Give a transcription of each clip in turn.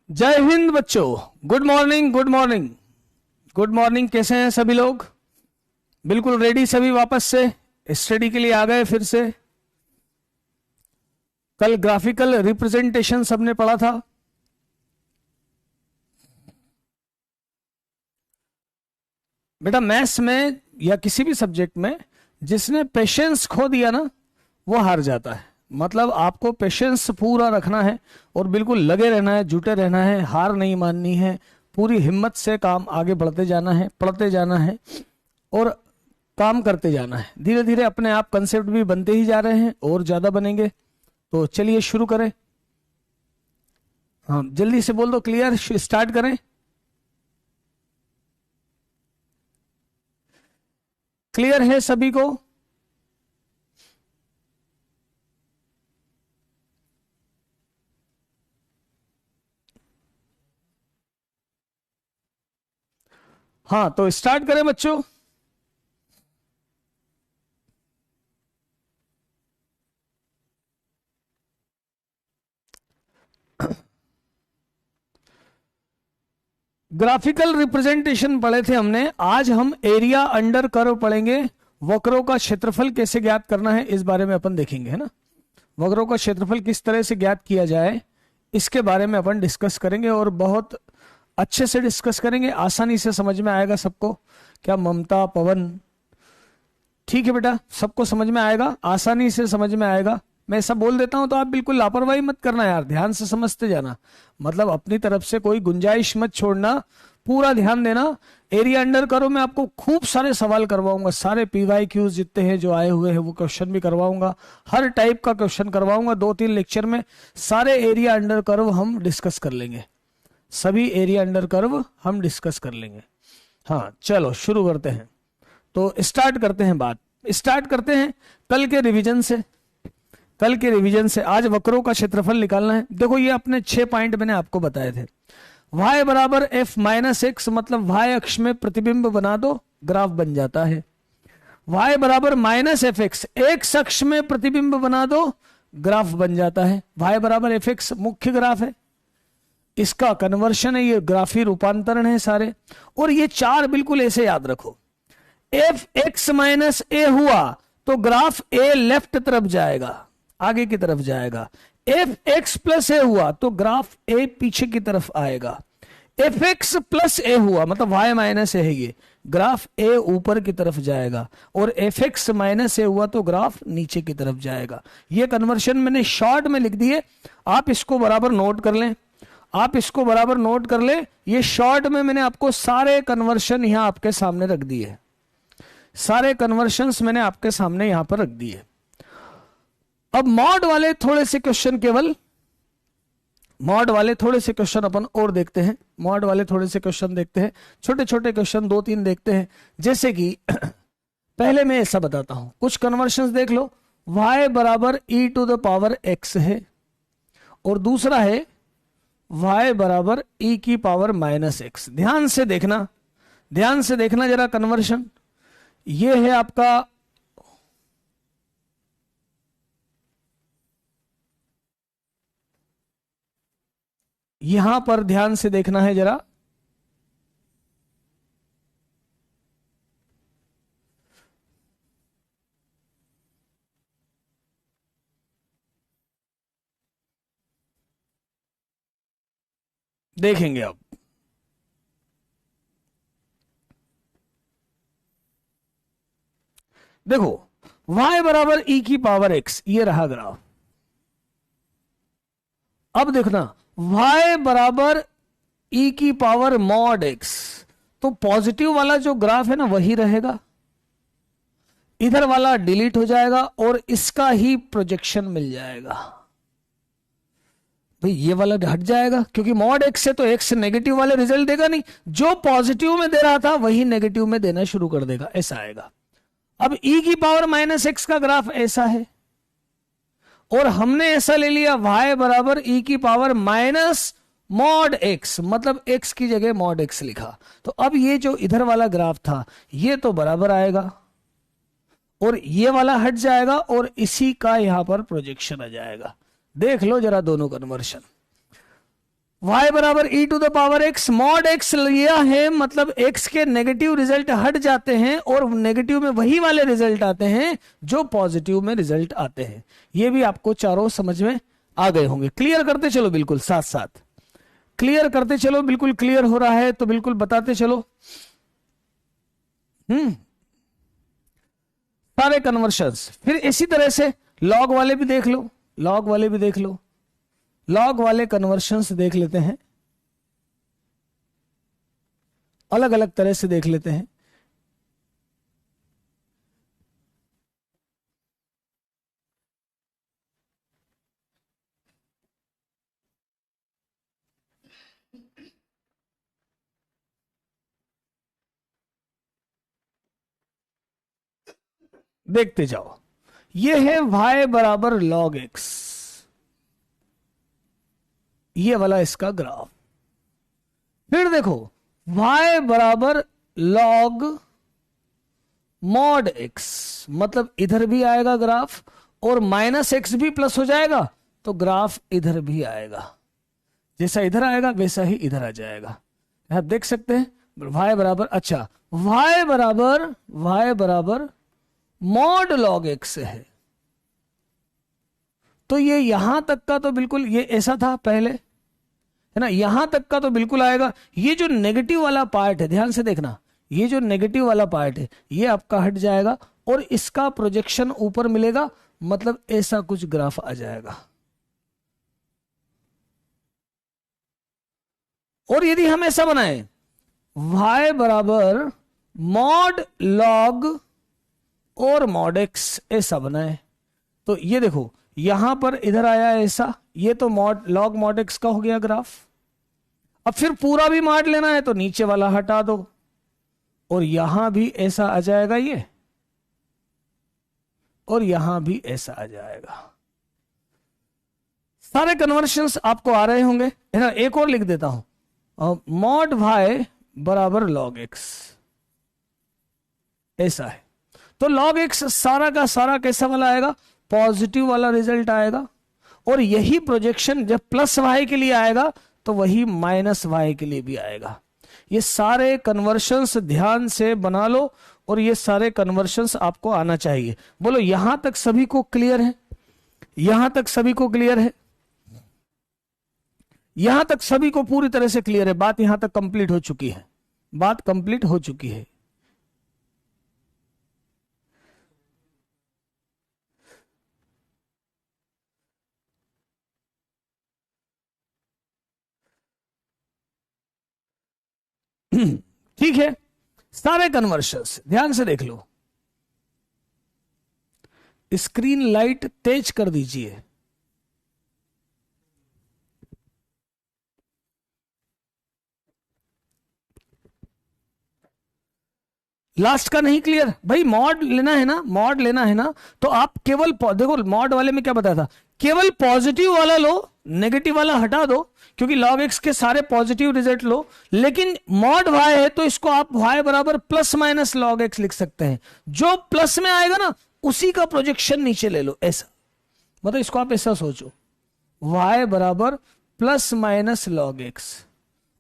जय हिंद बच्चों। Good morning good morning good morning. कैसे हैं सभी लोग? बिल्कुल रेडी सभी वापस से स्टडी के लिए आ गए फिर से? कल ग्राफिकल रिप्रेजेंटेशन सबने पढ़ा था। बेटा मैथ्स में या किसी भी सब्जेक्ट में जिसने पेशेंस खो दिया ना वो हार जाता है। मतलब आपको पेशेंस पूरा रखना है और बिल्कुल लगे रहना है, जुटे रहना है, हार नहीं माननी है, पूरी हिम्मत से काम आगे बढ़ते जाना है, पढ़ते जाना है और काम करते जाना है। धीरे धीरे अपने आप कंसेप्ट भी बनते ही जा रहे हैं और ज्यादा बनेंगे। तो चलिए शुरू करें। हाँ जल्दी से बोल दो क्लियर, स्टार्ट करें। क्लियर है सभी को? हाँ तो स्टार्ट करें बच्चों। ग्राफिकल रिप्रेजेंटेशन पढ़े थे हमने, आज हम एरिया अंडर कर्व पढ़ेंगे। वक्रों का क्षेत्रफल कैसे ज्ञात करना है इस बारे में अपन देखेंगे, है ना। वक्रों का क्षेत्रफल किस तरह से ज्ञात किया जाए इसके बारे में अपन डिस्कस करेंगे और बहुत अच्छे से डिस्कस करेंगे। आसानी से समझ में आएगा सबको। क्या ममता, पवन, ठीक है बेटा, सबको समझ में आएगा, आसानी से समझ में आएगा। मैं ऐसा बोल देता हूं तो आप बिल्कुल लापरवाही मत करना यार, ध्यान से समझते जाना। मतलब अपनी तरफ से कोई गुंजाइश मत छोड़ना, पूरा ध्यान देना। एरिया अंडर करो, मैं आपको खूब सारे सवाल करवाऊंगा, सारे PYQs जितने हैं जो आए हुए हैं वो क्वेश्चन भी करवाऊंगा, हर टाइप का क्वेश्चन करवाऊंगा। 2-3 लेक्चर में सारे एरिया अंडर कर्व हम डिस्कस कर लेंगे, सभी एरिया अंडर कर्व हम डिस्कस कर लेंगे। हाँ चलो शुरू करते हैं। तो स्टार्ट करते हैं बात, स्टार्ट करते हैं कल के रिवीजन से। कल के रिवीजन से आज वक्रों का क्षेत्रफल निकालना है। देखो ये अपने 6 पॉइंट मैंने आपको बताए थे। y बराबर f माइनस एक्स, मतलब y अक्ष में प्रतिबिंब बना दो, ग्राफ बन जाता है। y बराबर माइनस एफ एक्स, एक्स अक्ष में प्रतिबिंब बना दो, ग्राफ बन जाता है। y बराबर एफ एक्स मुख्य ग्राफ है, इसका कन्वर्शन है, ये ग्राफी रूपांतरण है सारे। और ये 4 बिल्कुल ऐसे याद रखो। एफ एक्स माइनस ए हुआ तो ग्राफ ए लेफ्ट तरफ जाएगा, आगे की तरफ जाएगा। एफ एक्स प्लस ए हुआ तो ग्राफ ए पीछे की तरफ आएगा। एफ एक्स प्लस ए हुआ मतलब वाई माइनस ए है, ये ग्राफ ए ऊपर की तरफ जाएगा। और एफ एक्स माइनस ए हुआ तो ग्राफ नीचे की तरफ जाएगा। ये कन्वर्शन मैंने शॉर्ट में लिख दिए, आप इसको बराबर नोट कर लें, आप इसको बराबर नोट कर लें। ये शॉर्ट में मैंने आपको सारे कन्वर्शन यहां आपके सामने रख दिए, सारे कन्वर्शंस मैंने आपके सामने यहां पर रख दिए। अब मॉड वाले थोड़े से क्वेश्चन, केवल मॉड वाले थोड़े से क्वेश्चन अपन और देखते हैं। मॉड वाले थोड़े से क्वेश्चन देखते हैं, छोटे छोटे क्वेश्चन 2-3 देखते हैं। जैसे कि पहले मैं ऐसा बताता हूं, कुछ कन्वर्शंस देख लो। y बराबर e to the power x है और दूसरा है y बराबर e की पावर माइनस एक्स। ध्यान से देखना, ध्यान से देखना जरा कन्वर्शन। ये है आपका यहां पर ध्यान से देखना है जरा। देखेंगे अब, देखो y बराबर e की पावर x, ये रहा ग्राफ। अब देखना y बराबर e की पावर मॉड x, तो पॉजिटिव वाला जो ग्राफ है ना वही रहेगा, इधर वाला डिलीट हो जाएगा और इसका ही प्रोजेक्शन मिल जाएगा। भाई ये वाला हट जाएगा क्योंकि मॉड x से तो x नेगेटिव वाले रिजल्ट देगा नहीं, जो पॉजिटिव में दे रहा था वही नेगेटिव में देना शुरू कर देगा, ऐसा आएगा। अब e की पावर माइनस एक्स का ग्राफ ऐसा है और हमने ऐसा ले लिया y बराबर e की पावर माइनस मॉड एक्स, मतलब x की जगह मॉड x लिखा। तो अब ये जो इधर वाला ग्राफ था ये तो बराबर आएगा और ये वाला हट जाएगा और इसी का यहां पर प्रोजेक्शन आ जाएगा। देख लो जरा दोनों कन्वर्शन। y बराबर e to the power x, mod x लिया है मतलब x के नेगेटिव रिजल्ट हट जाते हैं और नेगेटिव में वही वाले रिजल्ट आते हैं जो पॉजिटिव में रिजल्ट आते हैं। ये भी आपको चारों समझ में आ गए होंगे। क्लियर करते चलो, बिल्कुल साथ साथ क्लियर करते चलो। बिल्कुल क्लियर हो रहा है तो बिल्कुल बताते चलो। सारे कन्वर्शंस। फिर इसी तरह से लॉग वाले भी देख लो, लॉग वाले भी देख लो, लॉग वाले कन्वर्शंस देख लेते हैं, अलग अलग तरह से देख लेते हैं। देखते जाओ। ये है y बराबर log x, ये वाला इसका ग्राफ। फिर देखो y बराबर log mod x, मतलब इधर भी आएगा ग्राफ और माइनस एक्स भी प्लस हो जाएगा तो ग्राफ इधर भी आएगा। जैसा इधर आएगा वैसा ही इधर आ जाएगा। आप देख सकते हैं y बराबर, अच्छा y बराबर मॉड लॉग एक्स है। तो ये यहां तक का तो बिल्कुल ये ऐसा था पहले, है ना, यहां तक का तो बिल्कुल आएगा। ये जो नेगेटिव वाला पार्ट है, ध्यान से देखना, ये जो नेगेटिव वाला पार्ट है ये आपका हट जाएगा और इसका प्रोजेक्शन ऊपर मिलेगा, मतलब ऐसा कुछ ग्राफ आ जाएगा। और यदि हम ऐसा बनाए y बराबर मॉड लॉग और मॉड एक्स, ऐसा बनाए तो ये देखो यहां पर इधर आया ऐसा, ये तो मॉड लॉग मॉड एक्स का हो गया ग्राफ। अब फिर पूरा भी मॉड लेना है तो नीचे वाला हटा दो और यहां भी ऐसा आ जाएगा ये, और यहां भी ऐसा आ जाएगा। सारे कन्वर्शंस आपको आ रहे होंगे, है ना। एक और लिख देता हूं, मॉड y बराबर लॉग एक्स, ऐसा है। तो log x सारा का सारा कैसा वाला आएगा, पॉजिटिव वाला रिजल्ट आएगा। और यही प्रोजेक्शन जब प्लस y के लिए आएगा तो वही माइनस y के लिए भी आएगा। ये सारे कन्वर्शंस ध्यान से बना लो और ये सारे कन्वर्शंस आपको आना चाहिए। बोलो यहां तक सभी को क्लियर है? यहां तक सभी को क्लियर है? यहां तक सभी को पूरी तरह से क्लियर है? बात यहां तक कंप्लीट हो चुकी है, बात कंप्लीट हो चुकी है। ठीक है, सारे कन्वर्शंस ध्यान से देख लो। स्क्रीन लाइट तेज कर दीजिए। लास्ट का नहीं क्लियर भाई? मॉड लेना है ना, मॉड लेना है ना, तो आप केवल देखो मॉड वाले में क्या बताया था, केवल पॉजिटिव वाला लो, नेगेटिव वाला हटा दो, क्योंकि log x के सारे पॉजिटिव रिजल्ट लो। लेकिन मॉड y है तो इसको आप y बराबर प्लस माइनस log x लिख सकते हैं। जो प्लस में आएगा ना उसी का प्रोजेक्शन नीचे ले लो, ऐसा मतलब इसको आप ऐसा सोचो, y बराबर प्लस माइनस log x,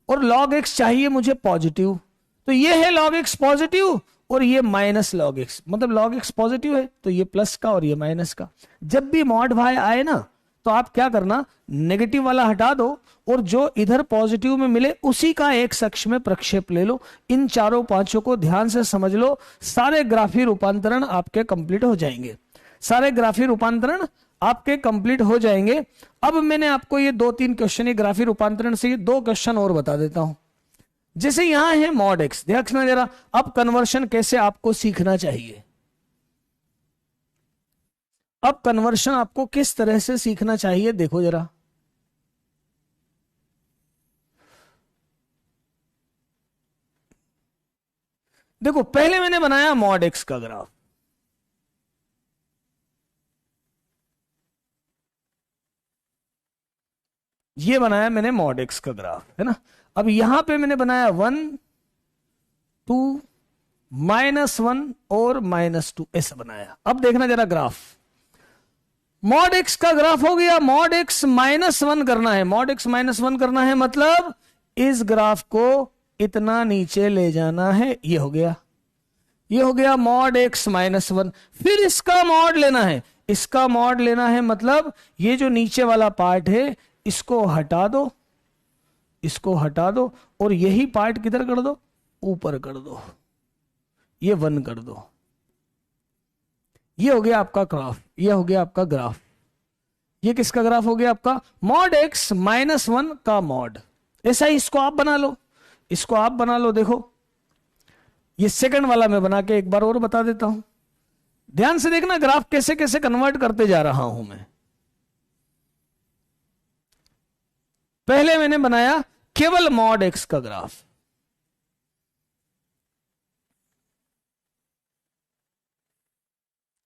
और log x चाहिए मुझे पॉजिटिव, तो ये है log x पॉजिटिव और ये माइनस log x, मतलब log x पॉजिटिव है तो ये प्लस का और ये माइनस का। जब भी मॉड y आए ना तो आप क्या करना, नेगेटिव वाला हटा दो और जो इधर पॉजिटिव में मिले उसी का एक अक्ष में प्रक्षेप ले लो। इन चारों पांचों को ध्यान से समझ लो, सारे ग्राफी रूपांतरण आपके कंप्लीट हो जाएंगे, सारे ग्राफी रूपांतरण आपके कंप्लीट हो जाएंगे। अब मैंने आपको ये 2-3 क्वेश्चन, ये ग्राफी रूपांतरण से 2 क्वेश्चन और बता देता हूं। जैसे यहां है मॉड एक्स, देखना जरा अब कन्वर्शन कैसे आपको सीखना चाहिए। अब कन्वर्शन आपको किस तरह से सीखना चाहिए देखो जरा। देखो पहले मैंने बनाया मॉड एक्स का ग्राफ, ये बनाया मैंने मॉड एक्स का ग्राफ, है ना। अब यहां पे मैंने बनाया 1 2 -1 और -2 ऐसा बनाया। अब देखना जरा ग्राफ, मॉड एक्स का ग्राफ हो गया, मॉड एक्स -1 करना है, मॉड एक्स -1 करना है, मतलब इस ग्राफ को इतना नीचे ले जाना है। ये हो गया, ये हो गया मॉड एक्स -1। फिर इसका मॉड लेना है, इसका मॉड लेना है, मतलब ये जो नीचे वाला पार्ट है इसको हटा दो, इसको हटा दो, और यही पार्ट किधर कर दो, ऊपर कर दो, ये 1 कर दो। ये हो गया आपका ग्राफ, ये हो गया आपका ग्राफ। ये किसका ग्राफ हो गया आपका, मॉड एक्स -1 का मॉड। ऐसा ही इसको आप बना लो, इसको आप बना लो। देखो ये सेकंड वाला मैं बना के एक बार और बता देता हूं, ध्यान से देखना ग्राफ कैसे कैसे कन्वर्ट करते जा रहा हूं मैं। पहले मैंने बनाया केवल मॉड एक्स का ग्राफ,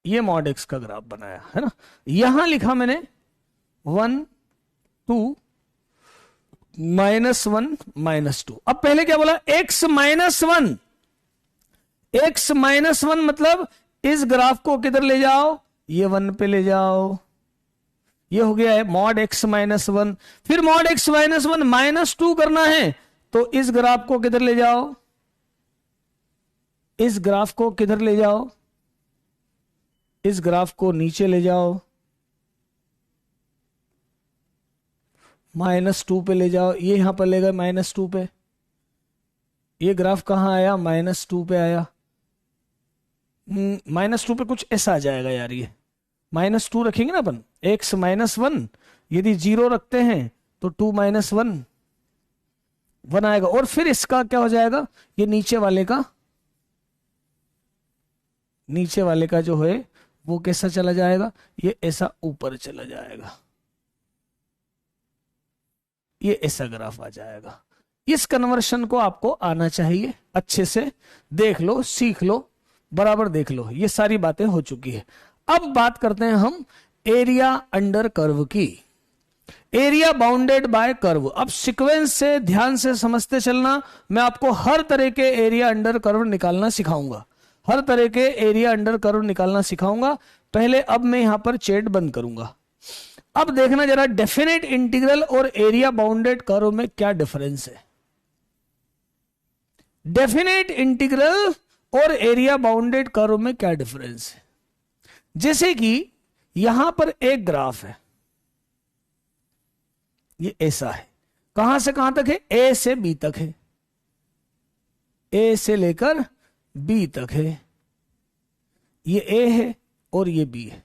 ये मॉड एक्स का ग्राफ बनाया है ना। यहां लिखा मैंने 1 2 -1 -2। अब पहले क्या बोला, x -1, x -1 मतलब इस ग्राफ को किधर ले जाओ, ये 1 पे ले जाओ। ये हो गया है मॉड x -1। फिर मॉड x -1 -2 करना है, तो इस ग्राफ को किधर ले जाओ, इस ग्राफ को किधर ले जाओ, इस ग्राफ को नीचे ले जाओ, -2 पे ले जाओ। ये यहां पर ले गए -2 पे, ये ग्राफ कहां आया, -2 पे आया। -2 पे कुछ ऐसा आ जाएगा यार, ये -2 रखेंगे ना अपन, x -1 यदि 0 रखते हैं तो 2 -1 1 आएगा। और फिर इसका क्या हो जाएगा, ये नीचे वाले का, नीचे वाले का जो है वो कैसा चला जाएगा, ये ऐसा ऊपर चला जाएगा, ये ऐसा ग्राफ आ जाएगा। इस कन्वर्शन को आपको आना चाहिए, अच्छे से देख लो, सीख लो, बराबर देख लो। ये सारी बातें हो चुकी है। अब बात करते हैं हम एरिया अंडर कर्व की, एरिया बाउंडेड बाय कर्व। अब सीक्वेंस से ध्यान से समझते चलना, मैं आपको हर तरह के एरिया अंडर कर्व निकालना सिखाऊंगा, हर तरह के एरिया अंडर कर्व निकालना सिखाऊंगा। पहले अब मैं यहां पर चैट बंद करूंगा। अब देखना जरा डेफिनेट इंटीग्रल और एरिया बाउंडेड कर्व में क्या डिफरेंस है। डेफिनेट इंटीग्रल और एरिया बाउंडेड कर्व में क्या डिफरेंस है। जैसे कि यहां पर एक ग्राफ है, ये ऐसा है, कहां से कहां तक है, ए से बी तक है, ए से लेकर बी तक है। ये ए है और ये बी है।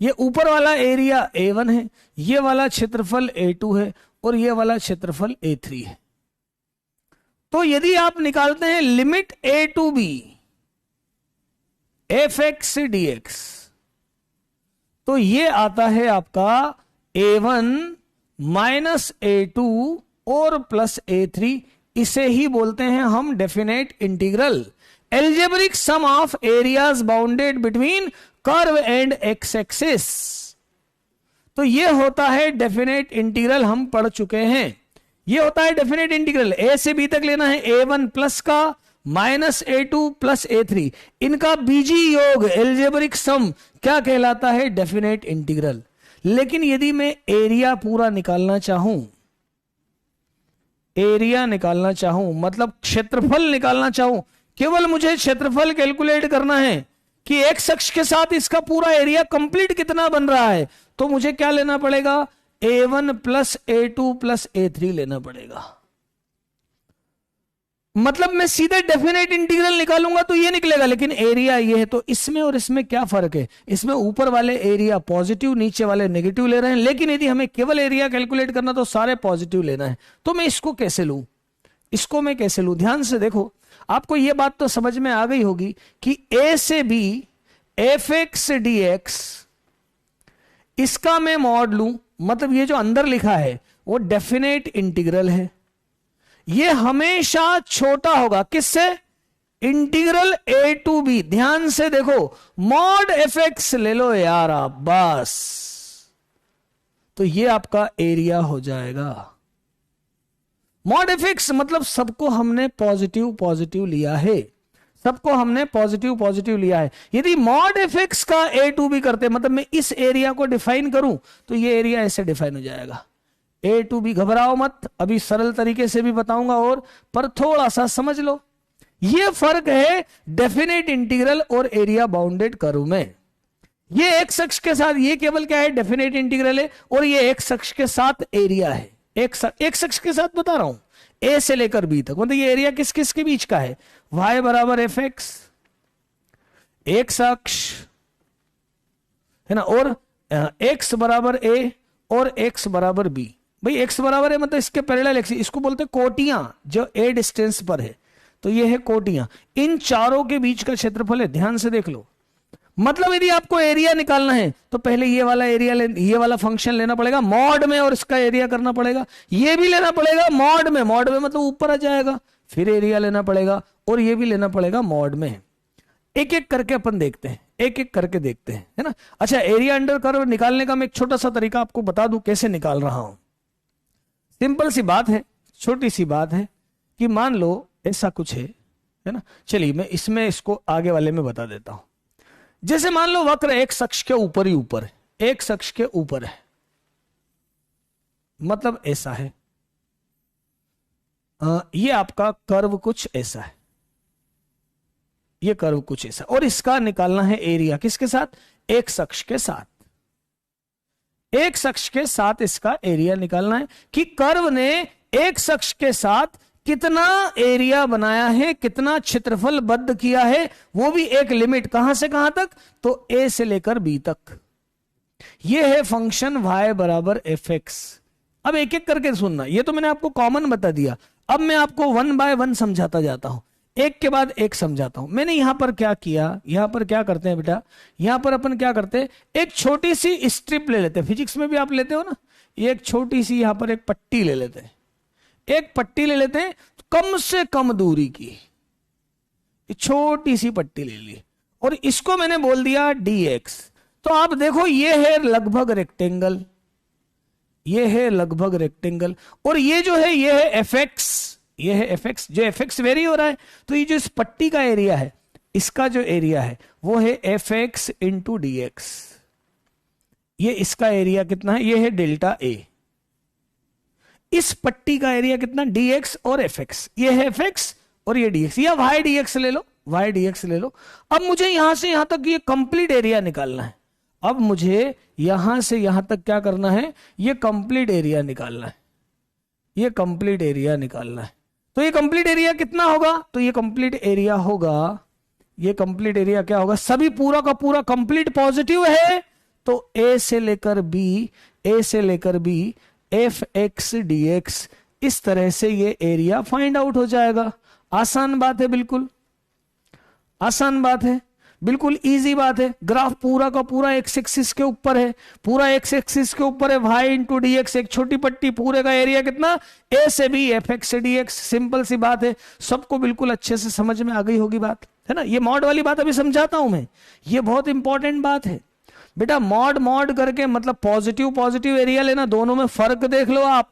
ये ऊपर वाला एरिया A1 है, ये वाला क्षेत्रफल A2 है और ये वाला क्षेत्रफल A3 है। तो यदि आप निकालते हैं limit a to b fx dx, तो ये आता है आपका A1 माइनस A2 और प्लस A3। इसे ही बोलते हैं हम definite integral, algebraic sum of areas bounded between curve and x axis. तो ये होता है डेफिनेट इंटीग्रल, हम पढ़ चुके हैं। ये होता है डेफिनेट इंटीग्रल, ए से बी तक लेना है, A1 प्लस का माइनस A2 प्लस A3, इनका बीजी योग एल्जेब्रिक सम क्या कहलाता है, डेफिनेट इंटीग्रल। लेकिन यदि मैं एरिया पूरा निकालना चाहूं, एरिया निकालना चाहूं मतलब क्षेत्रफल निकालना चाहूं, केवल मुझे क्षेत्रफल कैलकुलेट करना है कि एक्स अक्ष के साथ इसका पूरा एरिया कंप्लीट कितना बन रहा है, तो मुझे क्या लेना पड़ेगा, A1 plus A2 plus A3 लेना पड़ेगा। मतलब मैं सीधे डेफिनेट इंटीग्रल निकालूंगा तो ये निकलेगा, लेकिन एरिया ये है। तो इसमें और इसमें क्या फर्क है, इसमें ऊपर वाले एरिया पॉजिटिव, नीचे वाले नेगेटिव ले रहे हैं, लेकिन यदि हमें केवल एरिया कैलकुलेट करना तो सारे पॉजिटिव लेना है। तो मैं इसको कैसे लूं, इसको मैं कैसे लूं, ध्यान से देखो। आपको यह बात तो समझ में आ गई होगी कि A से B fx dx, इसका मैं मॉड लूं, मतलब ये जो अंदर लिखा है वो डेफिनेट इंटीग्रल है। ये हमेशा छोटा होगा किससे, इंटीग्रल A टू B। ध्यान से देखो, मॉड fx ले लो यार आप, बस तो ये आपका एरिया हो जाएगा। मॉड fx मतलब सबको हमने पॉजिटिव पॉजिटिव लिया है, सबको हमने पॉजिटिव पॉजिटिव लिया है। यदि मॉड एफ एक्स का ए टू बी करते, मतलब मैं इस एरिया को डिफाइन करूं तो ये एरिया ऐसे डिफाइन हो जाएगा, ए टू बी। घबराओ मत, अभी सरल तरीके से भी बताऊंगा और, पर थोड़ा सा समझ लो। ये फर्क है डेफिनेट इंटीग्रल और एरिया बाउंडेड कर्व में। ये एक्स अक्ष के साथ, ये केवल क्या है, डेफिनेट इंटीग्रल है, और ये एक्स अक्ष के साथ एरिया है। एक्स अक्ष के साथ बता रहा हूं, ए से लेकर बी तक, मतलब ये एरिया किस किस के बीच का है, y बराबर एफ एक्स, एक्स अक्ष है ना, और x बराबर a और x बराबर b। भाई x बराबर है मतलब इसके पैरेलल एक्सिस, इसको बोलते हैं कोटियां, जो a डिस्टेंस पर है, तो ये है कोटियां। इन चारों के बीच का क्षेत्रफल है, ध्यान से देख लो। मतलब यदि आपको एरिया निकालना है तो पहले ये वाला एरिया ये वाला फंक्शन लेना पड़ेगा मॉड में, और इसका एरिया करना पड़ेगा। ये भी लेना पड़ेगा मॉड में, मॉड में मतलब ऊपर आ जाएगा, फिर एरिया लेना पड़ेगा, और ये भी लेना पड़ेगा मॉड में। एक एक करके अपन देखते हैं, एक एक करके देखते हैं, है ना। अच्छा, एरिया अंडर कर्व निकालने का मैं एक छोटा सा तरीका आपको बता दूं कैसे निकाल रहा हूं। सिंपल सी बात है, छोटी सी बात है कि मान लो ऐसा कुछ है ना। चलिए मैं इसमें इसको आगे वाले में बता देता हूं। जैसे मान लो वक्र एक्स अक्ष के ऊपर ही ऊपर है, एक्स अक्ष के ऊपर है, मतलब ऐसा है। ये आपका कर्व कुछ ऐसा है, ये कर्व कुछ ऐसा, और इसका निकालना है एरिया किसके साथ, एक्स अक्ष के साथ। एक्स अक्ष के साथ इसका एरिया निकालना है कि कर्व ने एक्स अक्ष के साथ कितना एरिया बनाया है, कितना क्षेत्रफल बद्ध किया है, वो भी एक लिमिट, कहां से कहां तक, तो ए से लेकर बी तक। ये है फंक्शन y बराबर एफ एक्स। अब एक एक करके सुनना, ये तो मैंने आपको कॉमन बता दिया, अब मैं आपको 1 बाय 1 समझाता जाता हूं, एक के बाद एक समझाता हूं। मैंने यहां पर क्या किया, यहां पर क्या करते हैं बेटा, यहां पर अपन क्या करते हैं, एक छोटी सी स्ट्रिप ले लेते हैं, फिजिक्स में भी आप लेते हो ना, ये एक छोटी सी यहां पर एक पट्टी ले लेते हैं, एक पट्टी ले लेते हैं कम से कम दूरी की, छोटी सी पट्टी ले ली, और इसको मैंने बोल दिया dx। तो आप देखो ये है लगभग रेक्टेंगल, ये है लगभग रेक्टेंगल, और ये जो है ये है fx, ये है fx, जो fx वेरी हो रहा है, तो ये जो इस पट्टी का एरिया है, इसका जो एरिया है वो है fx इंटू dx। ये इसका एरिया कितना है, ये है डेल्टा a। इस पट्टी का एरिया कितना, dx और fx, ये है fx और ये dx, या y dx ले लो, y dx ले लो। अब मुझे यहां से यहां तक ये कंप्लीट एरिया निकालना है, अब मुझे यहां से यहां तक क्या करना है, ये कंप्लीट एरिया निकालना है, ये कंप्लीट एरिया निकालना है। तो ये कंप्लीट एरिया कितना होगा, तो ये कंप्लीट एरिया होगा, ये कंप्लीट एरिया क्या होगा, सभी पूरा का पूरा कंप्लीट पॉजिटिव है, तो a से लेकर b, a से लेकर b F x D x, इस तरह से ये एरिया फाइंड आउट हो जाएगा। आसान बात है, बिल्कुल आसान बात है, बिल्कुल इजी बात है। ग्राफ पूरा का पूरा एक्स एक्सिस के ऊपर है, पूरा एक्स एक्सिस के ऊपर है, y इंटू डी एक्स, एक छोटी पट्टी, पूरे का एरिया कितना, a से b एफ एक्स से डी एक्स। सिंपल सी बात है, सबको बिल्कुल अच्छे से समझ में आ गई होगी बात, है ना। ये मॉड वाली बात अभी समझाता हूं मैं, ये बहुत इंपॉर्टेंट बात है बेटा। मॉड मॉड करके मतलब पॉजिटिव पॉजिटिव एरिया लेना, दोनों में फर्क देख लो आप।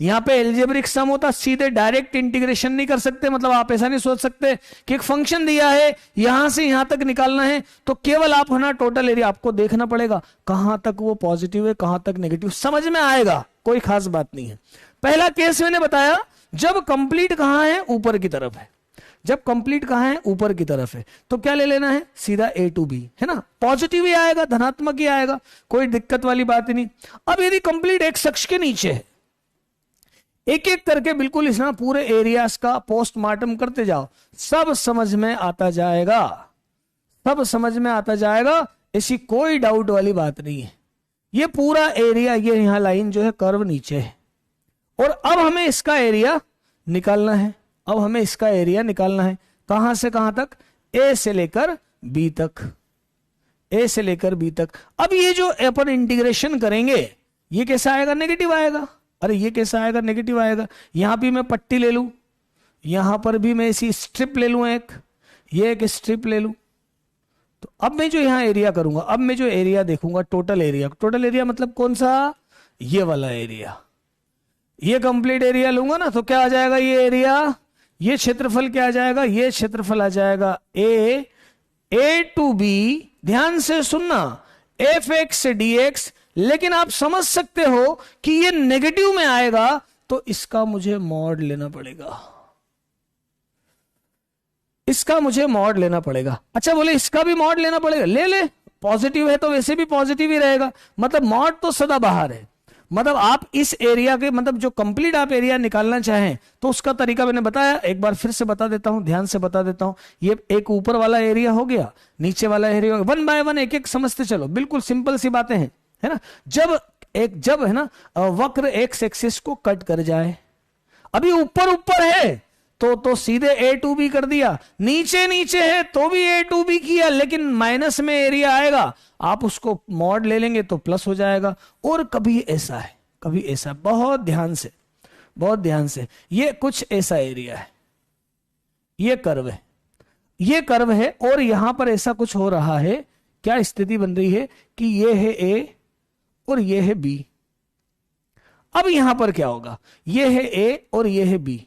यहां पे एल्जेब्रिक सम होता, सीधे डायरेक्ट इंटीग्रेशन नहीं कर सकते, मतलब आप ऐसा नहीं सोच सकते कि एक फंक्शन दिया है यहां से यहां तक निकालना है, तो केवल आप है ना टोटल एरिया आपको देखना पड़ेगा, कहां तक वो पॉजिटिव है कहां तक नेगेटिव, समझ में आएगा, कोई खास बात नहीं है। पहला केस मैंने बताया, जब कंप्लीट कहां है, ऊपर की तरफ है, जब कंप्लीट कहां है, ऊपर की तरफ है, तो क्या ले लेना है, सीधा a टू b, है ना, पॉजिटिव ही आएगा, धनात्मक ही आएगा, कोई दिक्कत वाली बात ही नहीं। अब यदि कंप्लीट एक्स अक्ष के नीचे है, एक एक करके बिल्कुल इस ना पूरे एरियाज का पोस्टमार्टम करते जाओ, सब समझ में आता जाएगा, सब समझ में आता जाएगा, ऐसी कोई डाउट वाली बात नहीं है। ये पूरा एरिया, ये यहां लाइन जो है कर्व नीचे है, और अब हमें इसका एरिया निकालना है, अब हमें इसका एरिया निकालना है, कहां से कहां तक, a से लेकर b तक, a से लेकर b तक। अब ये जो अपन इंटीग्रेशन करेंगे, ये कैसा आएगा, नेगेटिव आएगा। अरे ये कैसा आएगा, नेगेटिव आएगा। यहां भी मैं पट्टी ले लूं, यहां पर भी मैं ऐसी स्ट्रिप ले लूं, एक ये एक स्ट्रिप ले लूं, तो अब मैं जो यहां एरिया करूंगा, अब मैं जो एरिया देखूंगा, टोटल एरिया, टोटल एरिया मतलब कौन सा, ये वाला एरिया, ये कंप्लीट एरिया लूंगा ना, तो क्या आ जाएगा, ये एरिया ये क्षेत्रफल क्या आ जाएगा, ये क्षेत्रफल आ जाएगा ए टू बी, ध्यान से सुनना, एफ एक्स डी एक्स। लेकिन आप समझ सकते हो कि ये नेगेटिव में आएगा तो इसका मुझे मॉड लेना पड़ेगा, इसका मुझे मॉड लेना पड़ेगा। अच्छा बोले इसका भी मॉड लेना पड़ेगा, ले ले, पॉजिटिव है तो वैसे भी पॉजिटिव ही रहेगा, मतलब मॉड तो सदा बाहर है। मतलब आप इस एरिया के, मतलब जो कंप्लीट आप एरिया निकालना चाहें तो उसका तरीका मैंने बताया, एक बार फिर से बता देता हूं, ध्यान से बता देता हूं। ये एक ऊपर वाला एरिया हो गया, नीचे वाला एरिया हो गया, 1 बाय 1 एक एक समझते चलो, बिल्कुल सिंपल सी बातें हैं, है ना। जब है ना वक्र एक्स एक्सिस को कट कर जाए, अभी ऊपर ऊपर है तो सीधे ए टू बी कर दिया, नीचे नीचे है तो भी ए टू बी किया, लेकिन माइनस में एरिया आएगा, आप उसको मॉड ले लेंगे तो प्लस हो जाएगा। और कभी ऐसा है, कभी ऐसा, बहुत ध्यान से, बहुत ध्यान से, ये कुछ ऐसा एरिया है, ये कर्व है, ये कर्व है, और यहां पर ऐसा कुछ हो रहा है, क्या स्थिति बन रही है कि ये है ए और ये है बी। अब यहां पर क्या होगा, ये है ए और ये है बी,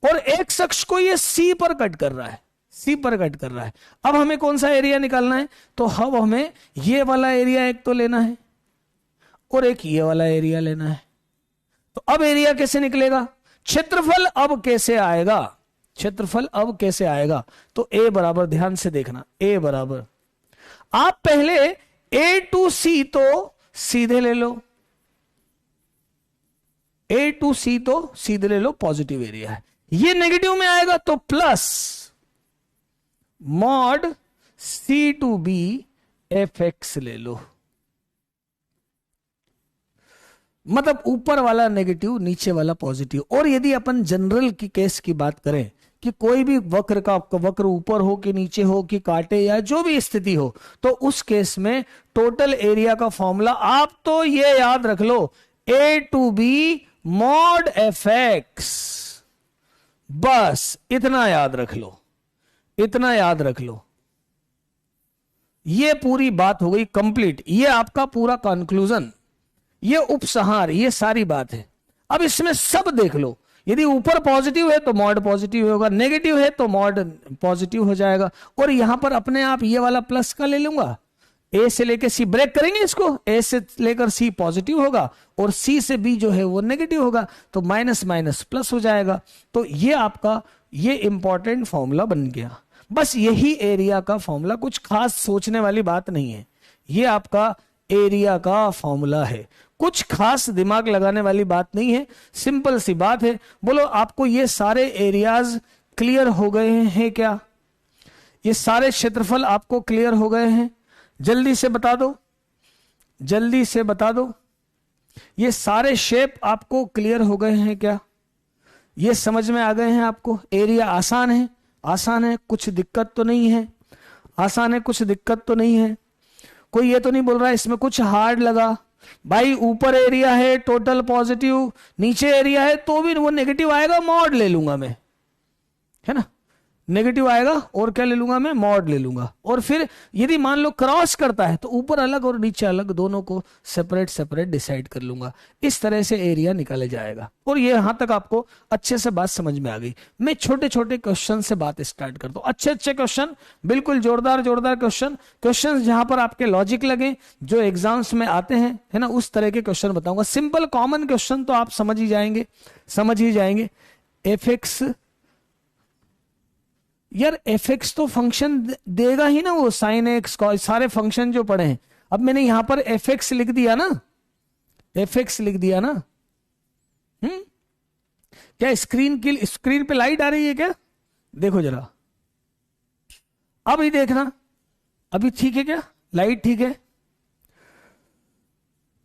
और एक शख्स को ये सी पर कट कर रहा है, सी पर कट कर रहा है। अब हमें कौन सा एरिया निकालना है, तो अब हमें ये वाला एरिया एक तो लेना है और एक ये वाला एरिया लेना है। तो अब एरिया कैसे निकलेगा, क्षेत्रफल अब कैसे आएगा, क्षेत्रफल अब कैसे आएगा, तो ए बराबर, ध्यान से देखना, ए बराबर, आप पहले ए टू सी तो सीधे ले लो, ए टू सी तो सीधे ले लो, पॉजिटिव एरिया है। ये नेगेटिव में आएगा तो plus mod C to B F X ले लो, मतलब ऊपर वाला नेगेटिव नीचे वाला पॉजिटिव। और यदि अपन जनरल की केस की बात करें कि कोई भी वक्र का वक्र ऊपर हो कि नीचे हो कि काटे या जो भी स्थिति हो, तो उस केस में टोटल एरिया का फॉर्मूला आप तो ये याद रख लो, A to B mod F X, बस इतना याद रख लो, इतना याद रख लो। ये पूरी बात हो गई कंप्लीट, ये आपका पूरा कंक्लूजन, ये उपसंहार, ये सारी बात है। अब इसमें सब देख लो, यदि ऊपर पॉजिटिव है तो मॉड पॉजिटिव होगा, नेगेटिव है तो मॉड पॉजिटिव हो जाएगा। और यहां पर अपने आप ये वाला प्लस का ले लूंगा, ए से लेकर सी, ब्रेक करेंगे इसको, ए से लेकर सी पॉजिटिव होगा और सी से बी जो है वो नेगेटिव होगा, तो माइनस माइनस प्लस हो जाएगा। तो ये आपका ये इंपॉर्टेंट फॉर्मूला बन गया। बस यही एरिया का फॉर्मूला, कुछ खास सोचने वाली बात नहीं है, ये आपका एरिया का फॉर्मूला है, कुछ खास दिमाग लगाने वाली बात नहीं है, सिंपल सी बात है। बोलो आपको ये सारे एरियाज क्लियर हो गए हैं क्या, ये सारे क्षेत्रफल आपको क्लियर हो गए हैं, जल्दी से बता दो, जल्दी से बता दो, ये सारे शेप आपको क्लियर हो गए हैं क्या, ये समझ में आ गए हैं आपको। एरिया आसान है, आसान है, कुछ दिक्कत तो नहीं है, आसान है, कुछ दिक्कत तो नहीं है। कोई ये तो नहीं बोल रहा है इसमें कुछ हार्ड लगा, भाई ऊपर एरिया है टोटल पॉजिटिव, नीचे एरिया है तो भी वो नेगेटिव आएगा, मॉड ले लूंगा मैं, है ना, नेगेटिव आएगा और क्या ले लूंगा मैं, मॉड ले लूंगा। और फिर यदि मान लो क्रॉस करता है तो ऊपर अलग और नीचे अलग, दोनों को सेपरेट सेपरेट डिसाइड कर लूंगा। इस तरह से एरिया निकाले जाएगा। और ये यहां तक आपको अच्छे से बात समझ में आ गई। मैं छोटे छोटे क्वेश्चन से बात स्टार्ट करता हूं, अच्छे अच्छे क्वेश्चन, बिल्कुल जोरदार जोरदार क्वेश्चन, क्वेश्चन जहां पर आपके लॉजिक लगे, जो एग्जाम्स में आते हैं, है ना, उस तरह के क्वेश्चन बताऊंगा। सिंपल कॉमन क्वेश्चन तो आप समझ ही जाएंगे, समझ ही जाएंगे। एफ एक्स, यार एफ एक्स तो फंक्शन देगा ही ना, वो साइन एक्स, सारे फंक्शन जो पढ़े हैं। अब मैंने यहां पर एफ एक्स लिख दिया ना, एफ एक्स लिख दिया ना, क्या स्क्रीन पे लाइट आ रही है क्या, देखो जरा, अब ही देखना, अभी ठीक है क्या, लाइट ठीक है।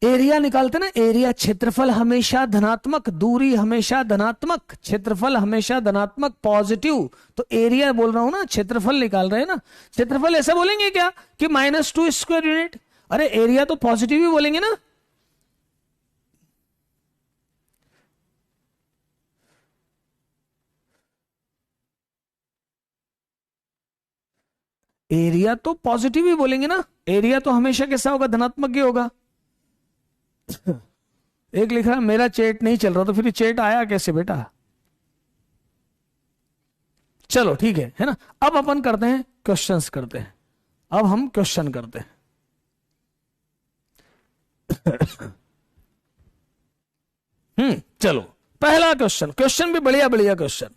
एरिया निकालते ना, एरिया, क्षेत्रफल हमेशा धनात्मक, दूरी हमेशा धनात्मक, क्षेत्रफल हमेशा धनात्मक, पॉजिटिव, तो एरिया बोल रहा हूं ना, क्षेत्रफल निकाल रहे हैं ना। क्षेत्रफल ऐसा बोलेंगे क्या कि -2 स्क्वायर यूनिट, अरे एरिया तो पॉजिटिव ही बोलेंगे ना। एरिया तो पॉजिटिव ही बोलेंगे ना, एरिया तो हमेशा कैसा होगा, धनात्मक ही होगा। एक लिख रहा मेरा चैट नहीं चल रहा, तो फिर चैट आया कैसे बेटा, चलो ठीक है ना। अब अपन करते हैं क्वेश्चंस करते हैं, अब हम क्वेश्चन करते हैं। चलो पहला क्वेश्चन, क्वेश्चन भी बढ़िया बढ़िया क्वेश्चन।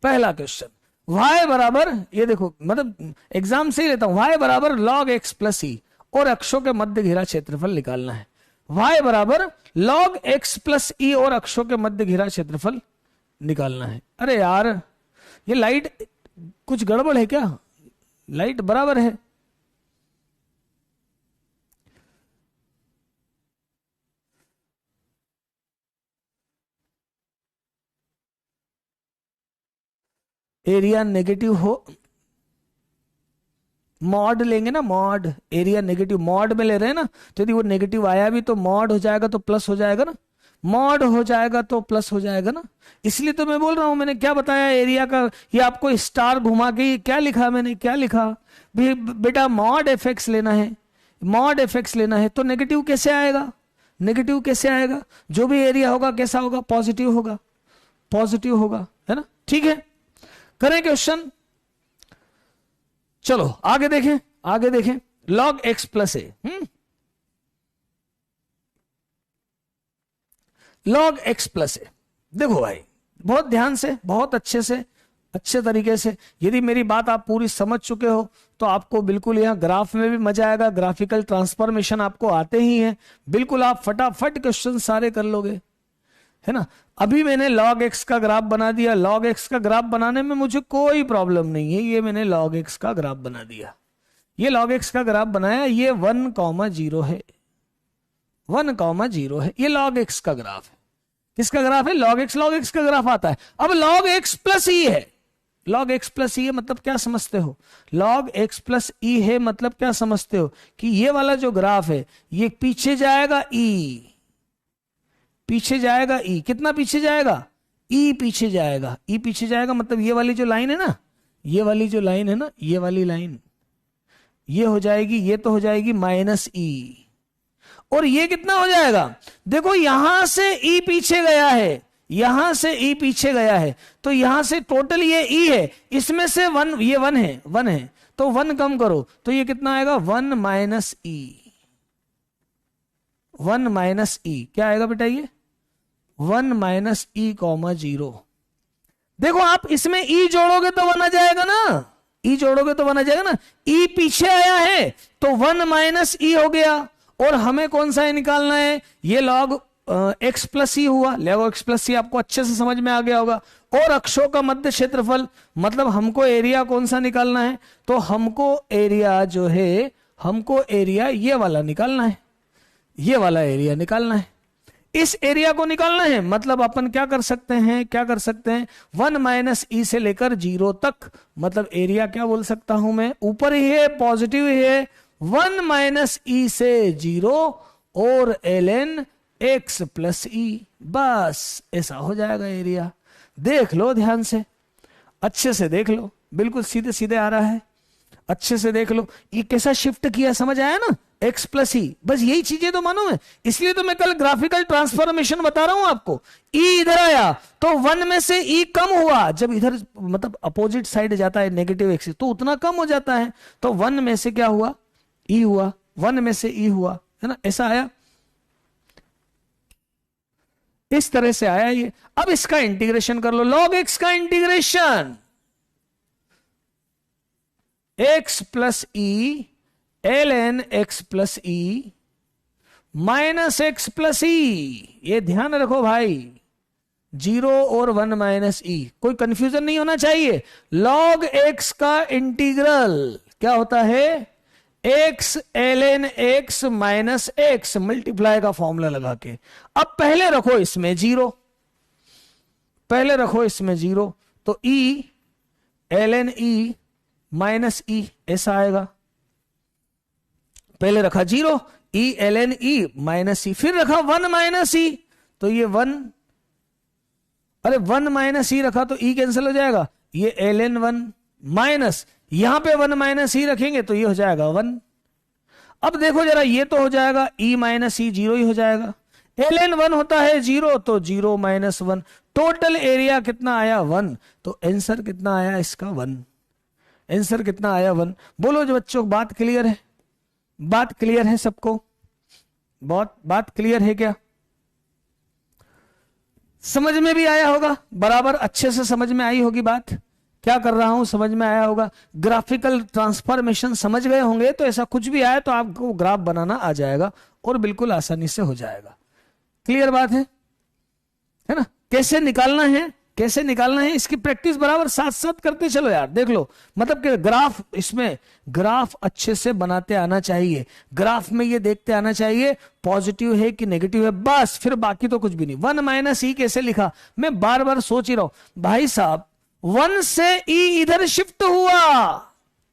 पहला क्वेश्चन, y बराबर, ये देखो मतलब एग्जाम से ही लेता हूं, y बराबर log x प्लस ई और अक्षों के मध्य घिरा क्षेत्रफल निकालना है। y बराबर log x प्लस ई और अक्षों के मध्य घिरा क्षेत्रफल निकालना है। अरे यार ये लाइट कुछ गड़बड़ है क्या? लाइट बराबर है। एरिया नेगेटिव हो, मॉड लेंगे ना, मॉड, एरिया नेगेटिव मॉड में ले रहे हैं ना, तो यदि वो नेगेटिव आया भी तो मॉड हो जाएगा तो प्लस हो जाएगा ना, मॉड हो जाएगा तो प्लस हो जाएगा ना। इसलिए तो मैं बोल रहा हूं, मैंने क्या बताया एरिया का, ये आपको स्टार घुमा के क्या लिखा, मैंने क्या लिखा बेटा, मॉड एफ एक्स लेना है, मॉड एफ एक्स लेना है तो नेगेटिव कैसे आएगा, नेगेटिव कैसे आएगा? जो भी एरिया होगा कैसा होगा? पॉजिटिव होगा, पॉजिटिव होगा, है ना। ठीक है, करें क्वेश्चन। चलो आगे देखें, आगे देखें। log x प्लस ए, log x प्लस ए, देखो भाई बहुत ध्यान से, बहुत अच्छे से, अच्छे तरीके से, यदि मेरी बात आप पूरी समझ चुके हो तो आपको बिल्कुल यहां ग्राफ में भी मजा आएगा, ग्राफिकल ट्रांसफॉर्मेशन आपको आते ही है, बिल्कुल आप फटाफट क्वेश्चन सारे कर लोगे, है ना। अभी मैंने log x का ग्राफ बना दिया, log x का ग्राफ बनाने में मुझे कोई प्रॉब्लम नहीं है, ये मैंने log x का ग्राफ बना दिया, ये log x का ग्राफ बनाया, ये 1,0 है, 1,0 है, ये log x का ग्राफ है। किसका ग्राफ है? log x का ग्राफ आता है। अब log x प्लस ई है, log x प्लस ई है मतलब क्या समझते हो? log x प्लस ई है मतलब क्या समझते हो? कि ये वाला जो ग्राफ है ये पीछे जाएगा e, पीछे जाएगा e, कितना पीछे जाएगा? e पीछे जाएगा, e पीछे जाएगा मतलब ये वाली जो लाइन है ना, ये वाली जो लाइन है ना, ये वाली लाइन ये हो जाएगी, ये तो हो जाएगी माइनस e, और ये कितना हो जाएगा? देखो यहां से e पीछे गया है, यहां से e पीछे गया है, तो यहां से टोटल ये e है, इसमें से 1, ये 1 है, 1 है, तो 1 कम करो तो ये कितना आएगा? 1 माइनस ई, 1 माइनस ई, क्या आएगा बेटा? ये 1 माइनस ई कॉमा 0। देखो आप इसमें ई जोड़ोगे तो 1 आ जाएगा ना, ई जोड़ोगे तो 1 आ जाएगा ना, ई पीछे आया है तो 1 माइनस ई हो गया, और हमें कौन सा निकालना है? ये log x प्लस ई हुआ, log x प्लस ई आपको अच्छे से समझ में आ गया होगा। और अक्षों का मध्य क्षेत्रफल मतलब हमको एरिया कौन सा निकालना है? तो हमको एरिया जो है, हमको एरिया ये वाला निकालना है, ये वाला एरिया निकालना है, इस एरिया को निकालना है। मतलब अपन क्या कर सकते हैं, क्या कर सकते हैं? 1 माइनस ई से लेकर 0 तक, मतलब एरिया क्या बोल सकता हूं मैं? ऊपर ही है, पॉजिटिव ही है, 1 माइनस ई से 0 और ln x प्लस ई, बस ऐसा हो जाएगा एरिया। देख लो ध्यान से, अच्छे से देख लो, बिल्कुल सीधे सीधे आ रहा है, अच्छे से देख लो। ये कैसा शिफ्ट किया, समझ आया ना? x प्लस ई, बस यही चीजें तो मालूम है, इसलिए तो मैं कल ग्राफिकल ट्रांसफॉर्मेशन बता रहा हूं आपको। e इधर आया तो 1 में से e कम हुआ, जब इधर मतलब अपोजिट साइड जाता है नेगेटिव x तो उतना कम हो जाता है, तो 1 में से क्या हुआ? e हुआ, 1 में से e हुआ, है ना, ऐसा आया, इस तरह से आया ये। अब इसका इंटीग्रेशन कर लो, log x का इंटीग्रेशन, x प्लस ई ln x plus E minus x plus ई, ये ध्यान रखो भाई, 0 और 1 माइनस ई, कोई कंफ्यूजन नहीं होना चाहिए। log x का इंटीग्रल क्या होता है? x ln x minus x, multiply का फॉर्मूला लगा के। अब पहले रखो इसमें 0, पहले रखो इसमें 0, तो e ln e minus e ऐसा आएगा, पहले रखा 0, e ln e minus e, फिर रखा 1 माइनस e, तो ये 1, अरे 1 माइनस e रखा तो e कैंसिल हो जाएगा, ये ln 1 माइनस, यहां पे 1 माइनस ई रखेंगे तो ये हो जाएगा 1। अब देखो जरा, ये तो हो जाएगा e माइनस ई 0 ही हो जाएगा, ln 1 होता है 0, तो 0 माइनस 1, टोटल एरिया कितना आया 1, तो आंसर कितना आया इसका 1, आंसर कितना आया 1। बोलो जो बच्चों, बात क्लियर है? बात क्लियर है सबको? बहुत बात क्लियर है क्या? समझ में भी आया होगा, बराबर अच्छे से समझ में आई होगी बात, क्या कर रहा हूं समझ में आया होगा। ग्राफिकल ट्रांसफॉर्मेशन समझ गए होंगे, तो ऐसा कुछ भी आए तो आपको ग्राफ बनाना आ जाएगा और बिल्कुल आसानी से हो जाएगा। क्लियर बात है ना? कैसे निकालना है, कैसे निकालना है, इसकी प्रैक्टिस बराबर साथ साथ करते चलो यार। देख लो, मतलब कि ग्राफ, इसमें ग्राफ अच्छे से बनाते आना चाहिए, ग्राफ में ये देखते आना चाहिए पॉजिटिव है कि नेगेटिव है, बस, फिर बाकी तो कुछ भी नहीं। 1 माइनस ई कैसे लिखा, मैं बार बार सोच ही रहा हूं भाई साहब। 1 से ई इधर शिफ्ट हुआ,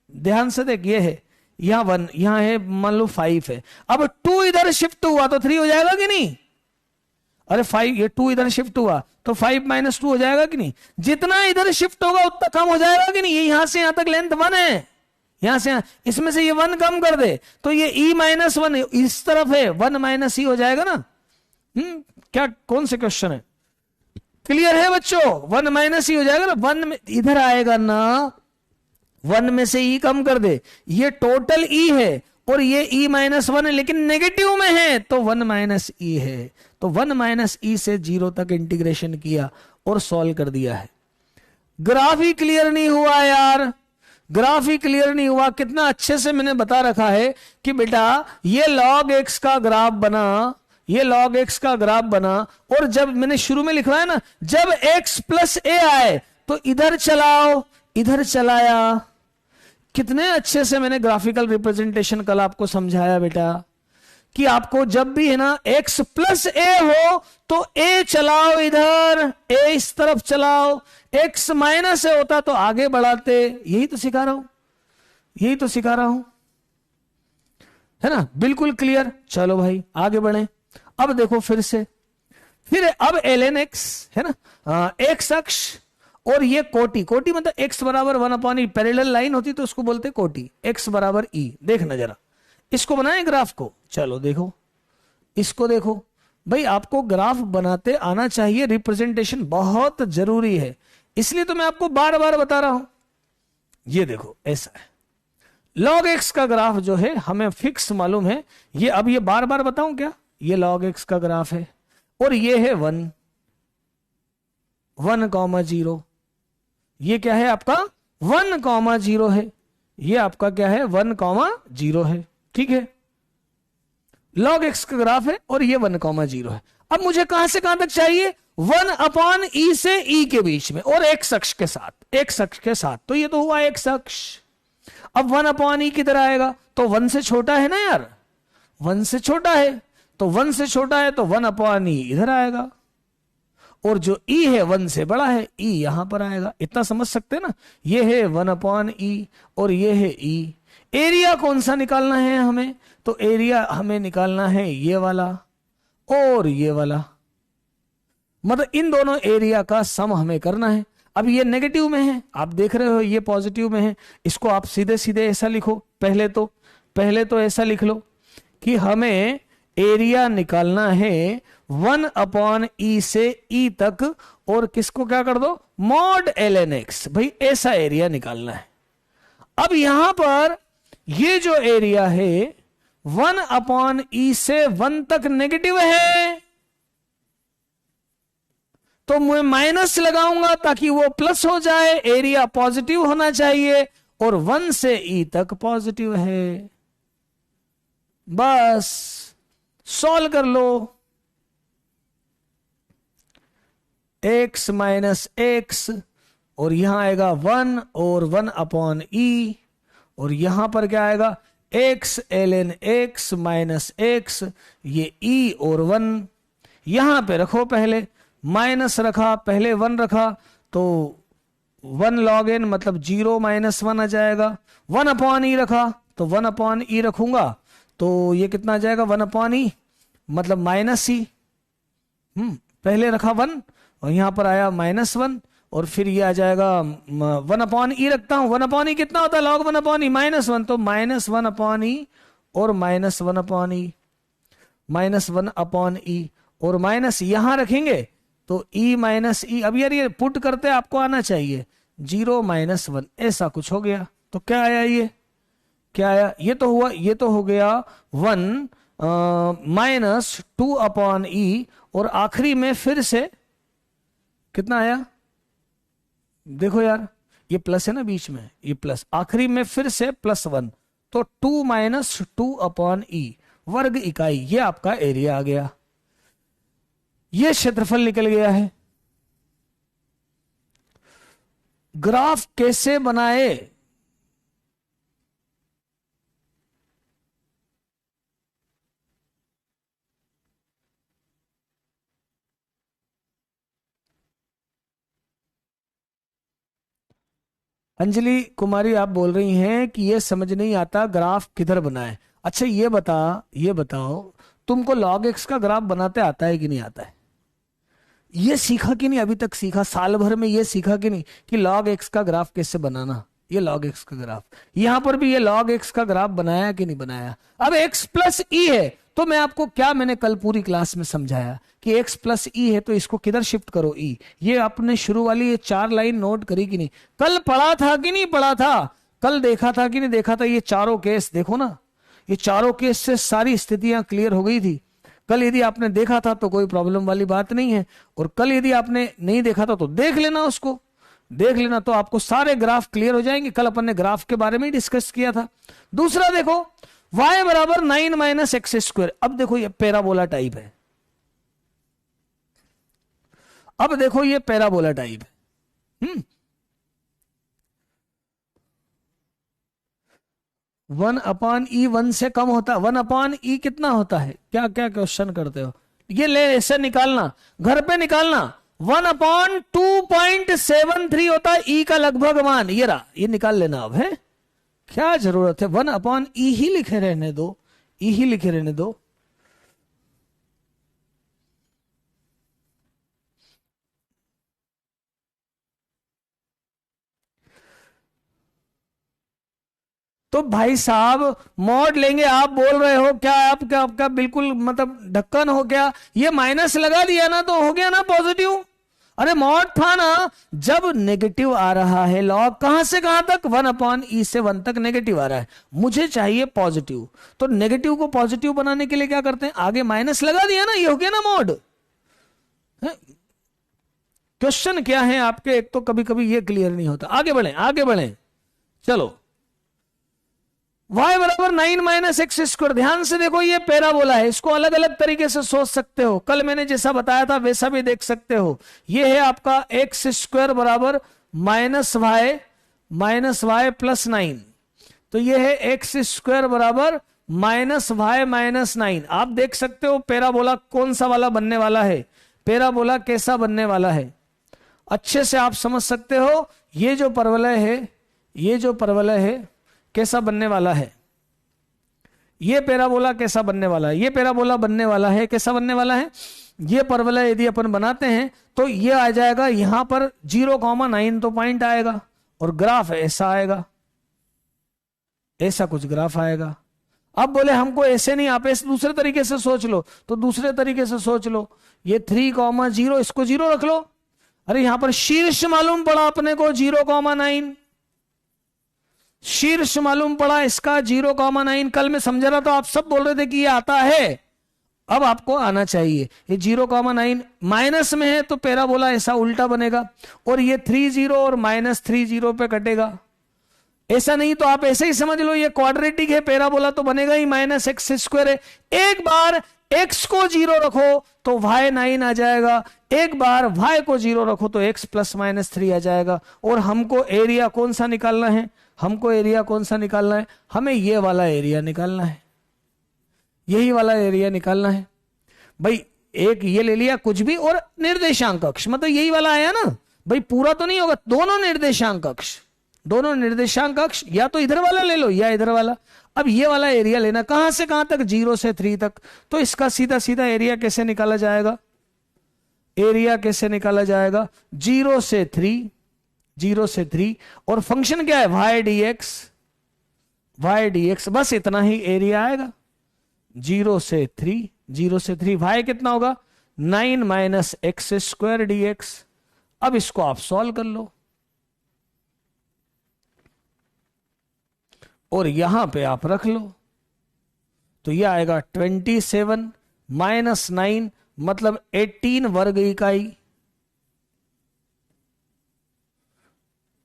ध्यान से देख, ये है यहां 1, यहां है मान लो 5 है, अब 2 इधर शिफ्ट हुआ तो 3 हो जाएगा कि नहीं? अरे 5, ये 2 इधर शिफ्ट हुआ तो 5 माइनस 2 हो जाएगा कि नहीं? जितना इधर शिफ्ट होगा उतना कम हो जाएगा कि नहीं? ये यहां से यहां तक लेंथ 1 है, यहां से इसमें से ये 1 कम कर दे तो ये ई माइनस 1 इस तरफ है, 1 माइनस ई हो जाएगा ना। क्या, कौन से क्वेश्चन है? क्लियर है बच्चों? 1 माइनस ई हो जाएगा ना, 1 में इधर आएगा ना, 1 में से ई कम कर दे, ये टोटल ई है और ये ई माइनस 1 है, लेकिन नेगेटिव में है तो 1 माइनस ई है, तो 1 माइनस ई से 0 तक इंटीग्रेशन किया और सॉल्व कर दिया है। ग्राफ ही क्लियर नहीं हुआ यार, ग्राफ ही क्लियर नहीं हुआ। कितना अच्छे से मैंने बता रखा है कि बेटा ये log x का ग्राफ बना, ये log x का ग्राफ बना, और जब मैंने शुरू में लिखा है ना, जब x प्लस ए आए तो इधर चलाओ, इधर चलाया। कितने अच्छे से मैंने ग्राफिकल रिप्रेजेंटेशन कल आपको समझाया बेटा, कि आपको जब भी है ना x प्लस ए हो तो a चलाओ इधर, a इस तरफ चलाओ, x माइनस ए होता तो आगे बढ़ाते। यही तो सिखा रहा हूं, यही तो सिखा रहा हूं, है ना? बिल्कुल क्लियर। चलो भाई आगे बढ़े। अब देखो फिर से, फिर अब ln x है ना, x अक्ष और ये कोटि, कोटि मतलब x बराबर 1/e, पैरेलल लाइन होती तो उसको बोलते कोटि, x बराबर e। देखना जरा, इसको बनाए ग्राफ को, चलो देखो, इसको देखो भाई, आपको ग्राफ बनाते आना चाहिए, रिप्रेजेंटेशन बहुत जरूरी है, इसलिए तो मैं आपको बार बार बता रहा हूं। ये देखो ऐसा है, log x का ग्राफ जो है हमें फिक्स मालूम है, ये अब ये बार बार बताऊं क्या, ये log x का ग्राफ है और ये है 1, 1,0, ये क्या है आपका 1,0 है, ये आपका क्या है 1,0 है, ठीक है। log x का ग्राफ है और ये 1,0 है। अब मुझे कहां से कहां तक चाहिए, 1/e से e के बीच में और x अक्ष के साथ, x अक्ष के साथ, तो ये तो हुआ x अक्ष। अब 1/e किधर आएगा, तो 1 से छोटा है ना यार, 1 से छोटा है, तो 1 से छोटा है तो 1/e इधर आएगा, और जो e है 1 से बड़ा है, e यहां पर आएगा। इतना समझ सकते हैं ना, ये है 1/e और ये है e। एरिया कौन सा निकालना है हमें, तो एरिया हमें निकालना है ये वाला और ये वाला, मतलब इन दोनों एरिया का सम हमें करना है। अब ये नेगेटिव में है, आप देख रहे हो, ये पॉजिटिव में है, इसको आप सीधे सीधे ऐसा लिखो, पहले तो ऐसा लिख लो कि हमें एरिया निकालना है 1/e से e तक, और किसको क्या कर दो, मॉड ln x, भाई ऐसा एरिया निकालना है। अब यहां पर ये जो एरिया है 1/e से 1 तक नेगेटिव है, तो मैं माइनस लगाऊंगा ताकि वो प्लस हो जाए, एरिया पॉजिटिव होना चाहिए, और 1 से e तक पॉजिटिव है। बस सॉल्व कर लो, x माइनस एक्स, और यहां आएगा 1 और 1/e, और यहां पर क्या आएगा x ln x minus x, ये e और 1 यहां पे रखो, पहले माइनस रखा, पहले 1 रखा, तो 1 log n मतलब 0 माइनस 1 आ जाएगा। 1/e रखा तो 1/e रखूंगा तो ये कितना आ जाएगा 1/e मतलब माइनस ही, पहले रखा 1 और यहां पर आया -1, और फिर ये आ जाएगा 1/e रखता हूं। 1/e कितना होता है, log 1/e -1, तो -1/e और -1/e, -1/e, और माइनस यहां रखेंगे तो ई माइनस ई। अब यार ये पुट करते आपको आना चाहिए 0 माइनस 1, ऐसा कुछ हो गया। तो क्या आया, ये क्या आया, ये तो हुआ, ये तो हो गया 1 माइनस 2 अपॉन ई, और आखिरी में फिर से कितना आया, देखो यार ये प्लस है ना बीच में, ये प्लस, आखिरी में फिर से +1, तो 2 माइनस 2 अपॉन ई वर्ग इकाई, ये आपका एरिया आ गया, ये क्षेत्रफल निकल गया है। ग्राफ कैसे बनाए, अंजलि कुमारी आप बोल रही हैं कि ये समझ नहीं आता ग्राफ किधर बनाए। अच्छा ये बताओ तुमको log x का ग्राफ बनाते आता है कि नहीं आता है? ये सीखा कि नहीं अभी तक, सीखा साल भर में ये सीखा कि नहीं कि log x का ग्राफ कैसे बनाना। ये log x का ग्राफ, यहां पर भी ये log x का ग्राफ बनाया कि नहीं बनाया। अब x प्लस ई है तो मैं आपको क्या, मैंने कल पूरी क्लास में समझाया कि x प्लस ई है तो इसको किधर शिफ्ट करो, ई। ये आपने शुरू वाली ये 4 लाइन नोट करी कि नहीं, कल पढ़ा था कि नहीं पढ़ा था, कल देखा था कि नहीं देखा था। ये चारों केस देखो ना, ये चारों केस से सारी स्थितियां क्लियर हो गई थी। कल यदि आपने देखा था तो कोई प्रॉब्लम वाली बात नहीं है, और कल यदि आपने नहीं देखा था तो देख लेना, उसको देख लेना तो आपको सारे ग्राफ क्लियर हो जाएंगे। कल अपन ने ग्राफ के बारे में ही डिस्कस किया था। दूसरा देखो y बराबर 9 माइनस एक्स स्क्वायर। अब देखो ये पैराबोला टाइप है, अब देखो ये पैराबोला टाइप है। 1 अपॉन ई 1 से कम होता है, 1 अपॉन ई कितना होता है, क्या क्या क्वेश्चन करते हो, ये ले ऐसे निकालना, घर पे निकालना। 1 अपॉन 2.73 होता है ई का लगभग मान, ये रहा, ये निकाल लेना। अब है क्या जरूरत है, 1 अपॉन ई ही लिखे रहने दो, ई ही लिखे रहने दो। तो भाई साहब मॉड लेंगे, आप बोल रहे हो क्या, आपका आपका बिल्कुल मतलब ढक्कन हो गया, ये माइनस लगा दिया ना तो हो गया ना पॉजिटिव। अरे मॉड था ना, जब नेगेटिव आ रहा है लॉग कहां से कहां तक, 1 अपॉन ई से 1 तक नेगेटिव आ रहा है, मुझे चाहिए पॉजिटिव। तो नेगेटिव को पॉजिटिव बनाने के लिए क्या करते हैं, आगे माइनस लगा दिया ना, ये हो गया ना मॉड। क्वेश्चन क्या है आपके, एक तो कभी कभी ये क्लियर नहीं होता। आगे बढ़े आगे बढ़े, चलो। y बराबर 9 माइनस एक्स स्क्वायर, ध्यान से देखो ये पैराबोला है, इसको अलग अलग तरीके से सोच सकते हो, कल मैंने जैसा बताया था वैसा भी देख सकते हो। ये है आपका एक्स स्क्वायर बराबर माइनस वाई प्लस 9, तो ये है एक्स स्क्वायर बराबर माइनस वाई माइनस 9। आप देख सकते हो पैराबोला कौन सा वाला बनने वाला है, पैराबोला कैसा बनने वाला है, अच्छे से आप समझ सकते हो। ये जो परवलय है, ये जो परवलय है कैसा बनने वाला है, ये पैराबोला कैसा बनने वाला है, ये पैराबोला बनने वाला है, कैसा बनने वाला है, ये परवलय यदि अपन बनाते हैं तो ये आ जाएगा यहां पर 0,9 तो पॉइंट आएगा, और ग्राफ ऐसा आएगा, ऐसा कुछ ग्राफ आएगा। अब बोले हमको ऐसे नहीं, आप ऐसे दूसरे तरीके से सोच लो, तो दूसरे तरीके से सोच लो, ये 3,0 इसको 0 रख लो। अरे यहां पर शीर्ष मालूम पड़ा अपने को 0,9, शीर्ष मालूम पड़ा इसका 0,9। कल मैं समझ रहा था, आप सब बोल रहे थे कि ये आता है, अब आपको आना चाहिए। ये 0,9 माइनस में है तो पैराबोला ऐसा उल्टा बनेगा, और ये 30 और -30 पे कटेगा। ऐसा नहीं तो आप ऐसे ही समझ लो ये क्वाड्रेटिक है, पैराबोला तो बनेगा ही, माइनस एक्स स्क्वायर है। एक बार x को 0 रखो तो y 9 आ जाएगा, एक बार y को 0 रखो तो x प्लस -3 आ जाएगा। और हमको एरिया कौन सा निकालना है, हमको एरिया कौन सा निकालना है, हमें ये वाला एरिया निकालना है, यही वाला एरिया निकालना है भाई। एक ये ले लिया कुछ भी, और निर्देशांक अक्ष मतलब यही वाला आया ना भाई, पूरा तो नहीं होगा, दोनों निर्देशांक अक्ष, दोनों निर्देशांक अक्ष, या तो इधर वाला ले लो या इधर वाला। अब ये वाला एरिया लेना, कहां से कहां तक, 0 से 3 तक। तो इसका सीधा सीधा एरिया कैसे निकाला जाएगा, एरिया कैसे निकाला जाएगा, 0 से 3, 0 से 3, और फंक्शन क्या है y dx, बस इतना ही एरिया आएगा। 0 से 3, 0 से 3, y कितना होगा 9 minus X square D x. अब इसको आप सॉल्व कर लो और यहां पे आप रख लो, तो यह आएगा 27 माइनस 9 मतलब 18 वर्ग इकाई।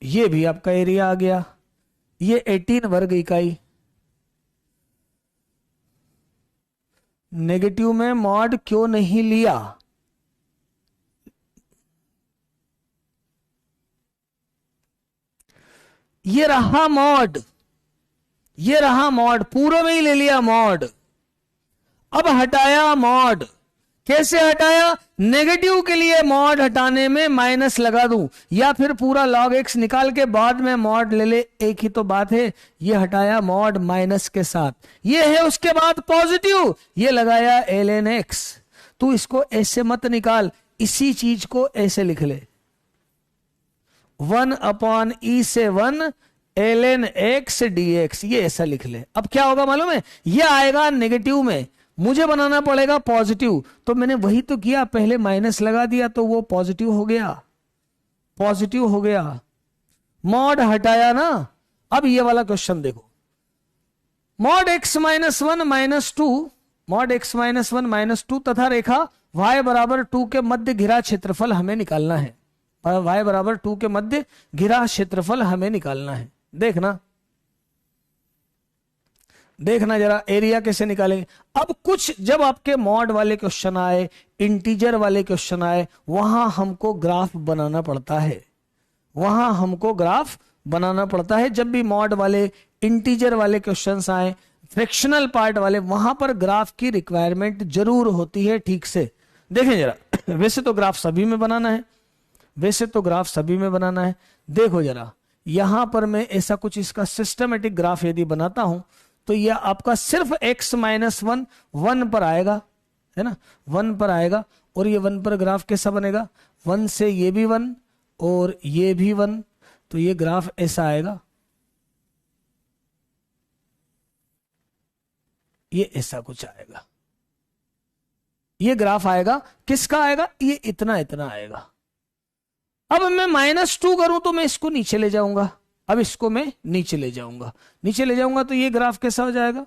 ये भी आपका एरिया आ गया, ये 18 वर्ग इकाई। नेगेटिव में मॉड क्यों नहीं लिया? ये रहा मॉड, ये रहा मॉड, पूरे में ही ले लिया मॉड। अब हटाया मॉड, कैसे हटाया? नेगेटिव के लिए मॉड हटाने में माइनस लगा दूं या फिर पूरा log x निकाल के बाद में मॉड ले ले, एक ही तो बात है। ये हटाया मॉड माइनस के साथ, ये है उसके बाद पॉजिटिव, ये लगाया ln x। तू इसको ऐसे मत निकाल, इसी चीज को ऐसे लिख ले, 1/e से 1 ln x dx, ये ऐसा लिख ले। अब क्या होगा मालूम है? ये आएगा नेगेटिव में, मुझे बनाना पड़ेगा पॉजिटिव, तो मैंने वही तो किया, पहले माइनस लगा दिया तो वो पॉजिटिव हो गया, पॉजिटिव हो गया, मॉड हटाया ना। अब ये वाला क्वेश्चन देखो, mod x minus 1 minus 2, mod x minus 1 minus 2 तथा रेखा y बराबर 2 के मध्य घिरा क्षेत्रफल हमें निकालना है। y बराबर 2 के मध्य घिरा क्षेत्रफल हमें निकालना है। देखना देखना जरा एरिया कैसे निकालेंगे। अब कुछ जब आपके मॉड वाले क्वेश्चन आए, इंटीजर वाले क्वेश्चन आए, वहां हमको ग्राफ बनाना पड़ता है, वहां हमको ग्राफ बनाना पड़ता है। जब भी मॉड वाले इंटीजर वाले क्वेश्चंस आए, फ्रैक्शनल पार्ट वाले, वहां पर ग्राफ की रिक्वायरमेंट जरूर होती है। ठीक से देखें जरा, वैसे तो ग्राफ सभी में बनाना है, वैसे तो ग्राफ सभी में बनाना है। देखो जरा, यहां पर मैं ऐसा कुछ इसका सिस्टमेटिक ग्राफ यदि बनाता हूं तो यह आपका सिर्फ x माइनस 1 1 पर आएगा, है ना, 1 पर आएगा। और ये 1 पर ग्राफ कैसा बनेगा? 1 से ये भी 1 और ये भी 1, तो ये ग्राफ ऐसा आएगा, ये ऐसा कुछ आएगा, ये ग्राफ आएगा। किसका आएगा? ये इतना इतना आएगा। अब मैं -2 करूं तो मैं इसको नीचे ले जाऊंगा, अब इसको मैं नीचे ले जाऊंगा, नीचे ले जाऊंगा तो ये ग्राफ कैसा हो जाएगा?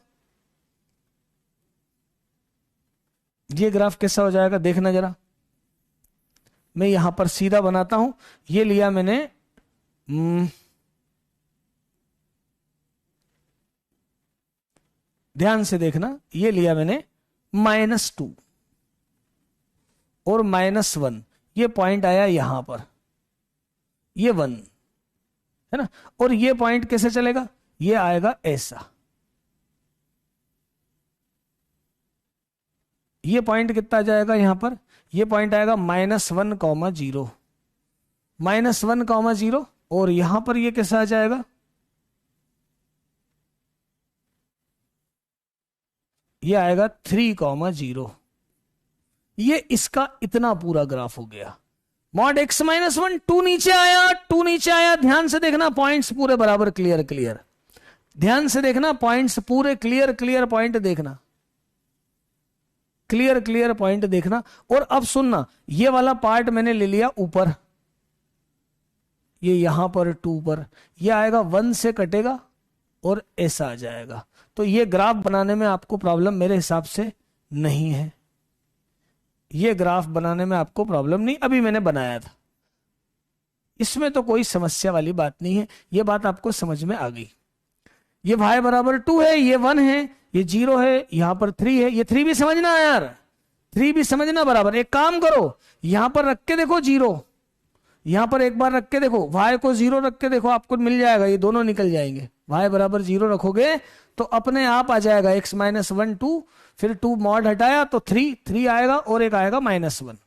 ये ग्राफ कैसा हो जाएगा? देखना जरा, मैं यहां पर सीधा बनाता हूं। ये लिया मैंने ध्यान से देखना, ये लिया मैंने -2 और -1, ये पॉइंट आया यहां पर, ये 1 है ना, और ये पॉइंट कैसे चलेगा? ये आएगा ऐसा, ये पॉइंट कितना जाएगा यहां पर? ये पॉइंट आएगा -1, 0, -1, 0, और यहां पर ये कैसा आ जाएगा? ये आएगा 3, 0। ये इसका इतना पूरा ग्राफ हो गया। मॉड x माइनस 1 2 नीचे आया, 2 नीचे आया। ध्यान से देखना, पॉइंट्स पूरे बराबर क्लियर क्लियर, ध्यान से देखना, पॉइंट्स पूरे क्लियर क्लियर, पॉइंट देखना, क्लियर क्लियर पॉइंट देखना। और अब सुनना, ये वाला पार्ट मैंने ले लिया ऊपर, ये यहां पर 2 पर, ये आएगा 1 से कटेगा और ऐसा आ जाएगा। तो ये ग्राफ बनाने में आपको प्रॉब्लम मेरे हिसाब से नहीं है, ये ग्राफ बनाने में आपको प्रॉब्लम नहीं, अभी मैंने बनाया था, इसमें तो कोई समस्या वाली बात नहीं है। ये बात आपको समझ में आ गई। ये y बराबर 2 है, ये 1 है, ये 0 है, यहां पर 3 है। ये 3 भी समझना है यार, 3 भी समझना बराबर। एक काम करो, यहां पर रख के देखो 0, यहां पर एक बार रख के देखो, y को 0 रख के देखो, आपको मिल जाएगा, ये दोनों निकल जाएंगे। y बराबर 0 रखोगे तो अपने आप आ जाएगा x माइनस 1 2, फिर 2 मॉड हटाया तो 3 आएगा और एक आएगा -1,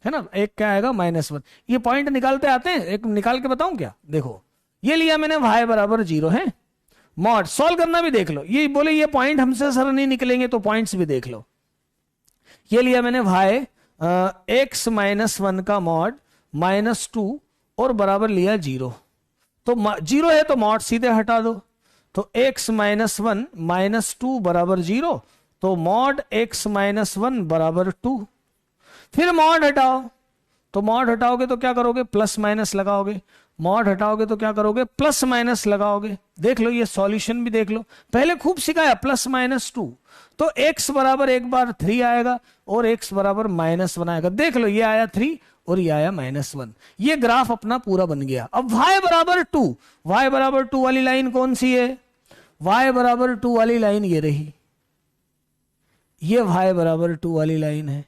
है ना, एक क्या आएगा? -1। ये पॉइंट निकालते आते हैं, एक निकाल के बताऊं क्या? देखो, ये लिया मैंने y बराबर 0 है, मॉड सॉल्व करना भी देख लो। ये बोले ये पॉइंट हमसे सर नहीं निकलेंगे तो पॉइंट्स भी देख लो। ये लिया मैंने y x माइनस 1 का मॉड -2 और बराबर लिया 0, तो 0 है तो मॉड सीधे हटा दो, तो x माइनस 1 -2 बराबर 0, तो मॉड x माइनस 1 बराबर 2। फिर मॉड हटाओ, तो मॉड हटाओगे तो क्या करोगे, प्लस माइनस लगाओगे, मॉड हटाओगे तो क्या करोगे, प्लस माइनस लगाओगे। देख लो ये सॉल्यूशन भी देख लो, पहले खूब सिखाया प्लस माइनस 2, तो x बराबर एक बार 3 आएगा और x बराबर -1 आएगा। देख लो ये आया 3 और ये आया -1, ये ग्राफ अपना पूरा बन गया। अब y बराबर 2, y बराबर 2 वाली लाइन कौन सी है, y बराबर 2 वाली लाइन ये रही, ये y बराबर 2 वाली लाइन है।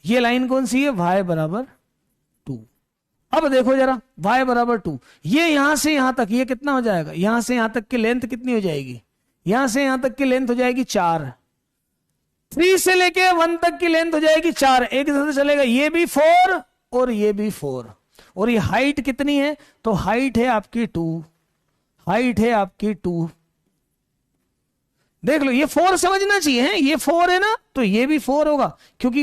ये लाइन कौन सी है, y बराबर 2। अब देखो जरा y बराबर 2, ये यहां से यहां तक ये कितना हो जाएगा, यहां से यहां तक की लेंथ कितनी हो जाएगी, यहां से यहां तक की लेंथ हो जाएगी 4, 3 से लेके 1 तक की लेंथ हो जाएगी 4, एक इधर से चलेगा, ये भी 4 और ये भी 4, और ये हाइट कितनी है, तो हाइट है आपकी 2, हाइट है आपकी 2। देख लो ये 4 समझना चाहिए है, ये 4 है ना, तो ये भी 4 होगा क्योंकि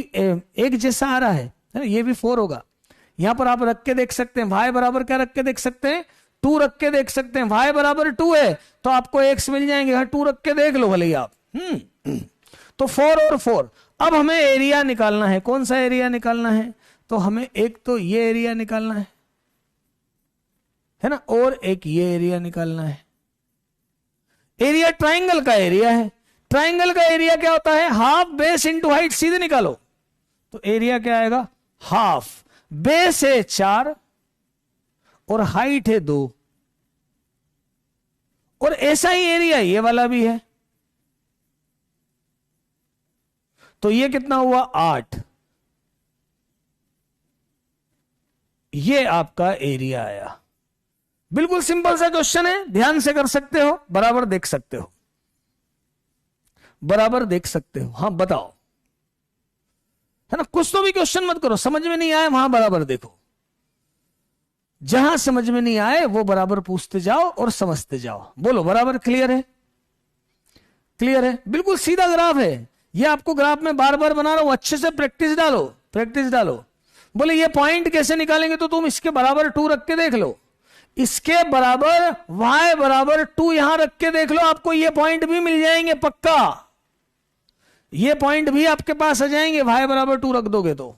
एक जैसा आ रहा है ना, ये भी 4 होगा। यहां पर आप रख के देख सकते हैं, y बराबर क्या रख के देख सकते हैं, 2 रख के देख सकते हैं। y बराबर 2 है तो आपको x मिल जाएंगे, हाँ 2 रख के देख लो भले ही आप। तो 4 और 4। अब हमें एरिया निकालना है, कौन सा एरिया निकालना है, तो हमें एक तो ये एरिया निकालना है ना, और एक ये एरिया निकालना है। एरिया ट्राइंगल का एरिया है, ट्राइंगल का एरिया क्या होता है, हाफ बेस इंटू हाइट, सीधे निकालो। तो एरिया क्या आएगा, हाफ, बेस है 4 और हाइट है 2, और ऐसा ही एरिया ये वाला भी है, तो ये कितना हुआ 8, ये आपका एरिया आया। बिल्कुल सिंपल सा क्वेश्चन है, ध्यान से कर सकते हो, बराबर देख सकते हो, बराबर देख सकते हो। हाँ बताओ, है ना, कुछ तो भी क्वेश्चन मत करो, समझ में नहीं आए वहां बराबर देखो, जहां समझ में नहीं आए वो बराबर पूछते जाओ और समझते जाओ। बोलो बराबर क्लियर है, क्लियर है, बिल्कुल सीधा ग्राफ है। ये आपको ग्राफ में बार बार बना रहा हूं, अच्छे से प्रैक्टिस डालो, प्रैक्टिस डालो। बोले ये पॉइंट कैसे निकालेंगे, तो तुम इसके बराबर 2 रख के देख लो, इसके बराबर y बराबर 2 यहां रख के देख लो, आपको ये पॉइंट भी मिल जाएंगे पक्का, ये पॉइंट भी आपके पास आ जाएंगे, y बराबर 2 रख दोगे तो।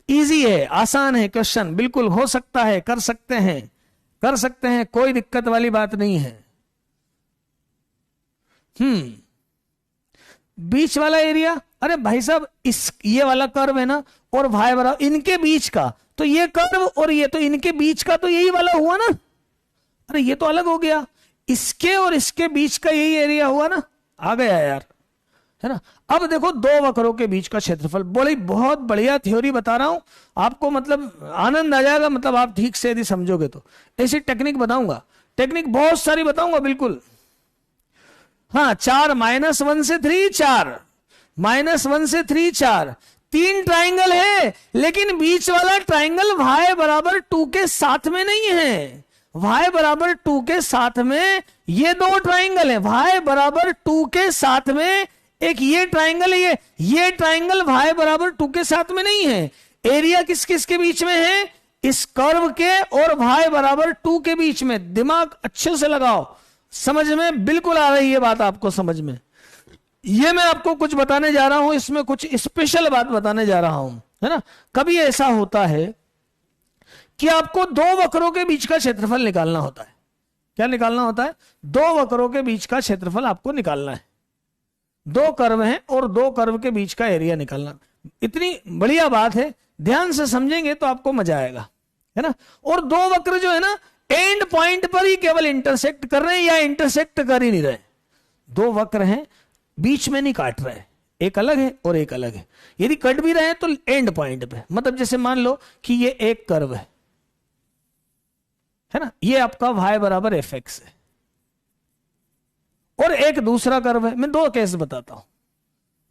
इजी है, आसान है क्वेश्चन, बिल्कुल हो सकता है, कर सकते हैं, कर सकते हैं, कोई दिक्कत वाली बात नहीं है। बीच वाला एरिया, अरे भाई साहब इस ये वाला कर्व है ना, और y बराबर इनके बीच का, तो ये कर्व और ये, तो इनके बीच का तो यही वाला हुआ ना, अरे ये तो अलग हो गया, इसके और इसके बीच का यही एरिया हुआ ना, आ गया यार, है ना। अब देखो दो वक्रों के बीच का क्षेत्रफल, बोले बहुत बढ़िया थ्योरी बता रहा हूं आपको, मतलब आनंद आ जाएगा, मतलब आप ठीक से यदि समझोगे तो। ऐसी टेक्निक बताऊंगा, टेक्निक बहुत सारी बताऊंगा बिल्कुल। हाँ 4 -1 से 3 4, -1 से 3 4, 3 ट्राइंगल है, लेकिन बीच वाला ट्राइंगल y बराबर 2 के साथ में नहीं है, y बराबर 2 के साथ में ये 2 ट्राइंगल है, y बराबर 2 के साथ में एक ये ट्राइंगल है, ये ट्राइंगल y बराबर 2 के साथ में नहीं है। एरिया किस किस के बीच में है, इस कर्व के और y बराबर 2 के बीच में। दिमाग अच्छे से लगाओ, समझ में बिल्कुल आ रही है बात आपको समझ में। ये मैं आपको कुछ बताने जा रहा हूं, इसमें कुछ स्पेशल बात बताने जा रहा हूं, है ना। कभी ऐसा होता है कि आपको 2 वक्रों के बीच का क्षेत्रफल निकालना होता है। क्या निकालना होता है, 2 वक्रों के बीच का क्षेत्रफल आपको निकालना है। 2 कर्व हैं और 2 कर्व के बीच का एरिया निकालना, इतनी बढ़िया बात है, ध्यान से समझेंगे तो आपको मजा आएगा, है ना। और 2 वक्र जो है ना एंड पॉइंट पर ही केवल इंटरसेक्ट कर रहे हैं या इंटरसेक्ट कर ही नहीं रहे। 2 वक्र हैं, बीच में नहीं काट रहे, एक अलग है और एक अलग है। यदि कट भी रहे हैं तो एंड पॉइंट पे, मतलब जैसे मान लो कि ये एक कर्व है ना, ये आपका y बराबर fx है, और एक दूसरा कर्व है। मैं 2 केस बताता हूं,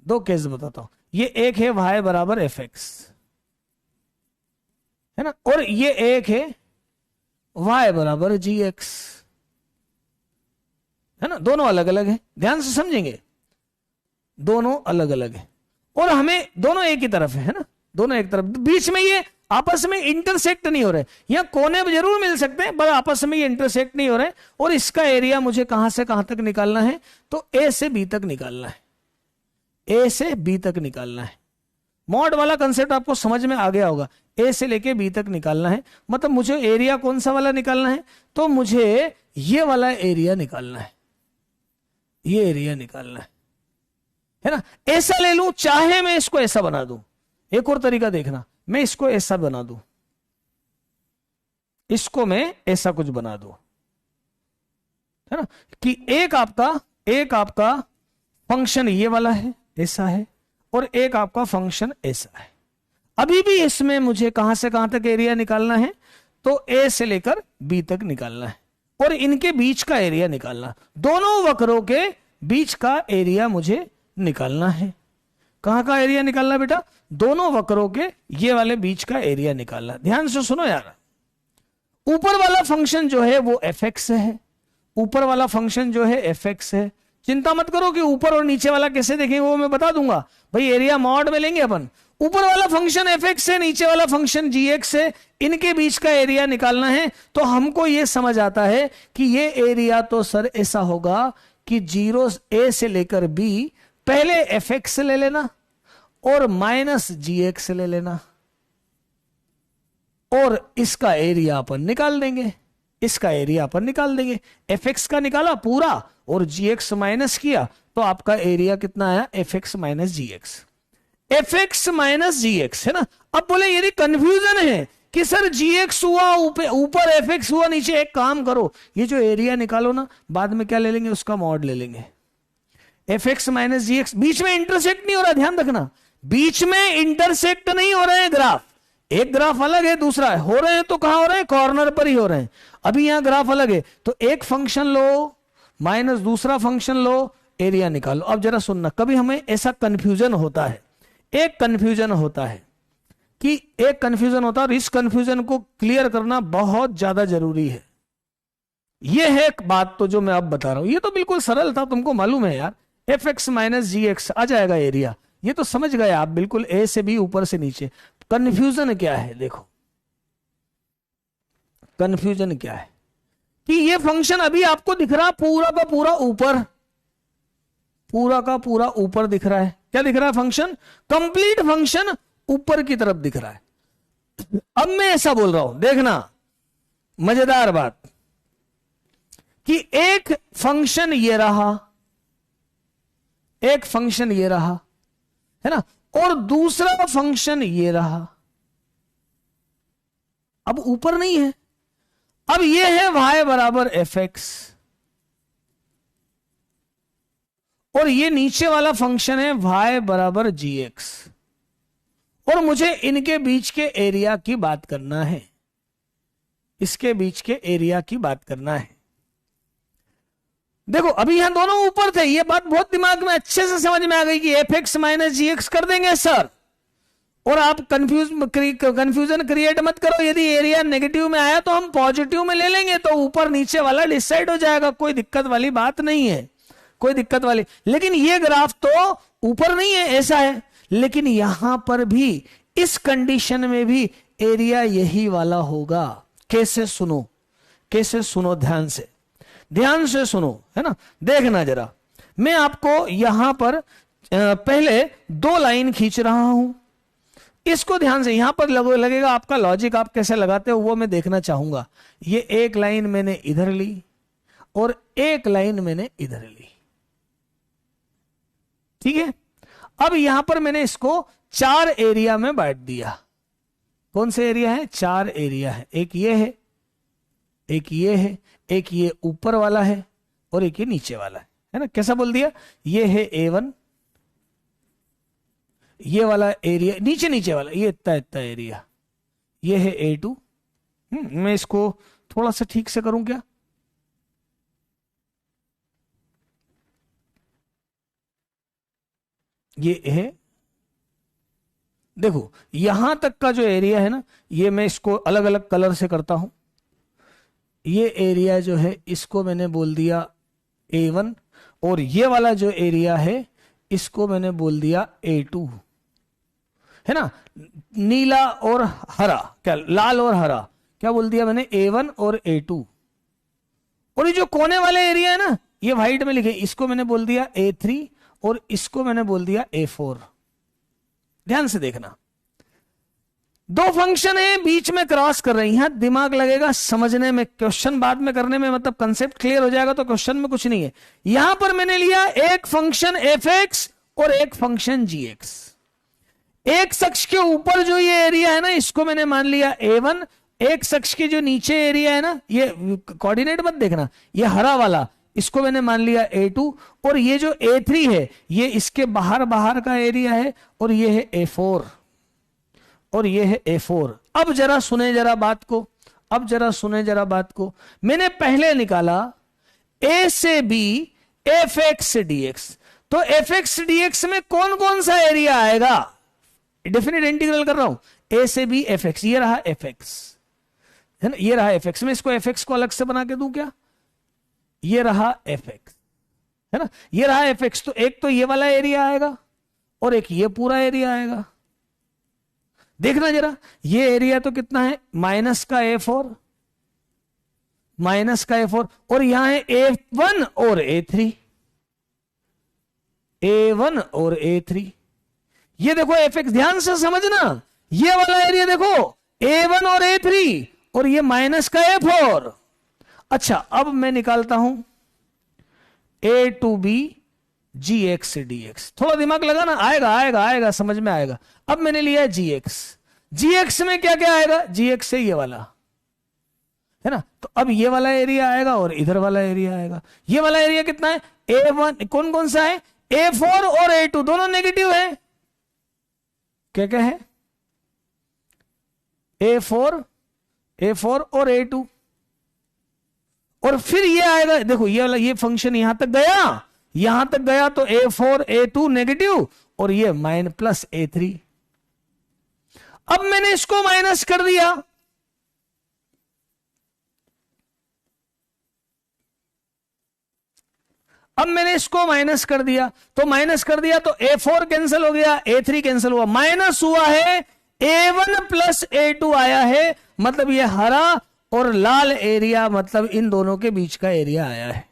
2 केस बताता हूं। ये एक है y बराबर fx, है ना, और ये एक है y बराबर gx, है ना। दोनों अलग अलग है, ध्यान से समझेंगे, दोनों अलग अलग है, और हमें दोनों एक ही तरफ है ना, दोनों एक तरफ। बीच में ये आपस में इंटरसेक्ट नहीं हो रहे, यहां कोने जरूर मिल सकते हैं पर आपस में ये इंटरसेक्ट नहीं हो रहे। और इसका एरिया मुझे कहां से कहां तक निकालना है, तो ए से बी तक निकालना है। ए से बी तक निकालना है। मॉड वाला कंसेप्ट आपको समझ में आ गया होगा, ए से लेके बी तक निकालना है। मतलब मुझे एरिया कौन सा वाला निकालना है, तो मुझे ये वाला एरिया निकालना है, ये एरिया निकालना है ना। ऐसा ले लूं, चाहे मैं इसको ऐसा बना दूं, एक और तरीका देखना, मैं इसको ऐसा बना दूं, इसको मैं ऐसा कुछ बना दूं, है ना, कि एक आपका फंक्शन ये वाला है, ऐसा है, और एक आपका फंक्शन ऐसा है। अभी भी इसमें मुझे कहां से कहां तक एरिया निकालना है, तो ए से लेकर बी तक निकालना है, और इनके बीच का एरिया निकालना, दोनों वक्रों के बीच का एरिया मुझे निकालना है। कहां का एरिया निकालना बेटा, दोनों वक्रों के ये वाले बीच का एरिया निकालना। ध्यान से सुनो यार, ऊपर वाला फंक्शन जो है वो fx है, ऊपर वाला फंक्शन जो है fx है। चिंता मत करो कि ऊपर और नीचे वाला कैसे देखेंगे, वो मैं बता दूंगा। भाई एरिया मॉड में लेंगे अपन, ऊपर वाला फंक्शन fx है, नीचे वाला फंक्शन gx है, इनके बीच का एरिया निकालना है। तो हमको ये समझ आता है कि ये एरिया तो सर ऐसा होगा कि 0 a से लेकर b, पहले fx ले लेना और माइनस gx ले लेना, और इसका एरिया अपन निकाल देंगे, इसका एरिया अपन निकाल देंगे। fx का निकाला पूरा और gx माइनस किया, तो आपका एरिया कितना आया, fx minus gx, fx minus gx, है ना। अब बोले यदि कंफ्यूजन है कि सर gx हुआ ऊपर fx हुआ नीचे, एक काम करो, ये जो एरिया निकालो ना, बाद में क्या ले लेंगे, उसका मॉड ले लेंगे। fx माइनस gx, बीच में इंटरसेक्ट नहीं हो रहा, ध्यान रखना, बीच में इंटरसेक्ट नहीं हो रहे हैं ग्राफ, एक ग्राफ अलग है दूसरा है, हो रहे हैं तो कहां हो रहे हैं, कॉर्नर पर ही हो रहे हैं। अभी यहां ग्राफ अलग है, तो एक फंक्शन लो माइनस दूसरा फंक्शन लो, एरिया निकालो। अब जरा सुनना, कभी हमें ऐसा कंफ्यूजन होता है, एक कंफ्यूजन होता है कि एक कंफ्यूजन होता है, और इस कंफ्यूजन को क्लियर करना बहुत ज्यादा जरूरी है। यह है एक बात तो जो मैं अब बता रहा हूं, ये तो बिल्कुल सरल था, तुमको मालूम है यार, fx माइनस gx आ जाएगा एरिया, ये तो समझ गए आप बिल्कुल, ए से बी ऊपर से नीचे। कंफ्यूजन क्या है, देखो कंफ्यूजन क्या है कि ये फंक्शन अभी आपको दिख रहा पूरा का पूरा ऊपर, पूरा का पूरा ऊपर दिख रहा है। क्या दिख रहा है, फंक्शन, कंप्लीट फंक्शन ऊपर की तरफ दिख रहा है। अब मैं ऐसा बोल रहा हूं, देखना मजेदार बात, कि एक फंक्शन ये रहा, एक फंक्शन ये रहा, है ना, और दूसरा फंक्शन ये रहा, अब ऊपर नहीं है, अब ये है y बराबर fx, और ये नीचे वाला फंक्शन है y बराबर gx, और मुझे इनके बीच के एरिया की बात करना है, इसके बीच के एरिया की बात करना है। देखो अभी यहां दोनों ऊपर थे, ये बात बहुत दिमाग में अच्छे से समझ में आ गई कि fx माइनस gx कर देंगे सर, और आप कंफ्यूजन क्रिएट मत करो, यदि एरिया नेगेटिव में आया तो हम पॉजिटिव में ले लेंगे, तो ऊपर नीचे वाला डिसाइड हो जाएगा, कोई दिक्कत वाली बात नहीं है, कोई दिक्कत वाली। लेकिन ये ग्राफ तो ऊपर नहीं है, ऐसा है, लेकिन यहां पर भी इस कंडीशन में भी एरिया यही वाला होगा। कैसे, सुनो, कैसे सुनो, ध्यान से सुनो, है ना। देखना जरा, मैं आपको यहां पर पहले 2 लाइन खींच रहा हूं, इसको ध्यान से, यहां पर लगेगा आपका लॉजिक, आप कैसे लगाते हो वो मैं देखना चाहूंगा। ये एक लाइन मैंने इधर ली और एक लाइन मैंने इधर ली, ठीक है। अब यहां पर मैंने इसको 4 एरिया में बांट दिया। कौन से एरिया है, 4 एरिया है, एक ये है, एक ये है, एक ये ऊपर वाला है, और एक ये नीचे वाला है ना। कैसा बोल दिया, ये है A1, ये वाला एरिया, नीचे वाला ये इतना एरिया, ये है A2। मैं इसको थोड़ा सा ठीक से करूं क्या, ये है, देखो यहां तक का जो एरिया है ना, ये मैं इसको अलग अलग कलर से करता हूं। ये एरिया जो है इसको मैंने बोल दिया A1, और ये वाला जो एरिया है इसको मैंने बोल दिया A2, है ना। नीला और हरा, क्या लाल और हरा, क्या बोल दिया मैंने, A1 और A2। और ये जो कोने वाले एरिया है ना, ये व्हाइट में लिखे, इसको मैंने बोल दिया A3, और इसको मैंने बोल दिया A4। ध्यान से देखना, दो फंक्शन है बीच में क्रॉस कर रहे हैं, यहां दिमाग लगेगा समझने में, क्वेश्चन बाद में करने में, मतलब कंसेप्ट क्लियर हो जाएगा तो क्वेश्चन में कुछ नहीं है। यहां पर मैंने लिया एक फंक्शन fx और एक फंक्शन gx। एक शख्स के ऊपर जो ये एरिया है ना, इसको मैंने मान लिया A1। एक शख्स के जो नीचे एरिया है ना, ये कोऑर्डिनेट मत देखना, ये हरा वाला, इसको मैंने मान लिया A2। और ये जो A3 है ये इसके बाहर बाहर का एरिया है, और ये है A4 और ये है A4। अब जरा सुने जरा बात को, अब जरा सुने जरा बात को। मैंने पहले निकाला A से B fx dx, तो fx dx में कौन कौन सा एरिया आएगा? डेफिनेट इंटीग्रल कर रहा हूं, A से B fx, ये रहा fx है ना, ये रहा fx। मैं इसको fx को अलग से बना के दूं क्या? ये रहा fx है ना, ये रहा fx। तो एक तो ये वाला एरिया आएगा और एक ये पूरा एरिया आएगा। देखना जरा, ये एरिया तो कितना है, माइनस का A4, माइनस का A4, और यहां है A1 और A3, A1 और A3। ये देखो fx, ध्यान से समझना, ये वाला एरिया देखो A1 और A3, और ये माइनस का A4। अच्छा, अब मैं निकालता हूं A to B gx dx। थोड़ा दिमाग लगाना, आएगा आएगा आएगा, समझ में आएगा। अब मैंने लिया gx, gx में क्या क्या आएगा? gx से ये वाला है ना, तो अब ये वाला एरिया आएगा और इधर वाला एरिया आएगा। ये वाला एरिया कितना है? A1, कौन कौन सा है? A4 और A2, दोनों नेगेटिव है। क्या क्या है? A4 और A2। और फिर ये आएगा, देखो ये वाला, ये फंक्शन यहां तक गया, यहां तक गया, तो A4 A2 नेगेटिव, और ये प्लस A3। अब मैंने इसको माइनस कर दिया, अब मैंने इसको माइनस कर दिया, तो माइनस कर दिया तो A4 कैंसिल हो गया, A3 कैंसिल हुआ, माइनस हुआ है A1 प्लस A2 आया है, मतलब ये हरा और लाल एरिया, मतलब इन दोनों के बीच का एरिया आया है,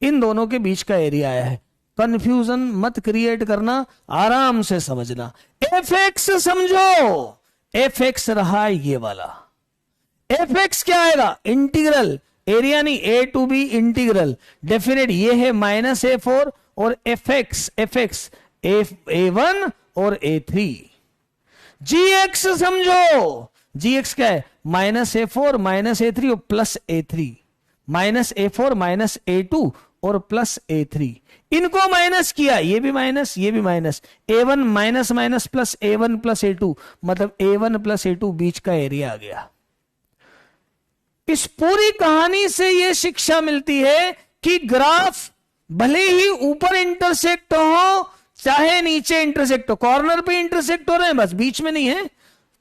इन दोनों के बीच का एरिया आया है। कंफ्यूजन मत क्रिएट करना, आराम से समझना। fx समझो, fx रहा ये वाला, fx क्या आएगा? इंटीग्रल, एरिया नहीं, A to B integral, definite ये है माइनस A4 और fx A1 और A3। gx समझो, gx क्या है? माइनस A4 माइनस A3 और plus A3, minus A4 minus A2 और प्लस A3। इनको माइनस किया, ये भी माइनस, ये भी minus, A1 minus minus plus A1 plus A2, मतलब A1 प्लस A2 बीच का एरिया आ गया। इस पूरी कहानी से यह शिक्षा मिलती है कि ग्राफ भले ही ऊपर इंटरसेक्ट हो चाहे नीचे इंटरसेक्ट हो, कॉर्नर पे इंटरसेक्ट हो रहे हैं बस, बीच में नहीं है,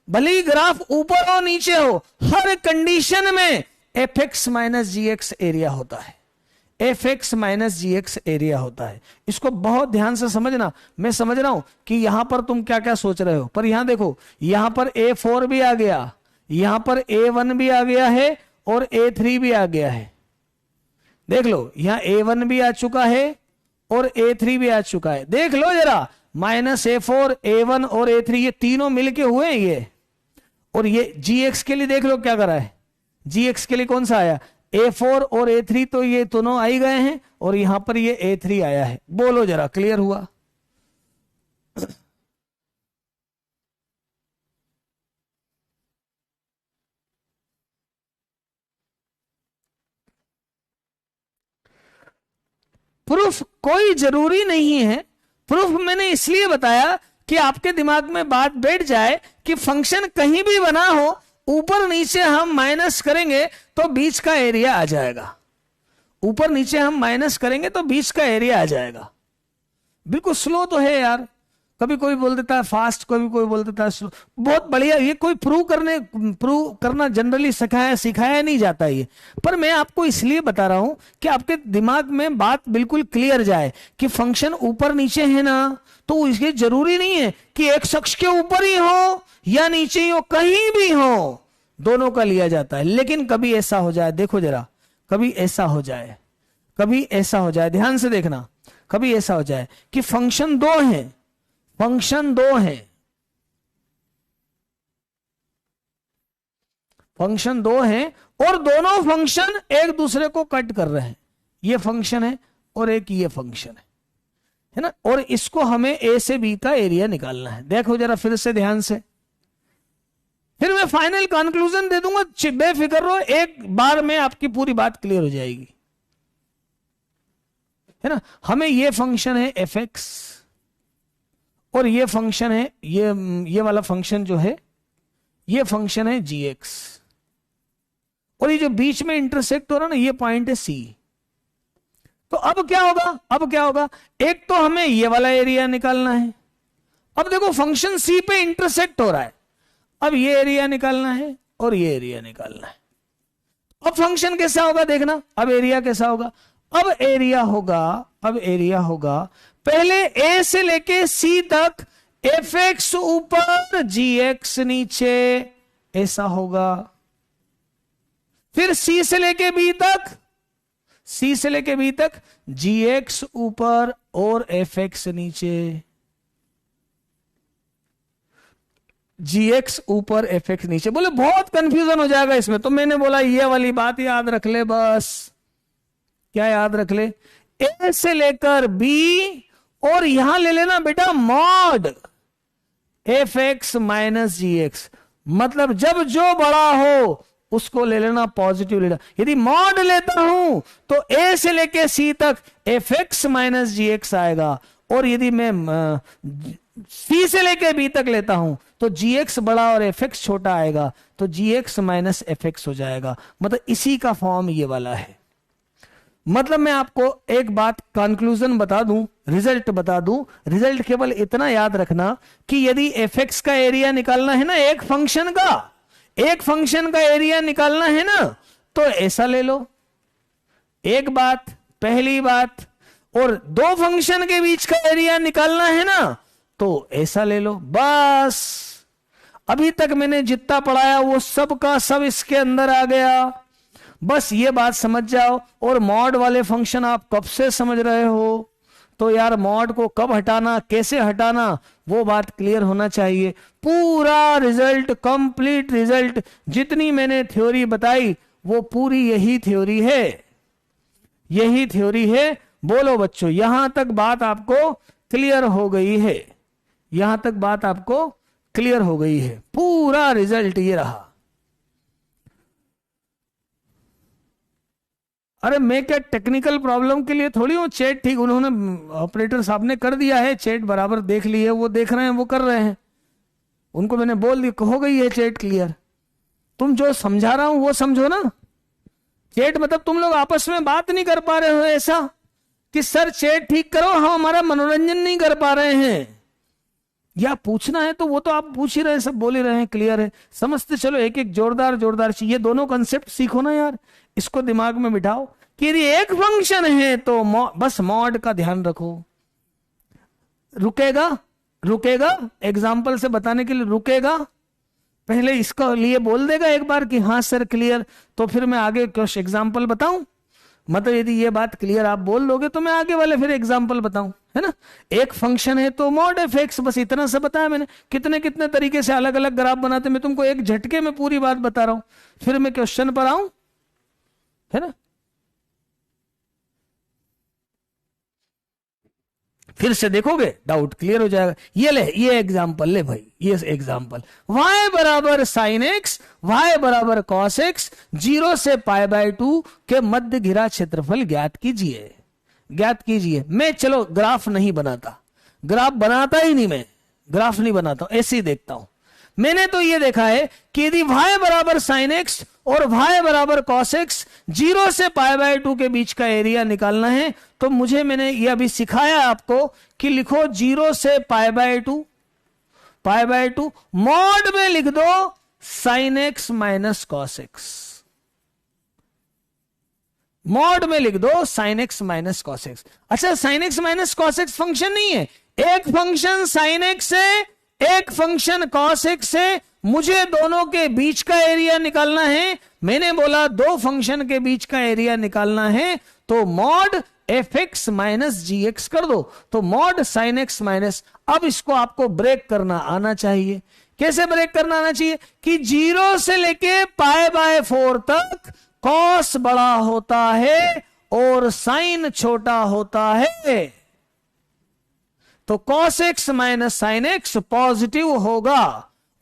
भले ही ग्राफ ऊपर हो नीचे हो, हर कंडीशन में fx माइनस gx एरिया होता है, fx माइनस gx एरिया होता है। इसको बहुत ध्यान से समझना। मैं समझ रहा हूं कि यहां पर तुम क्या क्या सोच रहे हो, पर यहां देखो, यहां पर A4 भी आ गया, यहां पर A1 भी आ गया है और A3 भी आ गया है। देख लो, यहां A1 भी आ चुका है और A3 भी आ चुका है। देख लो जरा, माइनस A4 A1 और A3 ये तीनों मिलके हुए हैं ये। और ये gx के लिए देख लो क्या करा है, gx के लिए कौन सा आया? A4 और A3, तो ये दोनों आ ही गए हैं, और यहां पर ये A3 आया है। बोलो जरा, क्लियर हुआ? प्रूफ कोई जरूरी नहीं है, प्रूफ मैंने इसलिए बताया कि आपके दिमाग में बात बैठ जाए कि फंक्शन कहीं भी बना हो, ऊपर नीचे हम माइनस करेंगे तो बीच का एरिया आ जाएगा, ऊपर नीचे हम माइनस करेंगे तो बीच का एरिया आ जाएगा। बिल्कुल स्लो तो है यार, कभी कोई बोल देता है फास्ट, कभी कोई बोल देता है स्लो, बहुत बढ़िया। ये कोई प्रूव करना जनरली सिखाया नहीं जाता ये, पर मैं आपको इसलिए बता रहा हूं कि आपके दिमाग में बात बिल्कुल क्लियर जाए कि फंक्शन ऊपर नीचे है ना, तो इसके जरूरी नहीं है कि एक शख्स के ऊपर ही हो या नीचे ही हो, कहीं भी हो, दोनों का लिया जाता है। लेकिन कभी ऐसा हो जाए, देखो जरा, कभी ऐसा हो जाए, कभी ऐसा हो जाए, ध्यान से देखना, कभी ऐसा हो जाए कि फंक्शन दो हैं, फंक्शन दो हैं, फंक्शन दो हैं और दोनों फंक्शन एक दूसरे को कट कर रहे हैं, ये फंक्शन है और एक ये फंक्शन है ना, और इसको हमें ए से बी का एरिया निकालना है। देखो जरा फिर से ध्यान से, फिर मैं फाइनल कंक्लूजन दे दूंगा, बेफिक्र रहो, एक बार में आपकी पूरी बात क्लियर हो जाएगी, है ना। हमें ये फंक्शन है एफ एक्स और ये फंक्शन है ये वाला फंक्शन जो है ये फंक्शन है जी एक्स, और ये जो बीच में इंटरसेक्ट हो रहा है ना ये पॉइंट है सी। तो अब क्या होगा, अब क्या होगा, एक तो हमें ये वाला एरिया निकालना है, अब देखो फंक्शन सी पे इंटरसेक्ट हो रहा है, अब ये एरिया निकालना है और ये एरिया निकालना है। अब फंक्शन कैसा होगा देखना, अब एरिया कैसा होगा, अब एरिया होगा, अब एरिया होगा पहले ए से लेके सी तक एफ एक्स ऊपर जी एक्स नीचे, ऐसा होगा। फिर सी से लेके बी तक, सी से लेके बी तक जी एक्स ऊपर और एफ एक्स नीचे, जी एक्स ऊपर एफ एक्स नीचे। बोले बहुत कंफ्यूजन हो जाएगा इसमें, तो मैंने बोला ये वाली बात याद रख ले बस। क्या याद रख ले, ए से लेकर बी और यहां ले लेना बेटा मॉड एफ एक्स माइनस जी एक्स, मतलब जब जो बड़ा हो उसको ले लेना पॉजिटिव लेना। यदि मॉड लेता हूं तो ए से लेके सी तक एफ एक्स माइनस जी एक्स आएगा, और यदि मैं सी से लेके बी तक लेता हूं तो जी एक्स बड़ा और एफ एक्स छोटा आएगा, तो जी एक्स माइनस एफ एक्स हो जाएगा। मतलब इसी का फॉर्म ये वाला है। मतलब मैं आपको एक बात कंक्लूजन बता दूं, रिजल्ट बता दूं, रिजल्ट केवल इतना याद रखना कि यदि एफ एक्स का एरिया निकालना है ना, एक फंक्शन का एरिया निकालना है ना, तो ऐसा ले लो, एक बात, पहली बात। और दो फंक्शन के बीच का एरिया निकालना है ना, तो ऐसा ले लो बस। अभी तक मैंने जितना पढ़ाया वो सब का सब इसके अंदर आ गया, बस ये बात समझ जाओ। और मॉड वाले फंक्शन आप कब से समझ रहे हो, तो यार मॉड को कब हटाना, कैसे हटाना, वो बात क्लियर होना चाहिए। पूरा रिजल्ट, कंप्लीट रिजल्ट, जितनी मैंने थ्योरी बताई वो पूरी यही थ्योरी है, यही थ्योरी है। बोलो बच्चों, यहां तक बात आपको क्लियर हो गई है, यहां तक बात आपको क्लियर हो गई है। पूरा रिजल्ट ये रहा। अरे मैं क्या टेक्निकल प्रॉब्लम के लिए थोड़ी हूं, चैट ठीक उन्होंने ऑपरेटर साहब ने कर दिया है, चैट बराबर देख ली है, वो देख रहे हैं, वो कर रहे हैं, उनको मैंने बोल दिया, हो गई है चैट क्लियर। तुम जो समझा रहा हूं वो समझो ना। चैट मतलब तुम लोग आपस में बात नहीं कर पा रहे हो ऐसा कि सर चैट ठीक करो, हम हमारा मनोरंजन नहीं कर पा रहे हैं, या पूछना है तो वो तो आप पूछ ही रहे हैं, सब बोल ही रहे हैं, क्लियर है, समझते चलो। एक एक जोरदार जोरदार चीज, ये दोनों कंसेप्ट सीखो ना यार, इसको दिमाग में बिठाओ कि यदि एक फंक्शन है तो बस मॉड का ध्यान रखो। रुकेगा एग्जाम्पल से बताने के लिए रुकेगा, पहले इसका लिए बोल देगा एक बार कि हाँ सर क्लियर, तो फिर मैं आगे कुछ एग्जाम्पल बताऊं। मतलब यदि ये बात क्लियर आप बोल लोगे तो मैं आगे वाले फिर एग्जाम्पल बताऊं, है ना। एक फंक्शन है तो मॉड एफ एक्स, बस इतना सा बताया मैंने। कितने कितने तरीके से अलग अलग ग्राफ बनाते, मैं तुमको एक झटके में पूरी बात बता रहा हूं। फिर मैं क्वेश्चन पर आऊं, है ना। फिर से देखोगे डाउट क्लियर हो जाएगा। ये ले, ये एग्जाम्पल ले भाई, ये एग्जाम्पल, y बराबर साइन एक्स, y बराबर कॉस एक्स, 0 से π/2 के मध्य घिरा क्षेत्रफल ज्ञात कीजिए, ज्ञात कीजिए। मैं चलो ग्राफ नहीं बनाता, ग्राफ बनाता ही नहीं, मैं ग्राफ नहीं बनाता हूं, ऐसे ही देखता हूं। मैंने तो ये देखा है कि यदि y बराबर साइन एक्स और y बराबर कॉस एक्स, 0 से π/2 के बीच का एरिया निकालना है, तो मैंने ये अभी सिखाया आपको कि लिखो 0 से π/2, मॉड में लिख दो sine X minus cos X, mod में लिख दो sine X minus cos X. अच्छा, sine X minus cos X function नहीं है, एक फंक्शन साइन एक्स है, एक फंक्शन कॉस एक्स है, मुझे दोनों के बीच का एरिया निकालना है। मैंने बोला दो फंक्शन के बीच का एरिया निकालना है तो मॉड एफ एक्स माइनस जी एक्स कर दो, तो मॉड साइन एक्स माइनस। अब इसको आपको ब्रेक करना आना चाहिए। कैसे ब्रेक करना आना चाहिए कि 0 से लेके π/4 तक कॉस बड़ा होता है और साइन छोटा होता है, तो cos X minus sine x positive होगा।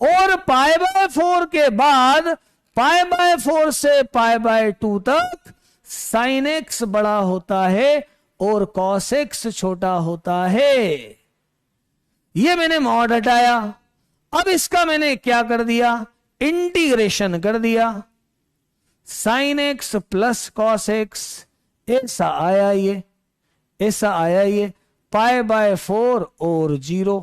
और π/4 के बाद π/4 से π/2 तक साइन एक्स बड़ा होता है और कॉस एक्स छोटा होता है। ये मैंने मॉड हटाया। अब इसका मैंने क्या कर दिया, इंटीग्रेशन कर दिया। Sign X plus cos x ऐसा आया, ये ऐसा आया, ये π/4 और 0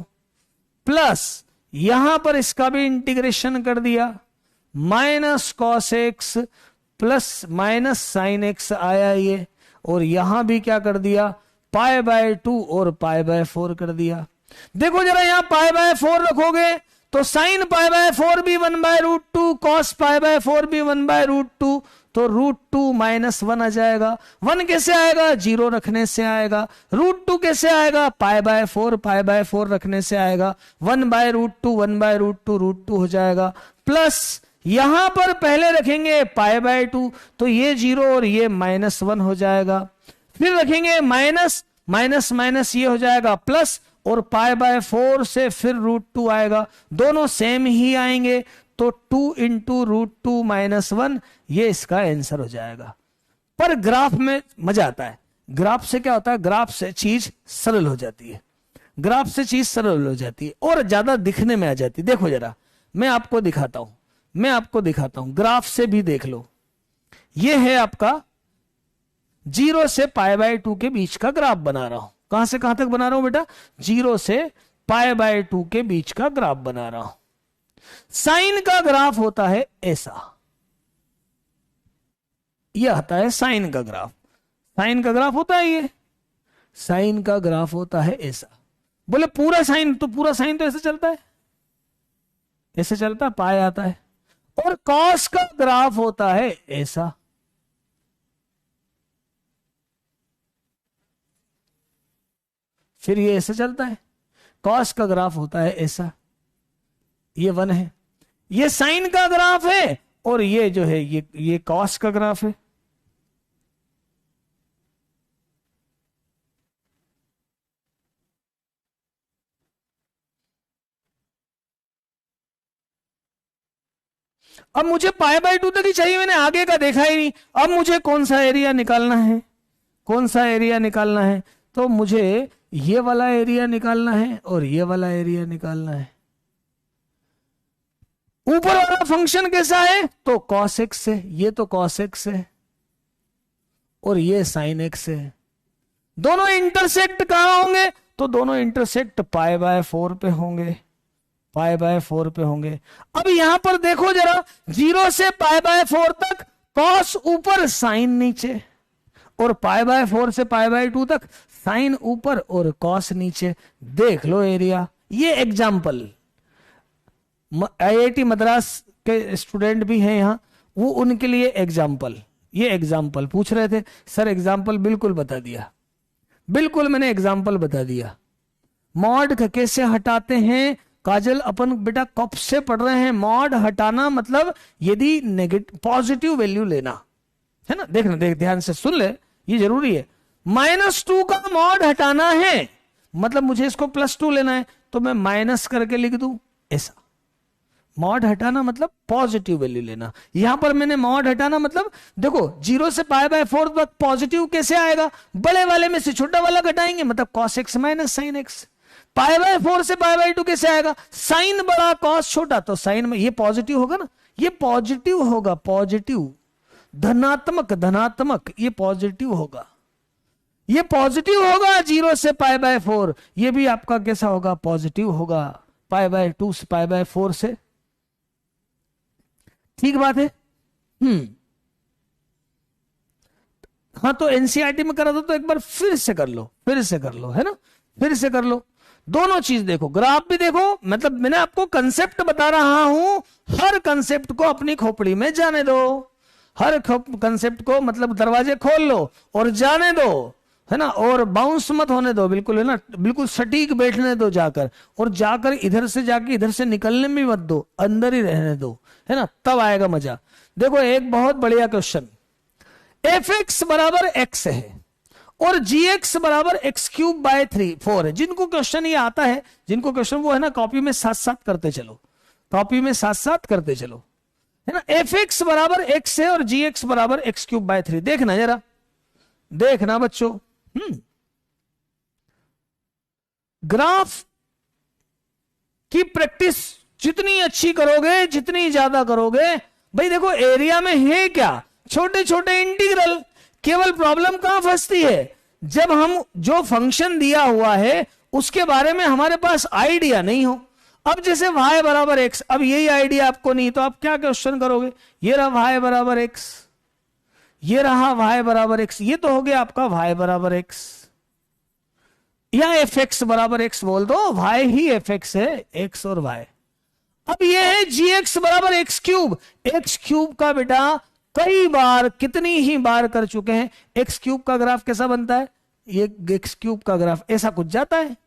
प्लस यहां पर इसका भी इंटीग्रेशन कर दिया, minus cos X plus minus sine x आया ये, और यहां भी क्या कर दिया, π/2 और π/4 कर दिया। देखो जरा यहां π/4 रखोगे तो साइन π/4 भी 1/√2, कॉस π/4 भी 1/√2, तो √2 -1 आ जाएगा। 1 कैसे आएगा, 0 रखने से आएगा। √2 कैसे आएगा, π/4 रखने से आएगा। 1/√2 1/√2 √2 हो जाएगा। प्लस यहां पर पहले रखेंगे π/2, तो ये 0 और ये -1 हो जाएगा। फिर रखेंगे माइनस माइनस माइनस, ये हो जाएगा प्लस, और π/4 से फिर √2 आएगा, दोनों सेम ही आएंगे, तो 2 × √2 -1, ये इसका आंसर हो जाएगा। पर ग्राफ में मजा आता है। ग्राफ से क्या होता है, ग्राफ से चीज सरल हो जाती है, ग्राफ से चीज सरल हो जाती है और ज्यादा दिखने में आ जाती है। देखो जरा मैं आपको दिखाता हूं, ग्राफ से भी देख लो। ये है आपका 0 से π/2 के बीच का ग्राफ बना रहा हूं। कहां से कहां तक बना रहा हूं बेटा, 0 से π/2 के बीच का ग्राफ बना रहा हूं। साइन का ग्राफ होता है ऐसा, यह आता है साइन का ग्राफ। साइन का ग्राफ होता है ये, साइन का ग्राफ होता है ऐसा। बोले पूरा साइन तो ऐसे चलता है, ऐसे चलता है, पाए आता है। और कॉस का ग्राफ होता है ऐसा, फिर ये ऐसे चलता है। कॉस का ग्राफ होता है ऐसा, ये 1 है। ये साइन का ग्राफ है और ये जो है ये कॉस का ग्राफ है। अब मुझे π/2 तक ही चाहिए, मैंने आगे का देखा ही नहीं। अब मुझे कौन सा एरिया निकालना है, कौन सा एरिया निकालना है, तो मुझे ये वाला एरिया निकालना है और ये वाला एरिया निकालना है। ऊपर वाला फंक्शन कैसा है, तो cos x है, ये तो cos x है और ये sin x है। दोनों इंटरसेक्ट कहां होंगे, तो दोनों इंटरसेक्ट π/4 पे होंगे, π/4 पे होंगे। अब यहां पर देखो जरा, 0 से π/4 तक cos ऊपर sin नीचे, और π/4 से π/2 तक साइन ऊपर और कॉस नीचे। देख लो एरिया। ये एग्जाम्पल IIT मद्रास के स्टूडेंट भी हैं यहाँ, वो उनके लिए एग्जाम्पल, ये एग्जाम्पल पूछ रहे थे सर, एग्जाम्पल बिल्कुल बता दिया, बिल्कुल मैंने एग्जाम्पल बता दिया। मॉड कैसे हटाते हैं काजल, अपन बेटा कब से पढ़ रहे हैं। मॉड हटाना मतलब यदि नेगेटिव पॉजिटिव वैल्यू लेना है ना, देखना, देख ध्यान से सुन ले, ये जरूरी है। -2 का मॉड हटाना है मतलब मुझे इसको +2 लेना है, तो मैं माइनस करके लिख दूं ऐसा। मॉड हटाना मतलब पॉजिटिव वैल्यू लेना। यहां पर मैंने मॉड हटाना मतलब देखो 0 से π/4 तक पॉजिटिव कैसे आएगा, बड़े वाले में से छोटा वाला घटाएंगे, मतलब cos x minus sine X. π/4 से π/2 कैसे आएगा, साइन बड़ा कॉस छोटा, तो साइन में ये पॉजिटिव होगा ना, ये पॉजिटिव होगा, पॉजिटिव धनात्मक, धनात्मक ये पॉजिटिव होगा, ये पॉजिटिव होगा। 0 से π/4 ये भी आपका कैसा होगा, पॉजिटिव होगा, π/2 से π/4 से। ठीक बात है। हाँ तो एनसीईआरटी में करा दो, तो एक बार फिर से कर लो, फिर से कर लो, है ना, फिर से कर लो। दोनों चीज देखो, ग्राफ भी देखो, मतलब मैंने आपको कंसेप्ट बता रहा हूं, हर कंसेप्ट को अपनी खोपड़ी में जाने दो, हर कंसेप्ट को मतलब दरवाजे खोल लो और जाने दो, है ना, और बाउंस मत होने दो बिल्कुल, है ना, बिल्कुल सटीक बैठने दो जाकर, और जाकर इधर से जाके इधर से निकलने में मत दो, अंदर ही रहने दो, है ना, तब आएगा मजा। देखो एक बहुत बढ़िया क्वेश्चन, एफ एक्स बराबर एक्स है और जी एक्स बराबर एक्स क्यूब बाय 4 है। जिनको क्वेश्चन ये आता है, जिनको क्वेश्चन, वो है ना कॉपी में साथ साथ करते चलो, कॉपी में साथ साथ करते चलो, है ना। एफ एक्स बराबर एक्स है और जी एक्स बराबर एक्स क्यूब बाय 3। देखना जरा, देखना बच्चों, ग्राफ की प्रैक्टिस जितनी अच्छी करोगे, जितनी ज्यादा करोगे, भाई देखो एरिया में है क्या, छोटे छोटे इंटीग्रल। केवल प्रॉब्लम कहां फंसती है, जब हम जो फंक्शन दिया हुआ है उसके बारे में हमारे पास आइडिया नहीं हो। अब जैसे y बराबर एक्स, अब यही आइडिया आपको नहीं, तो आप क्या क्वेश्चन करोगे, ये रहा y बराबर एक्स, ये रहा y बराबर एक्स, ये तो हो गया आपका y बराबर एक्स, या एफ एक्स बराबर एक्स बोल दो, y ही एफ एक्स है, x और y। अब ये है जी एक्स बराबर एक्स क्यूब। एक्स क्यूब का बेटा कई बार, कितनी ही बार कर चुके हैं। एक्स क्यूब का ग्राफ कैसा बनता है, ये एक्स क्यूब का ग्राफ ऐसा कुछ जाता है।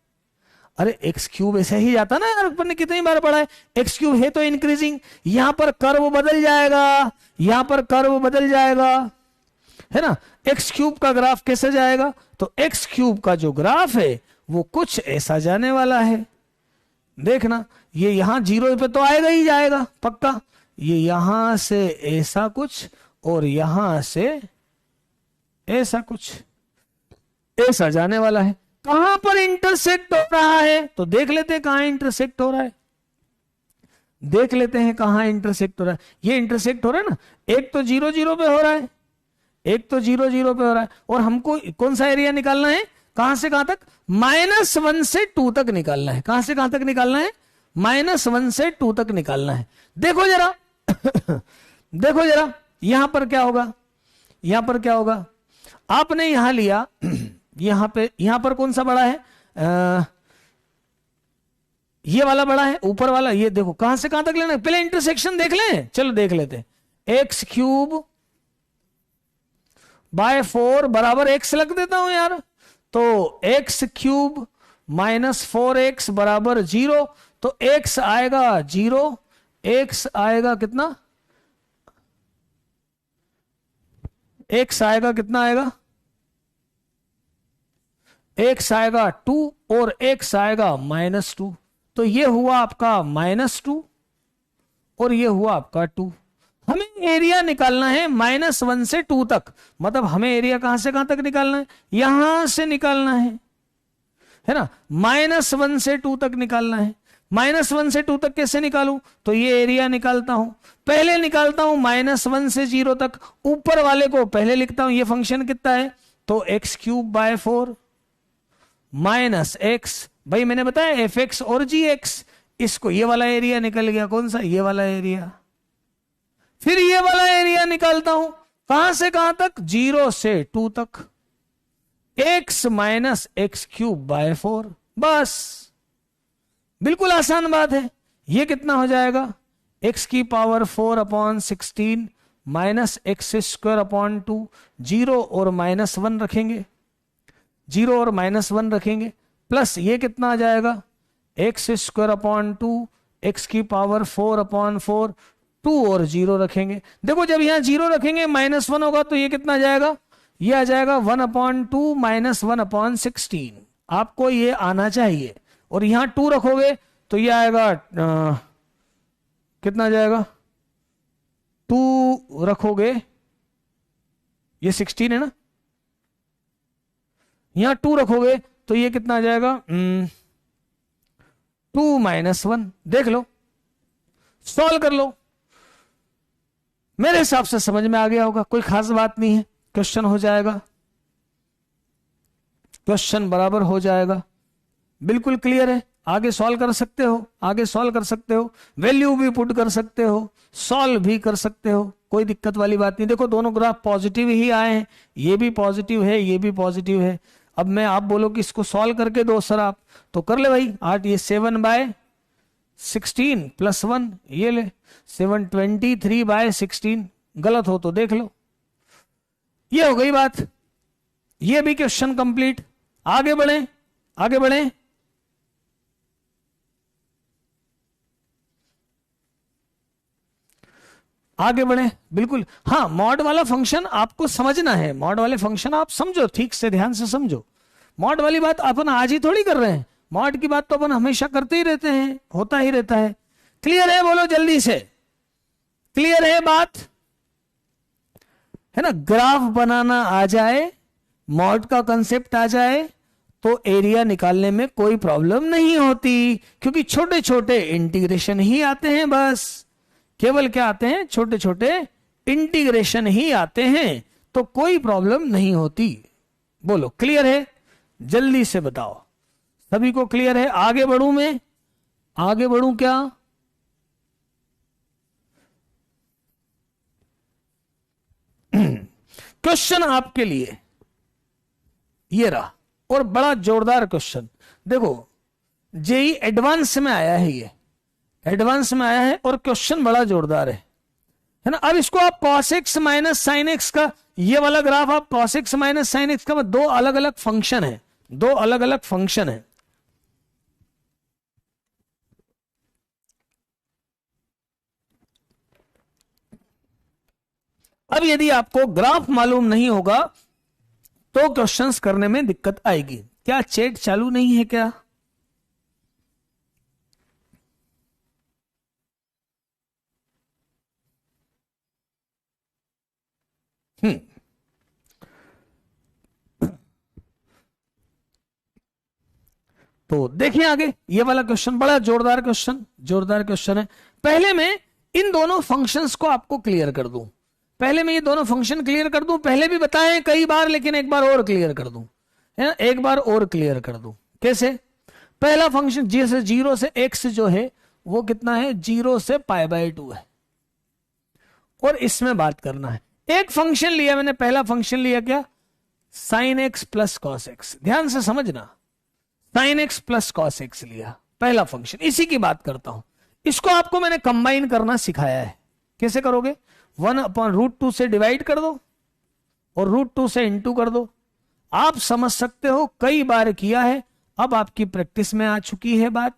अरे एक्स क्यूब ऐसे ही जाता ना यार, अपन ने कितनी बार पढ़ा है। एक्स क्यूब है तो इंक्रीजिंग, यहां पर कर्व बदल जाएगा, यहां पर कर्व बदल जाएगा, है ना। एक्स क्यूब का ग्राफ कैसे जाएगा, तो एक्स क्यूब का जो ग्राफ है वो कुछ ऐसा जाने वाला है। देखना, ये यहां 0 पे तो आएगा ही जाएगा पक्का, ये यहां से ऐसा कुछ और यहां से ऐसा कुछ, ऐसा जाने वाला है। कहां पर इंटरसेक्ट हो रहा है, तो देख लेते हैं कहां इंटरसेक्ट हो रहा है, देख लेते हैं कहां इंटरसेक्ट हो रहा है। ये इंटरसेक्ट हो रहा है ना, एक तो 0 0 पे हो रहा है, एक तो 0 0 पे हो रहा है, और हमको कौन सा एरिया निकालना है, कहां से कहां तक, -1 से 2 तक निकालना है। कहां से कहां तक निकालना है, -1 से 2 तक निकालना है। देखो जरा देखो जरा यहां पर क्या होगा, यहां पर क्या होगा, आपने यहां लिया, यहां पर कौन सा बड़ा है, ये वाला बड़ा है, ऊपर वाला। ये देखो कहां से कहां तक लेना है, पहले इंटरसेक्शन देख लें, चलो देख लेते हैं। एक्स क्यूब बाय 4 बराबर एक्स लग देता हूं यार, तो एक्स क्यूब -4x बराबर 0, तो x आएगा 0, x आएगा कितना, x आएगा कितना आएगा, x आएगा 2 और x आएगा -2, तो ये हुआ आपका -2 और ये हुआ आपका 2। हमें एरिया निकालना है -1 से 2 तक, मतलब हमें एरिया कहां से कहां तक निकालना है, यहां से निकालना है ना, -1 से 2 तक निकालना है। -1 से 2 तक कैसे निकालूं, तो ये एरिया निकालता हूं, पहले निकालता हूं -1 से 0 तक, ऊपर वाले को पहले लिखता हूं, ये फंक्शन कितना है, तो x cube by 4 minus x, भाई मैंने बताया एफ एक्स और जी एक्स, इसको ये वाला एरिया निकल गया, कौन सा, ये वाला एरिया। फिर ये वाला एरिया निकालता हूं, कहां से कहां तक, 0 से 2 तक, x minus x cube by 4, बस बिल्कुल आसान बात है। ये कितना हो जाएगा, एक्स की power 4/16 minus X square upon 2, 0 और -1 रखेंगे, 0 और -1 रखेंगे, प्लस ये कितना आ जाएगा, एक्स स्क्वायर अपॉन 2, एक्स की पावर 4/4, 2 और 0 रखेंगे। देखो जब यहां 0 रखेंगे -1 होगा, तो ये कितना आ जाएगा, ये आ जाएगा 1/2 माइनस 1/16, आपको ये आना चाहिए। और यहां 2 रखोगे तो ये आएगा कितना आ जाएगा, 2 रखोगे, ये 16 है ना, यहां 2 रखोगे तो ये कितना आ जाएगा, 2 - 1। देख लो, सॉल्व कर लो, मेरे हिसाब से समझ में आ गया होगा, कोई खास बात नहीं है, क्वेश्चन हो जाएगा, क्वेश्चन बराबर हो जाएगा, बिल्कुल क्लियर है। आगे सॉल्व कर सकते हो, आगे सॉल्व कर सकते हो, वैल्यू भी पुट कर सकते हो, सॉल्व भी कर सकते हो, कोई दिक्कत वाली बात नहीं। देखो दोनों ग्राफ पॉजिटिव ही आए हैं, ये भी पॉजिटिव है, ये भी पॉजिटिव है। अब मैं आप बोलो कि इसको सॉल्व करके दो सर आप, तो कर ले भाई। 8 ये 7/16 + 1 ये ले, 723/16, गलत हो तो देख लो। ये हो गई बात, ये भी क्वेश्चन कंप्लीट। आगे बढ़े, आगे बढ़े। आगे बढ़े, बिल्कुल। हाँ, मॉड वाला फंक्शन आपको समझना है, मॉड वाले फंक्शन आप समझो, ठीक से ध्यान से समझो। मॉड वाली बात अपन आज ही थोड़ी कर रहे हैं, मॉड की बात तो अपन हमेशा करते ही रहते हैं, होता ही रहता है। क्लियर है? बोलो जल्दी से, क्लियर है बात? है ना? ग्राफ बनाना आ जाए, मॉड का कंसेप्ट आ जाए, तो एरिया निकालने में कोई प्रॉब्लम नहीं होती, क्योंकि छोटे छोटे इंटीग्रेशन ही आते हैं, बस केवल क्या आते हैं? छोटे छोटे इंटीग्रेशन ही आते हैं, तो कोई प्रॉब्लम नहीं होती। बोलो क्लियर है? जल्दी से बताओ, सभी को क्लियर है? आगे बढ़ूं मैं, आगे बढ़ूं क्या? क्वेश्चन आपके लिए ये रहा, और बड़ा जोरदार क्वेश्चन। देखो, जेई एडवांस में आया है, ये एडवांस में आया है, और क्वेश्चन बड़ा जोरदार है ना? अब इसको आप cos x minus sine x का, ये वाला ग्राफ आप cos x minus sine x का, दो अलग अलग फंक्शन है, दो अलग अलग फंक्शन है। अब यदि आपको ग्राफ मालूम नहीं होगा तो क्वेश्चंस करने में दिक्कत आएगी। क्या चैट चालू नहीं है क्या? तो देखिए आगे, ये वाला क्वेश्चन बड़ा जोरदार क्वेश्चन, जोरदार क्वेश्चन है। पहले मैं इन दोनों फंक्शंस को आपको क्लियर कर दूं, पहले मैं ये दोनों फंक्शन क्लियर कर दूं। पहले भी बताए कई बार, लेकिन एक बार और क्लियर कर दूं, है ना? एक बार और क्लियर कर दूं। कैसे? पहला फंक्शन जैसे 0 से x जो है वो कितना है? 0 से π/2 है, और इसमें बात करना है। एक फंक्शन लिया मैंने, पहला फंक्शन लिया क्या? sin x plus cos x। ध्यान से समझना, sin x plus cos x लिया पहला फंक्शन, इसी की बात करता हूं। इसको आपको मैंने कंबाइन करना सिखाया है। कैसे करोगे? 1/√2 से डिवाइड कर दो और √2 से इंटू कर दो। आप समझ सकते हो, कई बार किया है, अब आपकी प्रैक्टिस में आ चुकी है बात।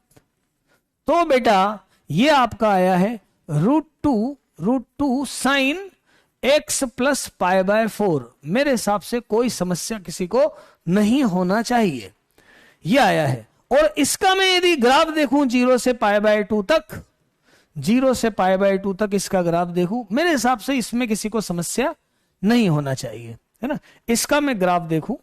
तो बेटा ये आपका आया है √2 साइन x प्लस π/4। मेरे हिसाब से कोई समस्या किसी को नहीं होना चाहिए, ये आया है। और इसका मैं यदि ग्राफ देखूं 0 से π/2 तक, 0 से π/2 तक इसका ग्राफ देखूं, मेरे हिसाब से इसमें किसी को समस्या नहीं होना चाहिए, है ना? इसका मैं ग्राफ देखूं,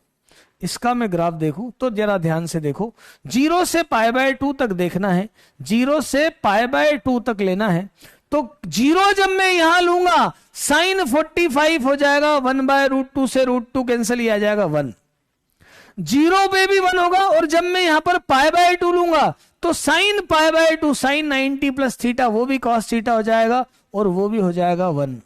इसका मैं ग्राफ देखूं, तो जरा ध्यान से देखो। 0 से π/2 तक देखना है, 0 से π/2 तक लेना है। तो 0 जब मैं यहां लूंगा, साइन 45 हो जाएगा, 1/√2 से √2 कैंसिल ही आ जाएगा 1। 0 पे भी 1 होगा, और जब मैं यहां पर π/2 लूंगा तो साइन π/2 साइन 90 प्लस थीटा, वो भी cos थीटा हो जाएगा, और वो भी हो जाएगा 1।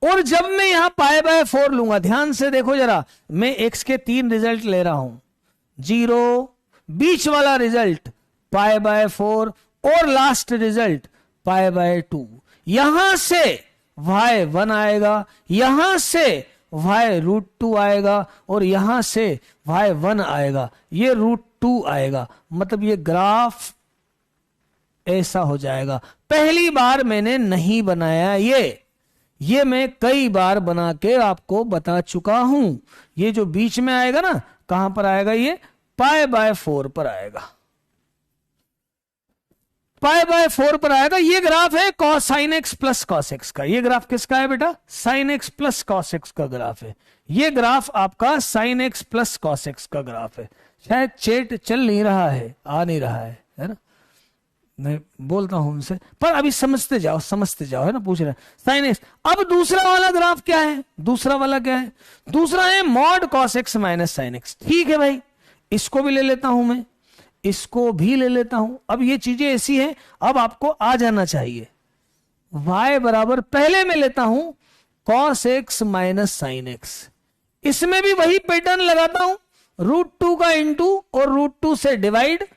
और जब मैं यहां π/4 लूंगा, ध्यान से देखो जरा, मैं x के 3 रिजल्ट ले रहा हूं, 0, बीच वाला रिजल्ट π/4, और लास्ट रिजल्ट π/2। यहां से y 1 आएगा, यहां से y √2 आएगा, और यहां से y 1 आएगा, ये √2 आएगा। मतलब ये ग्राफ ऐसा हो जाएगा। पहली बार मैंने नहीं बनाया ये मैं कई बार बना के आपको बता चुका हूं। ये जो बीच में आएगा ना, कहां पर आएगा? ये π/4 पर आएगा, π/4 पर आएगा। ये ग्राफ है sin x plus cos x का। ये ग्राफ किसका है बेटा? sin x plus cos x का ग्राफ है। ये ग्राफ आपका sin x plus cos x का ग्राफ है। शायद चैट चल नहीं रहा है, आ नहीं रहा है ना? मैं बोलता हूं उनसे, पर अभी समझते जाओ, समझते जाओ, है ना? पूछ रहे sin x। अब दूसरा वाला ग्राफ क्या है? दूसरा वाला क्या है? दूसरा है mod cos x minus sin x। ठीक है भाई, इसको भी ले लेता हूं मैं, इसको भी ले लेता हूं। अब ये चीजें ऐसी हैं, अब आपको आ जाना चाहिए। y बराबर, पहले मैं लेता हूं cos x minus sin x। इसमें भी वही पैटर्न लगाता हूं, √2 का इंटू और √2 से डिवाइड।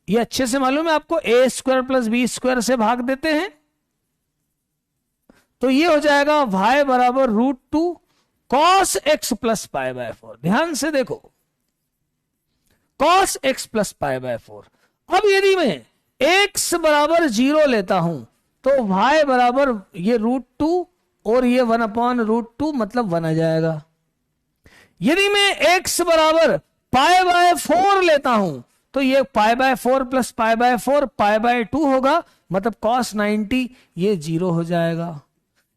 ये अच्छे से मालूम है आपको, a² प्लस b² से भाग देते हैं, तो ये हो जाएगा y बराबर √2 cos x plus pi by 4। ध्यान से देखो, cos x plus pi by 4। अब यदि मैं x बराबर 0 लेता हूं तो y बराबर ये √2 और ये 1/√2 मतलब 1 आ जाएगा। यदि मैं x बराबर पाई बाय 4 लेता हूं तो ये पाई by 4 plus pi by 4 pi by 2 होगा, मतलब cos 90 ये 0 हो जाएगा।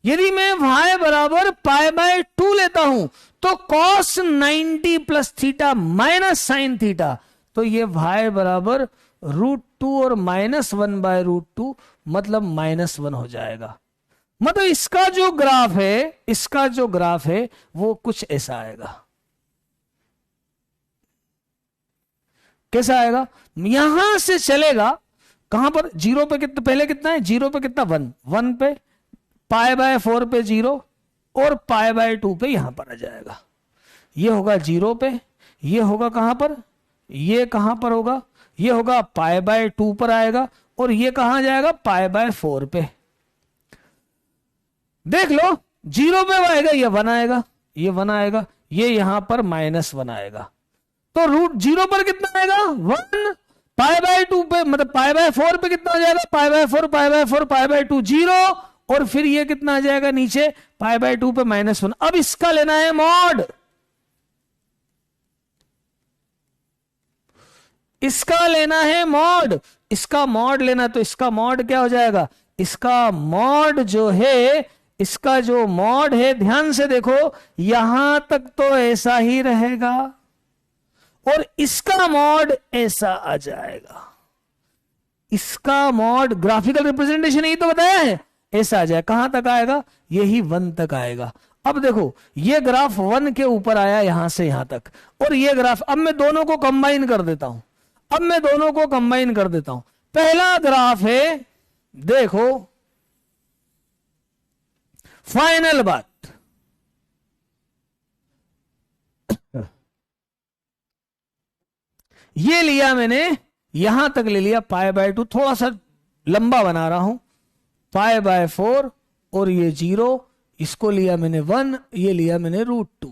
यदि मैं y बराबर पाई बाय 2 लेता हूं तो cos 90 plus theta minus sine theta, तो ये y बराबर √2 और -1/√2 मतलब -1 हो जाएगा। मतलब इसका जो ग्राफ है वो कुछ ऐसा आएगा। कैसा आएगा? यहां से चलेगा कहां पर? 0 पे कितना, पहले कितना है 0 पे कितना 1 पे, पाई बाय 4 पे 0 और पाई बाय 2 पे यहां पर आ जाएगा। ये होगा 0 पे, ये होगा कहां पर, ये कहां पर होगा, ये होगा पाई बाय 2 पर आएगा और ये कहां जाएगा पाई बाय 4 पे। देख लो 0 पे आएगा ये 1 आएगा, ये 1 आएगा, ये यहां पर -1 आएगा। तो √0 पर कितना आएगा 1, पाई बाय 2 पे मतलब पाई बाय 4 पे कितना आ जाएगा पाई by 4 pi by 4 pi by 2 0, और फिर ये कितना आ जाएगा नीचे पाई बाय 2 पे -1। अब इसका लेना है मॉड, इसका लेना है मॉड, इसका मॉड लेना, तो इसका मॉड क्या हो जाएगा, इसका मॉड जो है, इसका जो मॉड है ध्यान से देखो यहां तक तो ऐसा ही रहेगा और इसका मॉड ऐसा आ जाएगा। इसका मॉड ग्राफिकल रिप्रेजेंटेशन यही तो बताया है, ऐसा आ जाए। कहां तक आएगा, यही 1 तक आएगा। अब देखो ये ग्राफ 1 के ऊपर आया यहां से यहां तक, और ये ग्राफ, अब मैं दोनों को कंबाइन कर देता हूं, पहला ग्राफ है, देखो फाइनल बात, ये लिया मैंने, यहां तक ले लिया पाई बाय 2, थोड़ा सा लंबा बना रहा हूं, पाई बाय 4 और ये 0, इसको लिया मैंने 1, ये लिया मैंने √2।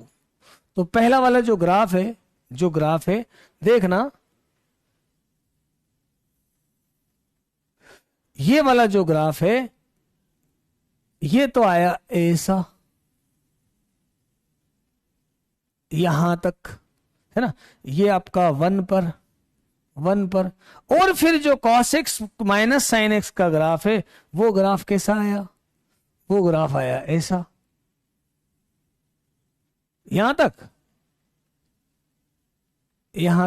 तो पहला वाला जो ग्राफ है देखना, ये वाला जो ग्राफ है ये तो आया ऐसा यहां तक है ना, ये आपका 1 पर, और फिर जो cos x minus sine x का ग्राफ है वो ग्राफ कैसा आया, वो ग्राफ आया ऐसा यहां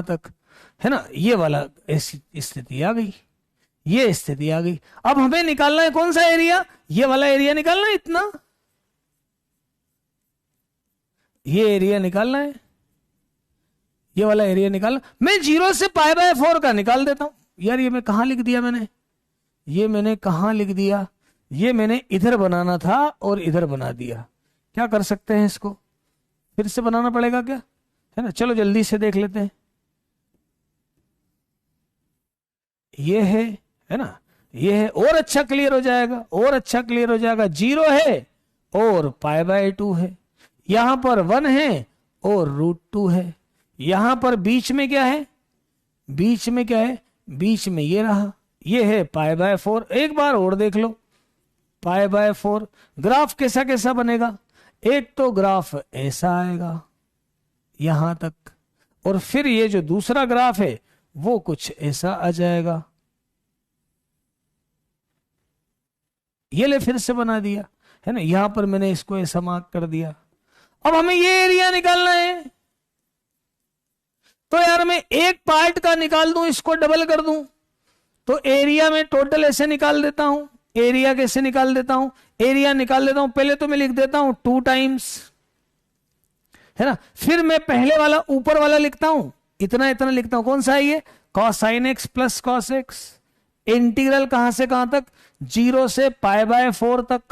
तक है ना, ये वाला ऐसी स्थिति आ गई, ये स्थिति आ गई। अब हमें निकालना है कौन सा एरिया, ये वाला एरिया निकालना है, इतना ये एरिया निकालना है, ये वाला एरिया निकालना। मैं 0 से पाई बाय 4 का निकाल देता हूं। यार ये मैं कहां लिख दिया, मैंने कहां लिख दिया, ये मैंने इधर बनाना था और इधर बना दिया। क्या कर सकते हैं, इसको फिर से बनाना पड़ेगा क्या, है ना। चलो जल्दी से देख लेते हैं। ये है ना, ये है, और अच्छा क्लियर हो जाएगा, 0 है और पाई बाय 2 है, यहां पर 1 है और √2 है, यहां पर बीच में क्या है, बीच में ये रहा, ये है पाई बाय 4। एक बार और देख लो, पाई बाय 4 ग्राफ कैसा बनेगा, एक तो ग्राफ ऐसा आएगा यहां तक, और फिर ये जो दूसरा ग्राफ है वो कुछ ऐसा आ जाएगा। ये ले फिर से बना दिया है ना, यहां पर मैंने इसको ऐसा मार्क कर दिया। अब हमें ये एरिया निकालना है, तो यार मैं एक पार्ट का निकाल दूं, इसको डबल कर दूं, तो एरिया में टोटल ऐसे निकाल देता हूं। एरिया कैसे निकाल देता हूं, पहले तो मैं लिख देता हूं 2 टाइम्स, है ना, फिर मैं पहले वाला ऊपर वाला लिखता हूं, इतना लिखता हूं, कौन सा है ये, cos sin x plus cos x, integral कहां से कहां तक, 0 से पाई बाय 4 तक,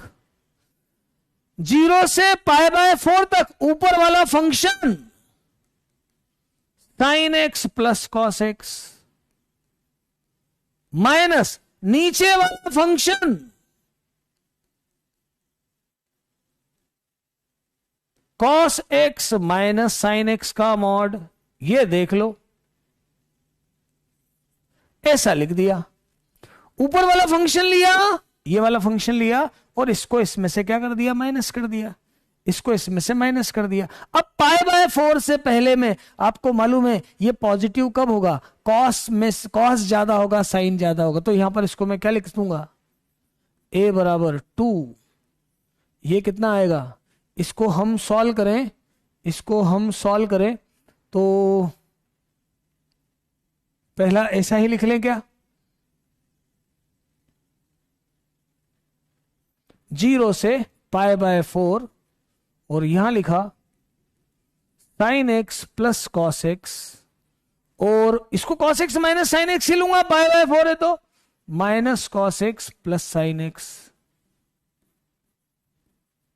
0 से पाई बाय 4 तक ऊपर वाला function sin x plus cos x, minus नीचे वाला function cos X minus sine x का मॉड, ये देख लो, ऐसा लिख दिया। ऊपर वाला फंक्शन लिया, ये वाला फंक्शन लिया, और इसको इसमें से क्या कर दिया, माइनस कर दिया, इसको इसमें से माइनस कर दिया। अब पाई बाय 4 से पहले में आपको मालूम है ये पॉजिटिव कब होगा, कॉस में कॉस ज्यादा होगा, साइन ज्यादा होगा। तो यहां पर इसको मैं क्या लिख दूंगा, a बराबर 2। ये कितना आएगा, इसको हम सॉल्व करें, इसको हम सॉल्व करें तो पहला ऐसा ही लिख लें क्या, 0 से पाई बाय 4, और यहां लिखा sine X plus cos X, और इसको cos X minus sine X ही लूंगा, पाई बाय 4 है तो minus cos X plus sine X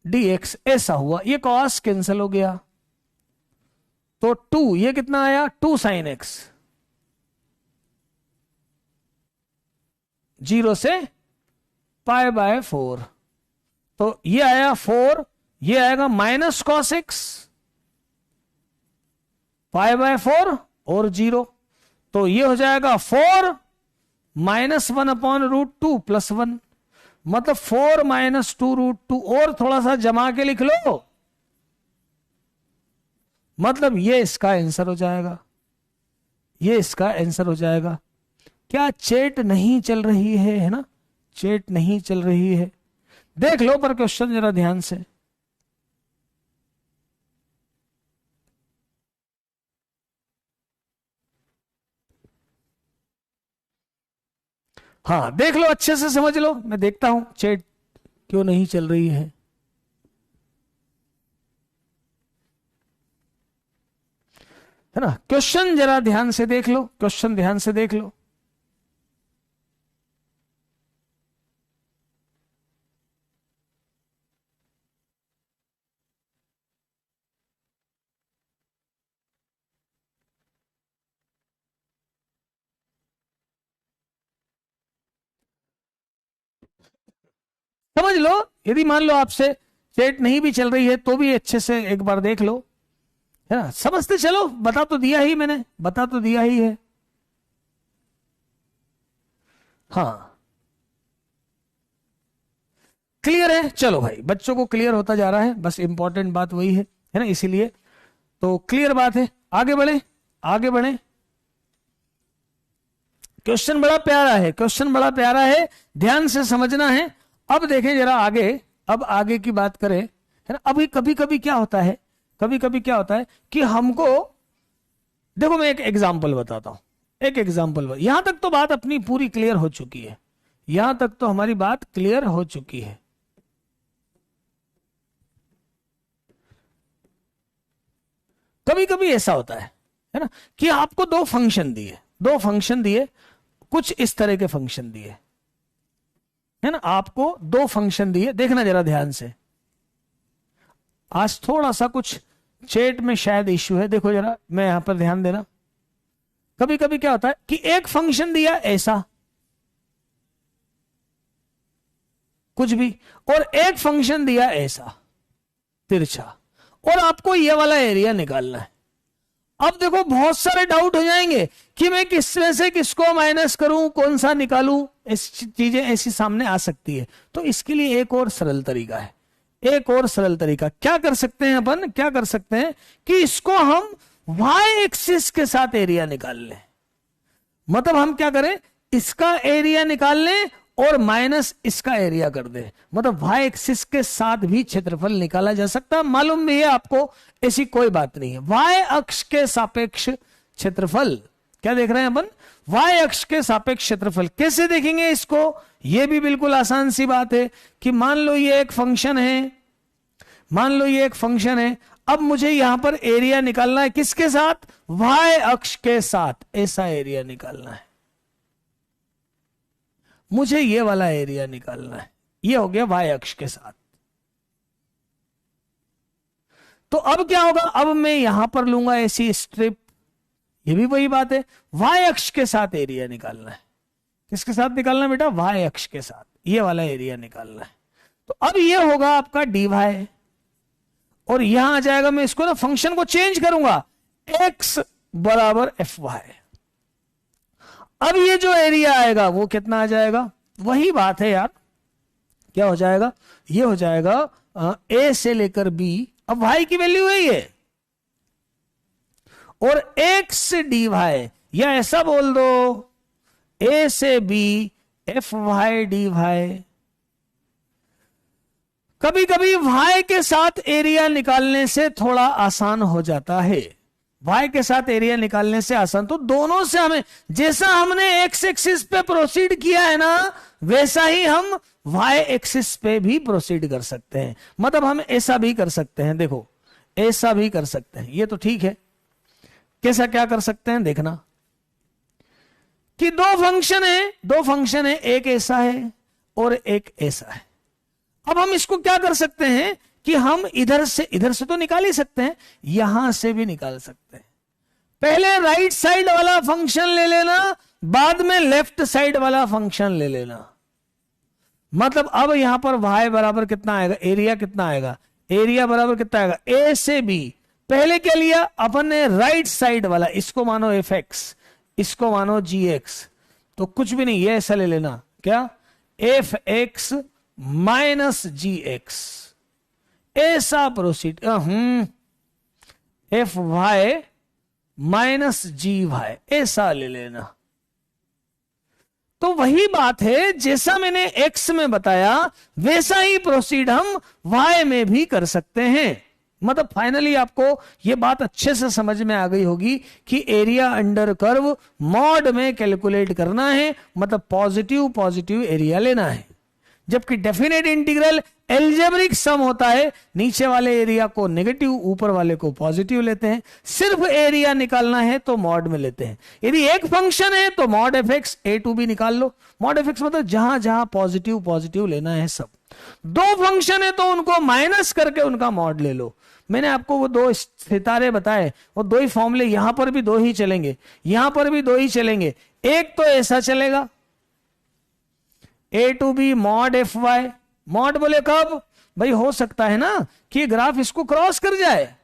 dx, ऐसा हुआ। ये कॉस कैंसिल हो गया, तो 2, ये कितना आया, 2 साइन एक्स, 0 से पाई बाय 4, तो ये आया 4, ये आएगा minus cos x pi by 4 और 0, तो ये हो जाएगा 4 माइनस 1 अपॉन रूट 2 प्लस 1, मतलब 4 माइनस 2 रूट 2, और थोड़ा सा जमा के लिख लो, मतलब ये इसका आंसर हो जाएगा, ये इसका आंसर हो जाएगा। क्या चैट नहीं चल रही है ना, चैट नहीं चल रही है, देख लो पर क्वेश्चन जरा ध्यान से। हाँ देख लो, अच्छे से समझ लो, मैं देखता हूं चैट क्यों नहीं चल रही है ना। क्वेश्चन जरा ध्यान से देख लो, क्वेश्चन ध्यान से देख लो। समझ लो, यदि मान लो आपसे चैट नहीं भी चल रही है तो भी अच्छे से एक बार देख लो, है ना, समझते चलो, बता तो दिया ही मैंने, बता तो दिया ही है। हाँ क्लियर है, चलो भाई बच्चों को क्लियर होता जा रहा है, बस इंपॉर्टेंट बात वही है ना, इसीलिए तो क्लियर बात है। आगे बढ़े, आगे बढ़े। क्वेश्चन बड़ा प्यारा है, क्वेश्चन बड़ा प्यारा है, ध्यान से समझना है। अब देखें जरा आगे, अब आगे की बात करें, है ना। अभी कभी कभी क्या होता है, कभी कभी क्या होता है कि हमको, देखो मैं एक एग्जांपल बताता हूं, एक एग्जांपल, यहां तक तो बात अपनी पूरी क्लियर हो चुकी है, यहां तक तो हमारी बात क्लियर हो चुकी है। कभी कभी ऐसा होता है ना, कि आपको दो फंक्शन दिए, दो फंक्शन दिए, कुछ इस तरह के फंक्शन दिए, है ना, आपको दो फंक्शन दिए, देखना जरा ध्यान से। आज थोड़ा सा कुछ चैट में शायद इश्यू है, देखो जरा, मैं यहां पर ध्यान देना। कभी कभी क्या होता है कि एक फंक्शन दिया ऐसा कुछ भी, और एक फंक्शन दिया ऐसा तिरछा, और आपको ये वाला एरिया निकालना है। अब देखो बहुत सारे डाउट हो जाएंगे कि मैं किस में से किसको माइनस करूं, कौन सा निकालूं, ऐसी चीजें ऐसी सामने आ सकती है। तो इसके लिए एक और सरल तरीका है, एक और सरल तरीका क्या कर सकते हैं अपन, क्या कर सकते हैं कि इसको हम y एक्सिस के साथ एरिया निकाल लें। मतलब हम क्या करें, इसका एरिया निकाल लें और माइनस इसका एरिया कर दे, मतलब y एक्सिस के साथ भी क्षेत्रफल निकाला जा सकता है। मालूम भी है आपको, ऐसी कोई बात नहीं है। y अक्ष के सापेक्ष क्षेत्रफल, क्या देख रहे हैं अपन, y अक्ष के सापेक्ष क्षेत्रफल। कैसे देखेंगे इसको, यह भी बिल्कुल आसान सी बात है कि मान लो ये एक फंक्शन है, मान लो ये एक फंक्शन है, अब मुझे यहां पर एरिया निकालना है, किसके साथ, y अक्ष के साथ, ऐसा एरिया निकालना है, मुझे ये वाला एरिया निकालना है, ये हो गया y अक्ष के साथ। तो अब क्या होगा, अब मैं यहां पर लूंगा ऐसी स्ट्रिप, ये भी वही बात है, y अक्ष के साथ एरिया निकालना है। किसके साथ निकालना है बेटा, y अक्ष के साथ, ये वाला एरिया निकालना है। तो अब ये होगा आपका dy, और यहां आ जाएगा, मैं इसको ना फंक्शन को चेंज करूंगा, x बराबर एफ वाई। अब ये जो एरिया आएगा वो कितना आ जाएगा, वही बात है यार, क्या हो जाएगा, ये हो जाएगा a से लेकर b, अब y की वैल्यू है ये, और x dy, या ऐसा बोल दो a से b F Y D Y. कभी कभी y के साथ एरिया निकालने से थोड़ा आसान हो जाता है, y के साथ एरिया निकालने से आसान, तो दोनों से हमें, जैसा हमने x एक्सिस पे प्रोसीड किया है ना, वैसा ही हम y एक्सिस पे भी प्रोसीड कर सकते हैं। मतलब हम ऐसा भी कर सकते हैं, देखो ऐसा भी कर सकते हैं, ये तो ठीक है। कैसा क्या कर सकते हैं, देखना कि दो फंक्शन है, एक ऐसा है और एक ऐसा है। अब हम इसको क्या कर सकते हैं कि हम इधर से तो निकाल ही सकते हैं, यहां से भी निकाल सकते हैं। पहले राइट साइड वाला फंक्शन ले लेना, बाद में लेफ्ट साइड वाला फंक्शन ले लेना। मतलब अब यहां पर y बराबर कितना आएगा, एरिया कितना आएगा, एरिया बराबर कितना आएगा, a से b। पहले क्या लिया अपन ने, राइट साइड वाला, इसको मानो fx, इसको मानो gx, तो कुछ भी नहीं, ये ऐसा ले लेना, क्या fx माइनस gx, ऐसा प्रोसीड, fy माइनस gy, ऐसा ले लेना। तो वही बात है, जैसा मैंने x में बताया वैसा ही प्रोसीड हम y में भी कर सकते हैं। मतलब फाइनली आपको ये बात अच्छे से समझ में आ गई होगी कि एरिया अंडर कर्व मॉड में कैलकुलेट करना है, मतलब पॉजिटिव एरिया लेना है। जबकि डेफिनेट इंटीग्रल एल्जेब्रिक सम होता है, नीचे वाले एरिया को नेगेटिव, ऊपर वाले को पॉजिटिव लेते हैं। सिर्फ एरिया निकालना है तो मॉड में लेते हैं। यदि एक फंक्शन है तो mod F X A to B निकाल लो। मॉड एफ एक्स मतलब जहां जहां पॉजिटिव लेना है सब। दो फंक्शन है तो उनको माइनस करके उनका मॉड ले लो। मैंने आपको वो दो सितारे बताए, वो दो ही फॉर्मूले, यहां पर भी दो ही चलेंगे, यहां पर भी दो ही चलेंगे। एक तो ऐसा चलेगा, A to B mod F Y. Mod बोले कब भाई, हो सकता है ना कि ग्राफ इसको क्रॉस कर जाए,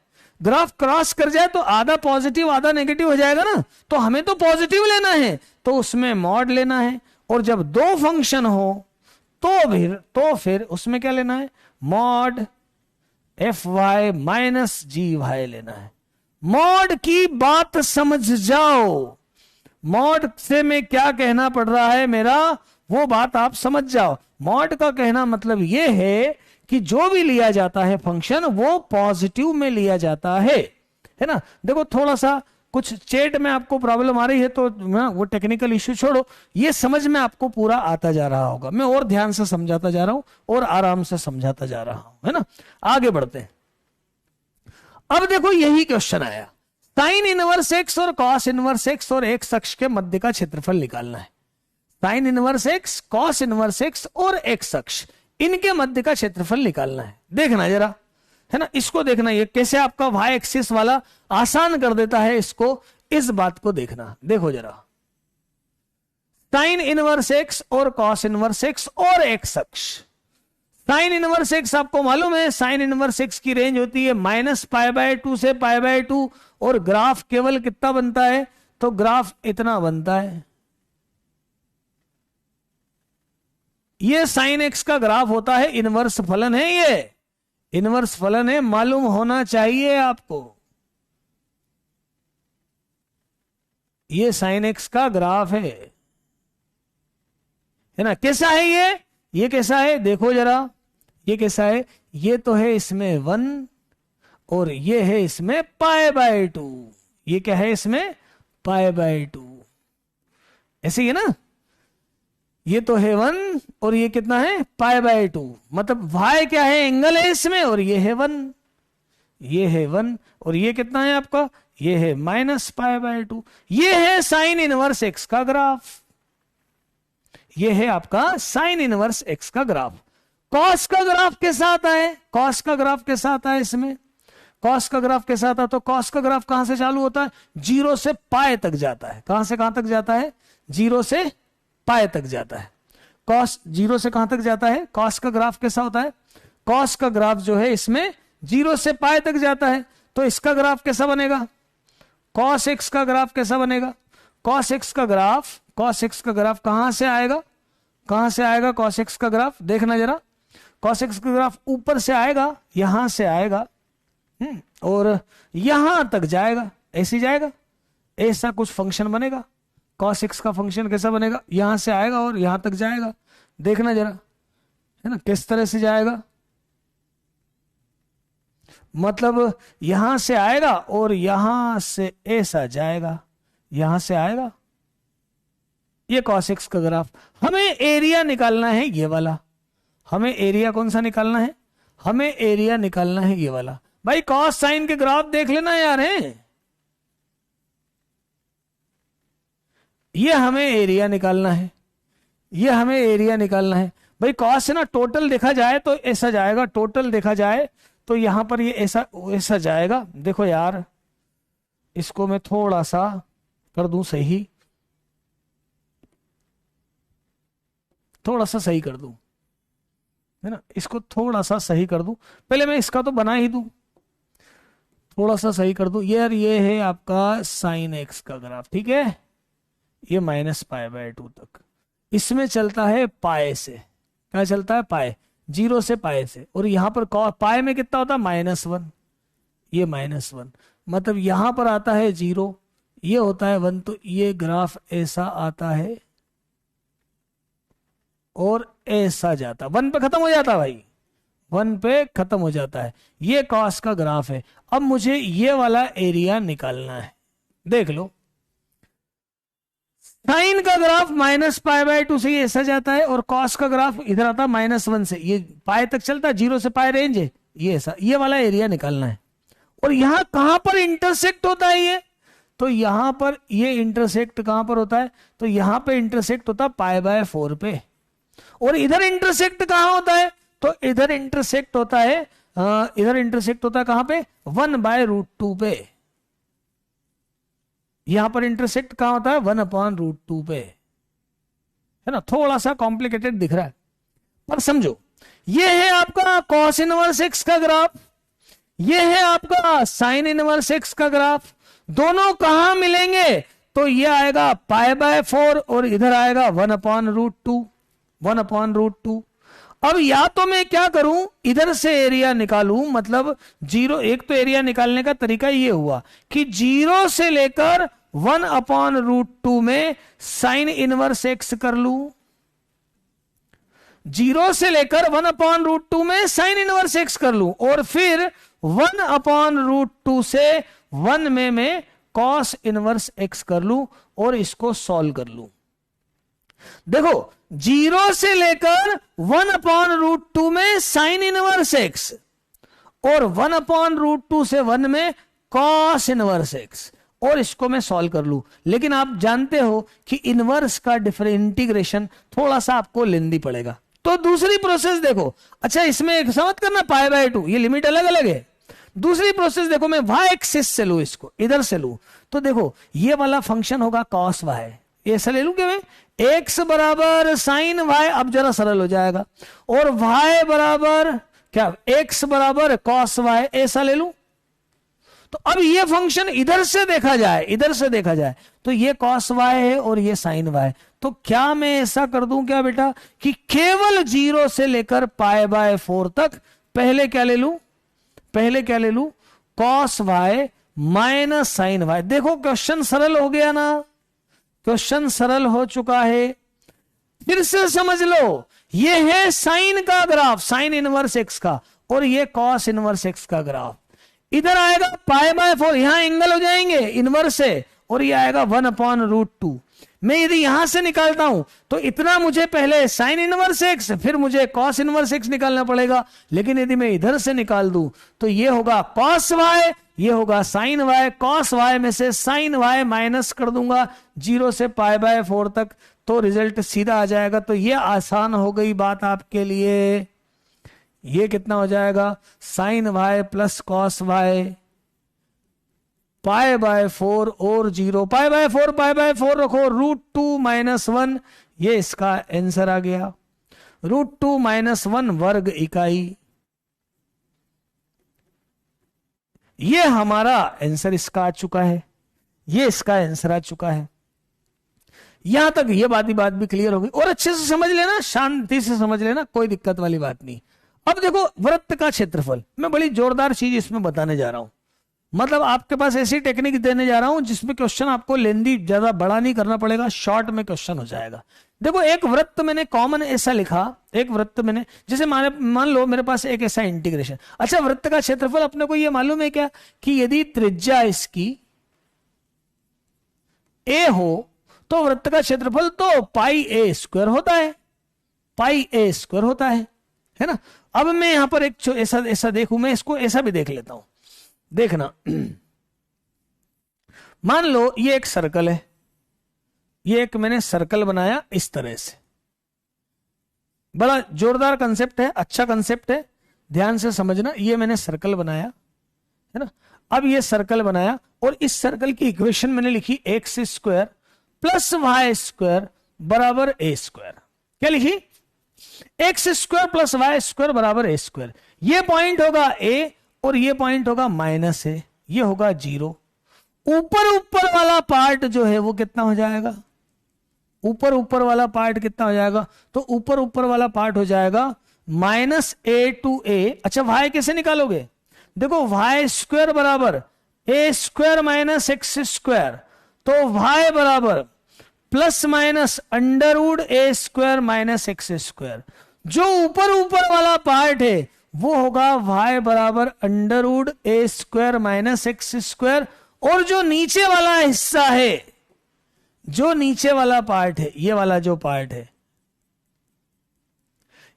ग्राफ क्रॉस कर जाए तो आधा पॉजिटिव आधा नेगेटिव हो जाएगा ना, तो हमें तो पॉजिटिव लेना है तो उसमें मॉड लेना है। और जब दो फंक्शन हो तो फिर उसमें क्या लेना है, मॉड एफ वाई माइनस जी वाई लेना है। मॉड की बात समझ जाओ, मॉड से मैं क्या कहना पड़ रहा है मेरा, वो बात आप समझ जाओ। मॉड का कहना मतलब ये है कि जो भी लिया जाता है फंक्शन वो पॉजिटिव में लिया जाता है ना। देखो थोड़ा सा कुछ चैट में आपको प्रॉब्लम आ रही है तो वो टेक्निकल इश्यू छोड़ो, ये समझ में आपको पूरा आता जा रहा होगा। मैं और ध्यान से समझाता जा रहा हूं और आराम से समझाता जा रहा हूं, है ना। आगे बढ़ते हैं। अब देखो यही क्वेश्चन आया, साइन इनवर्स एक्स और कॉस इनवर्स एक्स और एक्स अक्ष के मध्य का क्षेत्रफल निकालना है। Sign inverse x, cos inverse x और एक्स अक्ष, इनके मध्य का क्षेत्रफल निकालना है। देखना जरा, है ना, इसको देखना, ये कैसे आपका वाई एक्सिस वाला आसान कर देता है इसको, इस बात को देखना। देखो जरा, साइन इनवर्स एक्स और कॉस इनवर्स एक्स और एक्स अक्ष। साइन इनवर्स एक्स आपको मालूम है, साइन इनवर्स एक्स की रेंज होती है -π/2 से π/2, और ग्राफ केवल कितना बनता है, तो ग्राफ इतना बनता है। ये साइन एक्स का ग्राफ होता है, इनवर्स फलन है, ये इनवर्स फलन है, मालूम होना चाहिए आपको। ये साइन एक्स का ग्राफ है ना। कैसा है ये कैसा है, देखो जरा, ये कैसा है, ये तो है इसमें 1 और ये है इसमें π/2। ये क्या है इसमें π/2, ऐसे ही है ना। ये तो है 1 और ये कितना है π/2, मतलब y क्या है, एंगल है इसमें, और ये है 1, ये है 1 और ये कितना है आपका, ये है -π/2। ये है साइन इनवर्स एक्स का ग्राफ, ये है आपका साइन इनवर्स एक्स का ग्राफ। कॉस का ग्राफ कैसा आता है, कॉस का ग्राफ कैसा आता है इसमें, कॉस का ग्राफ कैसा आता है, तो कॉस का ग्राफ कहां से चालू होता है, 0 से π तक जाता है। कहां से कहां तक जाता है, 0 से π तक जाता है। कॉस 0 से कहां तक जाता है, कॉस का ग्राफ कैसा होता है, कॉस का ग्राफ जो है इसमें 0 से पाई तक जाता है, तो इसका ग्राफ कैसा बनेगा? cos x का ग्राफ कैसा बनेगा? cos x का ग्राफ कहां से आएगा? कहां से आएगा cos x का ग्राफ? देखना जरा, cos x का ग्राफ ऊपर से आएगा, यहां से आएगा, और यहां तक जाएगा, ऐसे जाएगा, ऐसा कुछ फंक्शन बनेगा। cos x का फंक्शन कैसा बनेगा? यहां से आएगा और यहां तक जाएगा। देखना जरा, है ना, किस तरह से जाएगा? मतलब यहां से आएगा और यहां से ऐसा जाएगा, यहां से आएगा। ये cos x का ग्राफ। हमें एरिया निकालना है ये वाला। हमें एरिया कौन सा निकालना है? हमें एरिया निकालना है ये वाला। भाई कॉस साइन के ग्राफ देख लेना यार, है ये हमें एरिया निकालना है, ये हमें एरिया निकालना है। भाई कॉस से ना टोटल देखा जाए तो ऐसा जाएगा, टोटल देखा जाए तो यहां पर ये ऐसा ऐसा जाएगा। देखो यार, इसको मैं थोड़ा सा कर दूं सही, थोड़ा सा सही कर दूं, है ना, इसको थोड़ा सा सही कर दूं। पहले मैं इसका तो बना ही दूं, थोड़ा सा सही कर दूं यार। ये है आपका साइन एक्स का ग्राफ, ठीक है, ये -π/2 तक, इसमें चलता है पाए से। क्या चलता है? पाए, 0 से पाए से। और यहां पर पाए में कितना होता है? -1, ये -1, मतलब यहां पर आता है 0, ये होता है 1, तो ये ग्राफ ऐसा आता है और ऐसा जाता, 1 पे खत्म हो जाता भाई, 1 पे खत्म हो जाता है। ये कॉस का ग्राफ है। अब मुझे ये वाला एरिया निकालना है। देख लो, साइन का ग्राफ -π/2 से ये ऐसा जाता है और कॉस का ग्राफ इधर आता है -1 से, ये पाए तक चलता है, 0 से पाए रेंज है, ये ऐसा, ये वाला एरिया निकालना है। और यहां कहां पर इंटरसेक्ट होता है ये? तो यहां पर ये इंटरसेक्ट कहां पर होता है? तो यहां पे इंटरसेक्ट होता है π/4 पे। और इधर इंटरसेक्ट कहां होता है? तो इधर इंटरसेक्ट होता है, इधर इंटरसेक्ट होता है कहां पे? 1/√2 पे। यहां पर इंटरसेक्ट कहां होता है? 1/√2 पे, है ना। थोड़ा सा कॉम्प्लिकेटेड दिख रहा है पर समझो, ये है आपका कॉस इनवर्स एक्स का ग्राफ, ये है आपका साइन इनवर्स एक्स का ग्राफ। दोनों कहां मिलेंगे? तो ये आएगा π/4 और इधर आएगा 1/√2, 1/√2। अब या तो मैं क्या करूं, इधर से एरिया निकालूं, मतलब 0, एक तो एरिया निकालने का तरीका ये हुआ कि 0 से लेकर 1/√2 में साइन इनवर्स एक्स कर लूं, 0 से लेकर 1/√2 में साइन इनवर्स एक्स कर लूं, और फिर 1/√2 से 1 में मैं कॉस इनवर्स एक्स कर लूं और इसको सॉल्व कर लूं। देखो, 0 से लेकर 1/√2 में साइन इनवर्स एक्स और 1/√2 से 1 में कॉस इनवर्स एक्स, और इसको मैं सॉल्व कर लूं। लेकिन आप जानते हो कि इनवर्स का इंटीग्रेशन थोड़ा सा आपको लेंदी पड़ेगा, तो दूसरी प्रोसेस देखो। अच्छा, इसमें एक समझ करना, π/2 ये लिमिट अलग अलग है। दूसरी प्रोसेस देखो, मैं y एक्सिस से लू, इसको इधर से लू, तो देखो ये वाला फंक्शन होगा cos y, ऐसा ले लू क्या मैं? x बराबर साइन y, अब जरा सरल हो जाएगा, और y बराबर क्या? x बराबर cos y, ऐसा ले लू। तो अब ये फंक्शन इधर से देखा जाए, इधर से देखा जाए तो ये cos y है और ये sin y। तो क्या मैं ऐसा कर दूं क्या बेटा कि केवल 0 से लेकर π/4 तक पहले क्या ले लू? पहले क्या ले लू? cos y minus sin y। देखो क्वेश्चन सरल हो गया ना, क्वेश्चन सरल हो चुका है। फिर से समझ लो, ये है साइन का ग्राफ, साइन इनवर्स एक्स का, और ये कॉस इनवर्स एक्स का ग्राफ। इधर आएगा π/4, यहां एंगल हो जाएंगे इनवर्स से, और ये आएगा 1/√2। मैं यदि यहां से निकालता हूं तो इतना मुझे पहले साइन इनवर्स एक्स, फिर मुझे कॉस इनवर्स एक्स निकालना पड़ेगा। लेकिन यदि मैं इधर से निकाल दूं तो ये होगा कॉस वाई, ये होगा साइन वाई। कॉस वाई में से साइन वाई माइनस कर दूंगा 0 से π/4 तक, तो रिजल्ट सीधा आ जाएगा। तो ये आसान हो गई बात आपके लिए। ये कितना हो जाएगा? Sine y plus cos y, π/4 और 0, π/4 रखो, √2 - 1, ये इसका आंसर आ गया। √2 - 1 वर्ग इकाई, ये हमारा आंसर इसका आ चुका है, ये इसका आंसर आ चुका है। यहां तक ये बात भी क्लियर हो गई, और अच्छे से समझ लेना, शांति से समझ लेना, कोई दिक्कत वाली बात नहीं। अब देखो वृत्त का क्षेत्रफल, मैं बड़ी जोरदार चीज इसमें बताने जा रहा हूं, मतलब आपके पास ऐसी टेक्निक देने जा रहा हूं जिसमें क्वेश्चन आपको लेंदी ज्यादा बड़ा नहीं करना पड़ेगा, शॉर्ट में क्वेश्चन हो जाएगा। देखो एक वृत्त मैंने कॉमन ऐसा लिखा, एक वृत्त मैंने, जैसे मान लो मेरे पास एक ऐसा इंटीग्रेशन। अच्छा, वृत्त का क्षेत्रफल अपने को ये मालूम है क्या कि यदि त्रिज्या इसकी a हो तो वृत्त का क्षेत्रफल तो पाई ए स्क्वायर होता है, पाई ए स्क्वायर होता है ना। अब मैं यहां पर एक ऐसा देखूं, मैं इसको ऐसा भी देख लेता हूं, देखना। मान लो ये एक सर्कल है, ये एक मैंने सर्कल बनाया इस तरह से, बड़ा जोरदार कंसेप्ट है, अच्छा कंसेप्ट है, ध्यान से समझना। ये मैंने सर्कल बनाया है ना, अब ये सर्कल बनाया और इस सर्कल की इक्वेशन मैंने लिखी X square plus Y square बराबर ए स्क्वायर। क्या लिखी? X square plus Y square बराबर ए स्क्वायर। ये पॉइंट होगा ए और ये पॉइंट होगा माइनस ए, ये होगा 0। ऊपर वाला पार्ट जो है वो कितना हो जाएगा? ऊपर वाला पार्ट कितना हो जाएगा? तो ऊपर वाला पार्ट हो जाएगा माइनस ए टू ए। अच्छा, वाई कैसे निकालोगे? देखो वाई स्क्वायर बराबर A square minus X square, तो वाई बराबर plus minus under root A square minus X square. जो ऊपर वाला पार्ट है वो होगा वाई बराबर Underwood A square minus X square, और जो नीचे वाला हिस्सा है, जो नीचे वाला पार्ट है, ये वाला जो पार्ट है,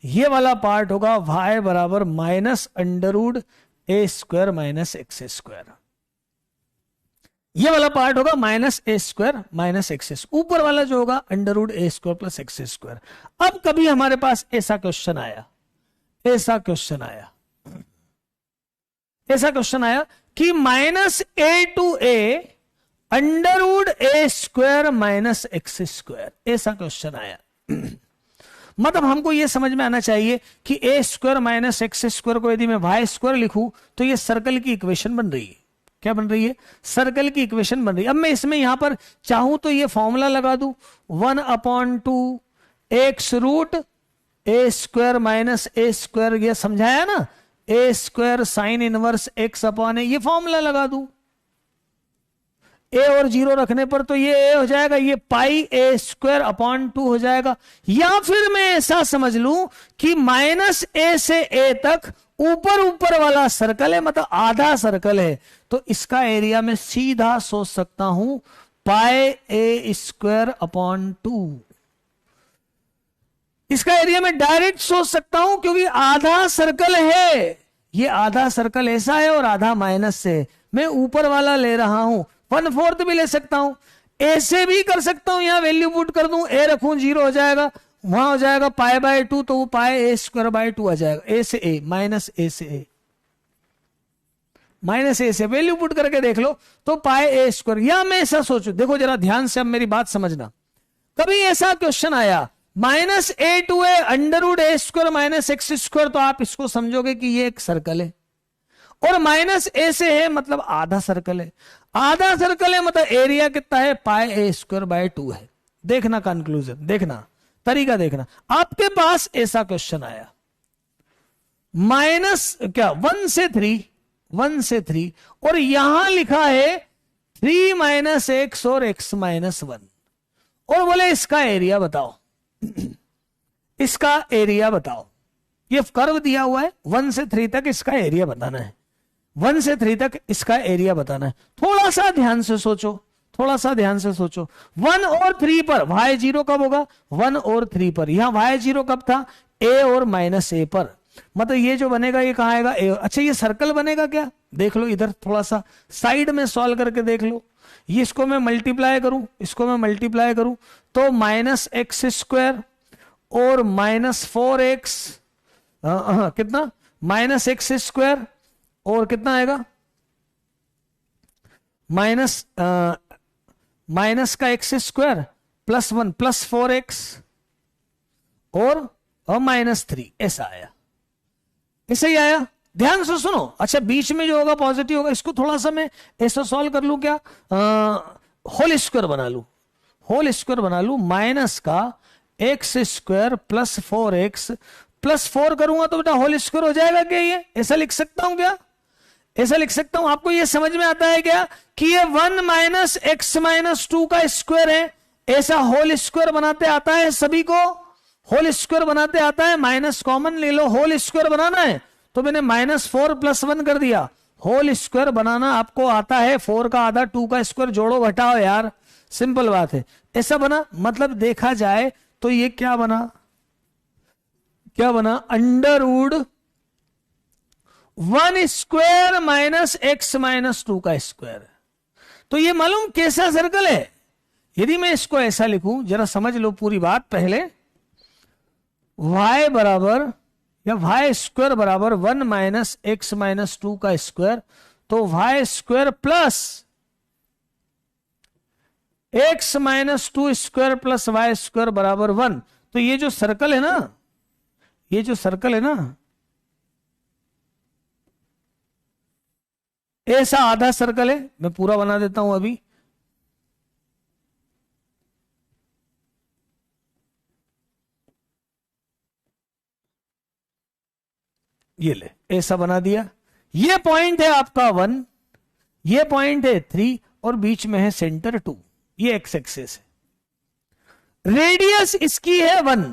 ये वाला पार्ट होगा वाई बराबर minus under root A square minus X square. ये वाला पार्ट होगा माइनस ए स्क्वायर माइनस एक्स, ऊपर वाला जो होगा under root A square plus X square. अब कभी हमारे पास ऐसा क्वेश्चन आया कि minus A to A under root A square minus X square, ऐसा क्वेश्चन आया। मतलब हमको यह समझ में आना चाहिए कि A square minus X square को यदि मैं वाई स्क्वायर लिखूं तो ये सर्कल की इक्वेशन बन रही है। क्या बन रही है? सर्कल की इक्वेशन बन रही है। अब मैं इसमें यहां पर चाहूं तो ये फॉर्मूला लगा दूं, 1/2 x root a square minus A square, ये समझाया ना, a square sine inverse x upon a, ये फॉर्मूला लगा दूं। ए और 0 रखने पर तो ये ए हो जाएगा, ये पाई ए स्क्वायर अपॉन 2 हो जाएगा। या फिर मैं ऐसा समझ लूं कि माइनस ए से ए तक ऊपर वाला सर्कल है, मतलब आधा सर्कल है, तो इसका एरिया मैं सीधा सोच सकता हूं पाई ए स्क्वायर अपॉन 2। इसका एरिया मैं डायरेक्ट सोच सकता हूं क्योंकि आधा सर्कल है, ये आधा सर्कल ऐसा है और आधा माइनस से, मैं ऊपर वाला ले रहा हूं, 1/4 भी ले सकता हूं, ऐसे भी कर सकता हूं, यहां वैल्यू पुट कर दूं, ए रखूं 0 हो जाएगा, वहां हो जाएगा पाई बाय 2, तो वो पाई ए स्क्वायर बाय 2 आ जाएगा। ए से ए माइनस ए से ए माइनस ए से वैल्यू पुट करके देख लो तो पाई ए स्क्वायर। या मैं ऐसा सोचू, देखो जरा ध्यान से अब मेरी बात समझना, कभी ऐसा क्वेश्चन आया minus A to A under root A square minus X square, तो आप इसको समझोगे कि ये एक सर्कल है, और माइनस ए से है मतलब आधा सर्कल है, आधा सर्कल है मतलब एरिया कितना है? पाई ए स्क्वायर बाय 2 है। देखना कंक्लूजन, देखना तरीका, देखना। आपके पास ऐसा क्वेश्चन आया माइनस क्या 1 से 3 और यहां लिखा है 3 माइनस एक्स और x माइनस 1, और बोले इसका एरिया बताओ, इसका एरिया बताओ। ये कर्व दिया हुआ है 1 से 3 तक, इसका एरिया बताना है, 1 से 3 तक इसका एरिया बताना है। थोड़ा सा ध्यान से सोचो, थोड़ा सा ध्यान से सोचो। 1 और 3 पर y 0 कब होगा? 1 और 3 पर। यहां y 0 कब था? a और माइनस ए पर, मतलब ये जो बनेगा ये कहां आएगा? a। अच्छा, ये सर्कल बनेगा क्या? देख लो इधर, थोड़ा सा साइड में सॉल्व करके देख लो। ये इसको मैं मल्टीप्लाई करूं, इसको मैं मल्टीप्लाई करूं तो माइनस एक्स स्क्वायर और माइनस 4x कितना? माइनस एक्स स्क्वायर और कितना आएगा? माइनस का x square plus 1 plus 4x और माइनस 3, ऐसा आया, ऐसे ही आया। ध्यान से सुनो। अच्छा, बीच में जो होगा पॉजिटिव होगा, इसको थोड़ा सा मैं ऐसा सॉल्व कर लू, क्या होल स्क्वायर बना लू, होल स्क्वायर बना लू, माइनस का x square plus 4x plus 4 करूंगा तो बेटा होल स्क्वायर हो जाएगा क्या? ये ऐसा लिख सकता हूं क्या? ऐसा लिख सकता हूं। आपको ये समझ में आता है क्या कि ये 1 माइनस एक्स माइनस 2 का स्क्वायर है, ऐसा होल स्क्वायर बनाते आता है सभी को? होल स्क्वायर बनाते आता है, माइनस कॉमन ले लो, होल स्क्वायर बनाना है तो मैंने -4 + 1 कर दिया। होल स्क्वायर बनाना आपको आता है, 4 का आधा 2 का स्क्वायर जोड़ो घटाओ यार, सिंपल बात है। ऐसा बना, मतलब देखा जाए तो ये क्या बना, क्या बना, √1 स्क्वायर माइनस एक्स माइनस 2 का स्क्वायर। तो ये मालूम कैसा सर्कल है? यदि मैं इसको ऐसा लिखूं, जरा समझ लो पूरी बात पहले, y बराबर या वाई स्क्वायर बराबर 1 माइनस एक्स माइनस 2 का स्क्वायर, तो Y square plus X minus 2 square plus Y square बराबर 1। तो ये जो सर्कल है ना, ये जो सर्कल है ना, ऐसा आधा सर्कल है, मैं पूरा बना देता हूं अभी। ये ले, ऐसा बना दिया। ये पॉइंट है आपका 1, ये पॉइंट है 3 और बीच में है सेंटर 2, ये एक्स एक्सिस है। रेडियस इसकी है 1,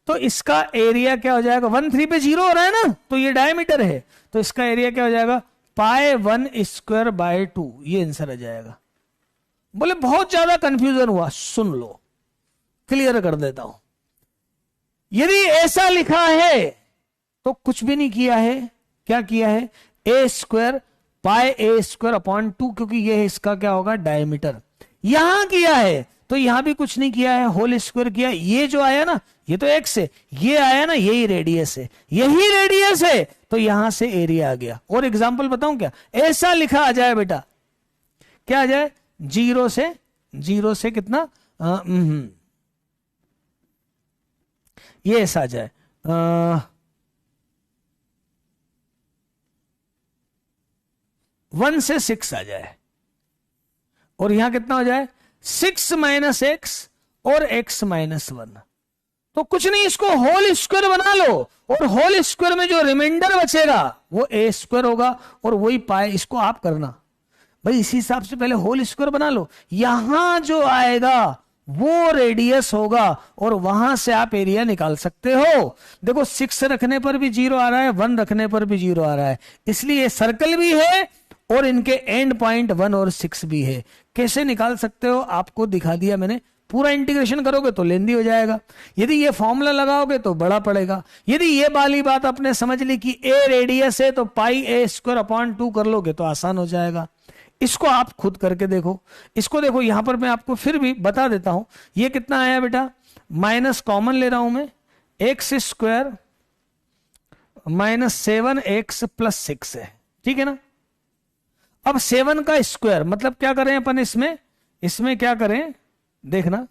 तो इसका एरिया क्या हो जाएगा? 1 3 पे 0 हो रहा है ना, तो ये डायमीटर है, तो इसका एरिया क्या हो जाएगा? π1 स्क्वायर बाय 2, ये आंसर आ जाएगा। बोले बहुत ज्यादा कंफ्यूजन हुआ, सुन लो, क्लियर कर देता हूं। यदि ऐसा लिखा है तो कुछ भी नहीं किया है, क्या किया है? a square pi a square upon 2, क्योंकि ये इसका क्या होगा? डायमीटर। यहां किया है तो यहां भी कुछ नहीं किया है, होल स्क्वायर किया। ये जो आया ना, ये तो x है, ये आया ना, यही रेडियस है, यही रेडियस है, तो यहां से एरिया आ गया। और एग्जांपल बताऊं क्या? ऐसा लिखा आ जाए बेटा, क्या आ जाए? 0 से कितना, ये ऐसा आ जाए 1 से 6 आ जाए, और यहां कितना हो जाए? 6 माइनस एक्स और x माइनस 1। तो कुछ नहीं, इसको होल स्क्वायर बना लो, और होल स्क्वायर में जो रिमाइंडर बचेगा वो a स्क्वायर होगा, और वही पाए। इसको आप करना भाई, इसी हिसाब से पहले होल स्क्वायर बना लो। यहां जो आएगा वो रेडियस होगा, और वहां से आप एरिया निकाल सकते हो। देखो 6 रखने पर भी 0 आ रहा है, 1 रखने पर भी 0 आ रहा है, इसलिए सर्कल भी है और इनके एंड पॉइंट 1 और 6 भी है। कैसे निकाल सकते हो आपको दिखा दिया मैंने। पूरा इंटीग्रेशन करोगे तो लेंदी हो जाएगा, यदि ये फॉर्मूला लगाओगे तो बड़ा पड़ेगा। यदि ये वाली बात आपने समझ ली कि a रेडियस है तो पाई a स्क्वायर अपॉन 2 कर लोगे तो आसान हो जाएगा। इसको आप खुद करके देखो। इसको देखो, यहां पर मैं आपको फिर भी बता देता हूं। ये कितना आया बेटा? माइनस कॉमन ले रहा हूं मैं, x square minus 7x plus 6 है, ठीक है ना। अब 7 का स्क्वायर मतलब क्या करें अपन इसमें क्या करें देखना,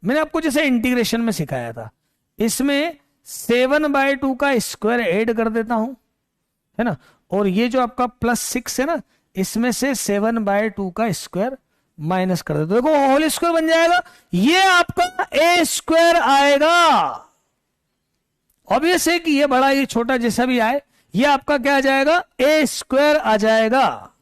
मैंने आपको जैसे इंटीग्रेशन में सिखाया था, इसमें 7/2 का स्क्वायर ऐड कर देता हूं, है ना। और ये जो आपका प्लस 6 है ना, इसमें से 7/2 का स्क्वायर माइनस कर देते, देखो होल स्क्वायर बन जाएगा। ये आपका a स्क्वायर आएगा। ऑब्वियस है कि ये बड़ा ये छोटा जैसा भी आए, ये आपका क्या आ जाएगा? a स्क्वायर आ जाएगा।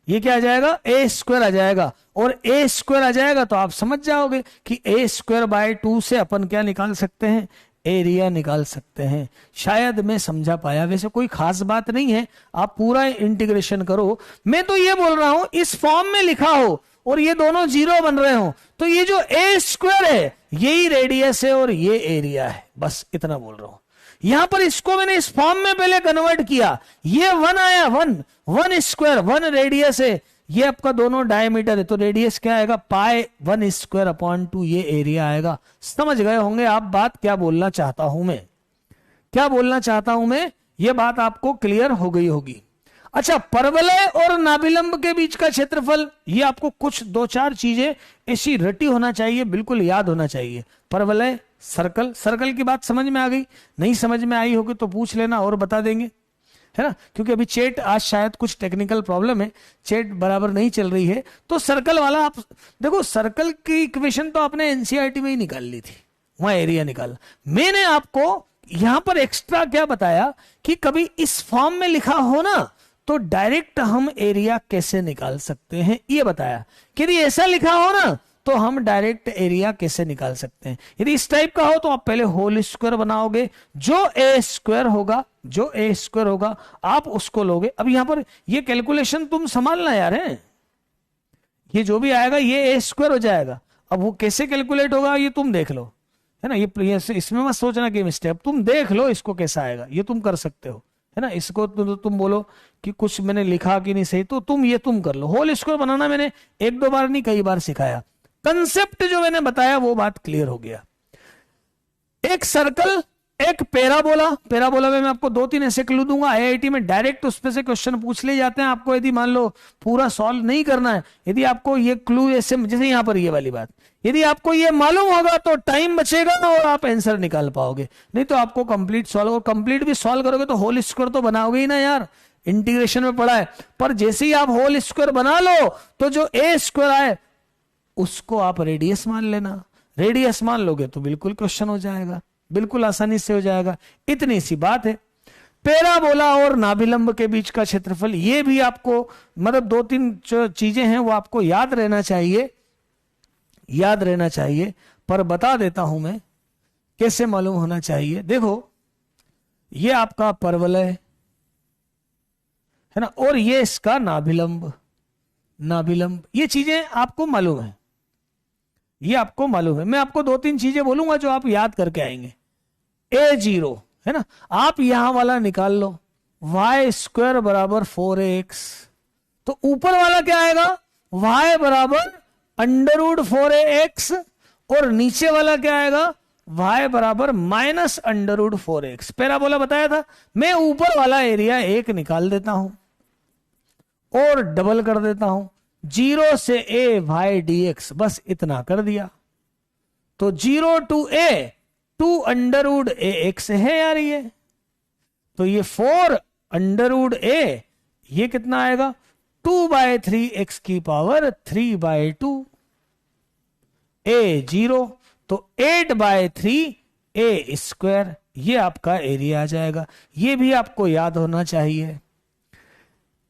ये क्या आ जाएगा? a स्क्वायर आ जाएगा। और a स्क्वायर आ जाएगा तो आप समझ जाओगे कि a स्क्वायर बाय 2 से अपन क्या निकाल सकते हैं? एरिया निकाल सकते हैं। शायद मैं समझा पाया, वैसे कोई खास बात नहीं है, आप पूरा इंटीग्रेशन करो। मैं तो ये बोल रहा हूं इस फॉर्म में लिखा हो और ये दोनों 0 बन रहे हो, तो ये जो a स्क्वायर है यही रेडियस है और ये एरिया है, बस इतना बोल रहा हूं। यहां पर इसको मैंने इस फॉर्म में पहले कन्वर्ट किया, ये 1 आया, 1 स्क्वायर 1 रेडियस है, ये आपका दोनों डायमीटर है, तो रेडियस क्या आएगा? π1 स्क्वायर अपॉन 2, ये एरिया आएगा। समझ गए होंगे आप बात क्या बोलना चाहता हूं मैं, क्या बोलना चाहता हूं मैं, ये बात आपको क्लियर हो गई होगी। अच्छा, परवलय और नाभिलंब के बीच का क्षेत्रफल, ये आपको कुछ 2-4 चीजें ऐसी रटी होना चाहिए, बिल्कुल याद होना चाहिए। परवलय, सर्कल की बात समझ में आ गई, नहीं समझ में आई होगी तो पूछ लेना और बता देंगे। है ना, क्योंकि अभी चैट आज शायद कुछ टेक्निकल प्रॉब्लम है, चैट बराबर नहीं चल रही है। तो सर्कल वाला आप देखो, सर्कल की इक्वेशन तो आपने एनसीईआरटी में ही निकाल ली थी, वहां एरिया निकाल। मैंने आपको यहां पर एक्स्ट्रा क्या बताया कि कभी इस फॉर्म में लिखा हो ना तो डायरेक्ट हम एरिया कैसे निकाल सकते हैं, ये बताया कि यदि ऐसा लिखा हो ना तो हम डायरेक्ट एरिया कैसे निकाल सकते हैं। यदि इस टाइप का हो तो आप पहले होल स्क्वायर बनाओगे, जो ए स्क्वायर होगा आप उसको लोगे। अब यहां पर ये कैलकुलेशन तुम संभालना यार है, ये जो भी आएगा ये ए स्क्वायर हो जाएगा। अब वो कैसे कैलकुलेट होगा ये तुम देख लो, है ना, ये इसमें मत सोचना कि मिस्टेक, तुम देख लो इसको कैसा आएगा, ये तुम कर सकते हो, है ना। इसको तुम बोलो कि कुछ मैंने लिखा कि नहीं सही, तो तुम कर लो। होल स्क्वायर बनाना मैंने एक दो बार नहीं कई बार सिखाया, कंसेप्ट जो मैंने बताया वो बात क्लियर हो गया। एक सर्कल, एक पैराबोला में मैं आपको 2-3 ऐसे क्लू दूंगा, आईआईटी में डायरेक्ट उस पे से क्वेश्चन पूछ ले जाते हैं। आपको यदि मान लो पूरा सॉल्व नहीं करना है, यदि आपको ये क्लू ऐसे, जैसे यहां पर ये वाली बात, यदि आपको ये मालूम होगा तो टाइम बचेगा और आप आंसर निकाल पाओगे, नहीं तो आपको कंप्लीट सॉल्व, और कंप्लीट भी सॉल्व करोगे तो होल स्क्वायर तो बनाओगे ही ना यार, इंटीग्रेशन में पढ़ा है। पर जैसे ही आप होल स्क्वायर बना लो तो जो ए स्क्वायर आए उसको आप रेडियस मान लेना, रेडियस मान लोगे तो बिल्कुल क्वेश्चन हो जाएगा, बिल्कुल आसानी से हो जाएगा। इतनी सी बात है। पैराबोला और नाभिलंब के बीच का क्षेत्रफल, ये भी आपको मतलब 2-3 चीजें हैं वो आपको याद रहना चाहिए, पर बता देता हूं मैं कैसे मालूम होना चाहिए। देखो ये आपका परवलय है ना, और ये इसका नाभिलंब, ये चीजें आपको मालूम है, ये आपको मालूम है। मैं आपको 2-3 चीजें बोलूंगा जो आप याद करके आएंगे। A0 है ना, आप यहां वाला निकाल लो, y स्क्वायर बराबर 4ax, तो ऊपर वाला क्या आएगा, y बराबर √4ax, और नीचे वाला क्या आएगा, y बराबर -√4ax। पैराबोला बताया था, मैं ऊपर वाला एरिया 1 निकाल देता हूं और डबल कर देता हूं, 0 से a y dx, बस इतना कर दिया। तो 0 to a 2√ax है यार ये, तो ये 4√a, ये कितना आएगा 2/3x की पावर 3/2, a0 तो 8/3a स्क्वायर, ये आपका एरिया आ जाएगा। ये भी आपको याद होना चाहिए।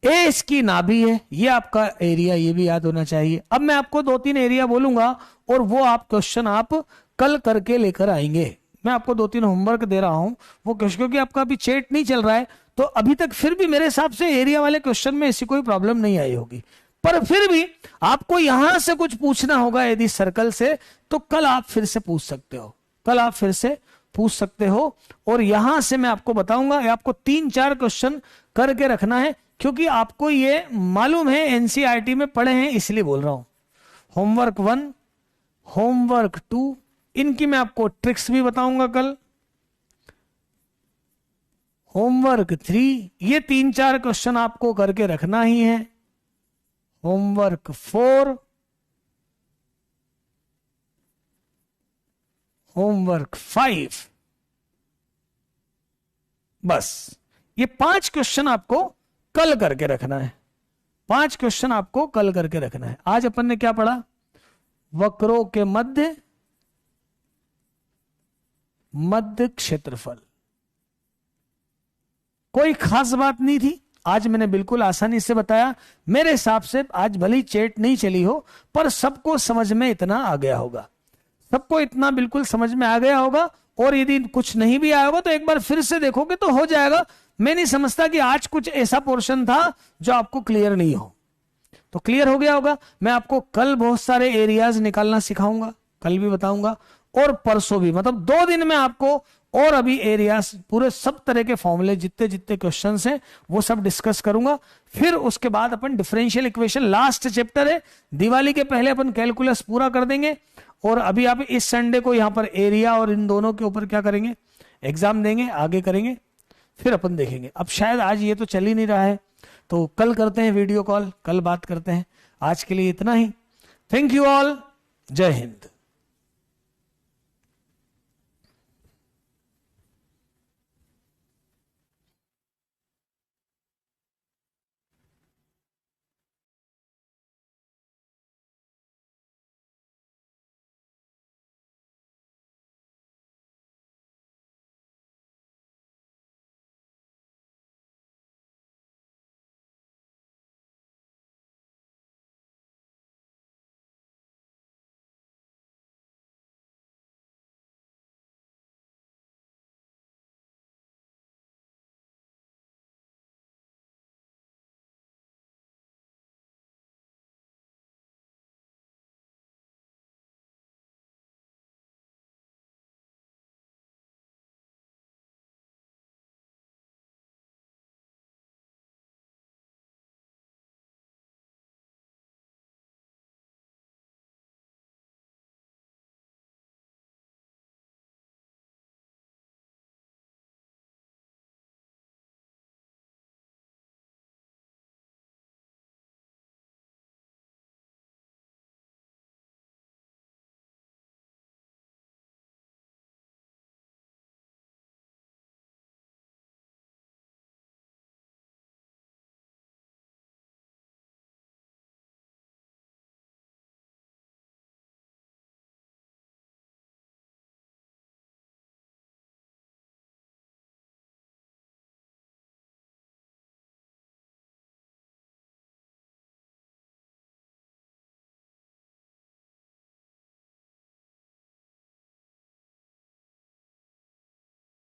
ए इसकी नाभि है, ये आपका एरिया, ये भी याद होना चाहिए। अब मैं आपको 2-3 एरिया बोलूंगा और वो आप क्वेश्चन आप कल करके लेकर आएंगे। मैं आपको 2-3 होमवर्क दे रहा हूं, वो क्वेश्चन, क्योंकि आपका अभी चैट नहीं चल रहा है तो अभी तक फिर भी मेरे हिसाब से एरिया वाले क्वेश्चन में ऐसी कोई प्रॉब्लम नहीं आई होगी, पर फिर भी आपको यहां से कुछ पूछना होगा यदि सर्कल से, तो कल आप फिर से पूछ सकते हो, और यहां से मैं आपको बताऊंगा। आपको 3-4 क्वेश्चन करके रखना है, क्योंकि आपको ये मालूम है, एनसीईआरटी में पढ़े हैं, इसलिए बोल रहा हूं। होमवर्क 1, होमवर्क 2, इनकी मैं आपको ट्रिक्स भी बताऊंगा कल। होमवर्क 3, ये 3-4 क्वेश्चन आपको करके रखना ही है। होमवर्क 4, होमवर्क 5, बस ये 5 क्वेश्चन आपको कल करके रखना है, 5 क्वेश्चन आपको कल करके रखना है। आज अपन ने क्या पढ़ा, वक्रों के मध्य क्षेत्रफल। कोई खास बात नहीं थी, आज मैंने बिल्कुल आसानी से बताया। मेरे हिसाब से आज भली चैट नहीं चली हो, पर सबको समझ में इतना आ गया होगा, सबको इतना बिल्कुल समझ में आ गया होगा। और यदि कुछ नहीं भी आया होगा तो एक बार फिर से देखोगे तो हो जाएगा। मैं नहीं समझता कि आज कुछ ऐसा पोर्शन था जो आपको क्लियर नहीं हो, तो क्लियर हो गया होगा। मैं आपको कल बहुत सारे एरियाज निकालना सिखाऊंगा, कल भी बताऊंगा, और परसों भी, मतलब 2 दिन में आपको और अभी एरियाज पूरे सब तरह के फॉर्मूले जितने क्वेश्चंस हैं वो सब डिस्कस करूंगा। फिर उसके बाद अपन डिफरेंशियल इक्वेशन, लास्ट चैप्टर है, दिवाली के पहले अपन कैलकुलस पूरा कर देंगे। और अभी आप इस संडे को यहां पर एरिया और इन दोनों के ऊपर क्या करेंगे, एग्जाम देंगे, आगे करेंगे, फिर अपन देखेंगे। अब शायद आज ये तो चल ही नहीं रहा है, तो कल करते हैं वीडियो कॉल, कल बात करते हैं। आज के लिए इतना ही। थैंक यू ऑल, जय हिंद।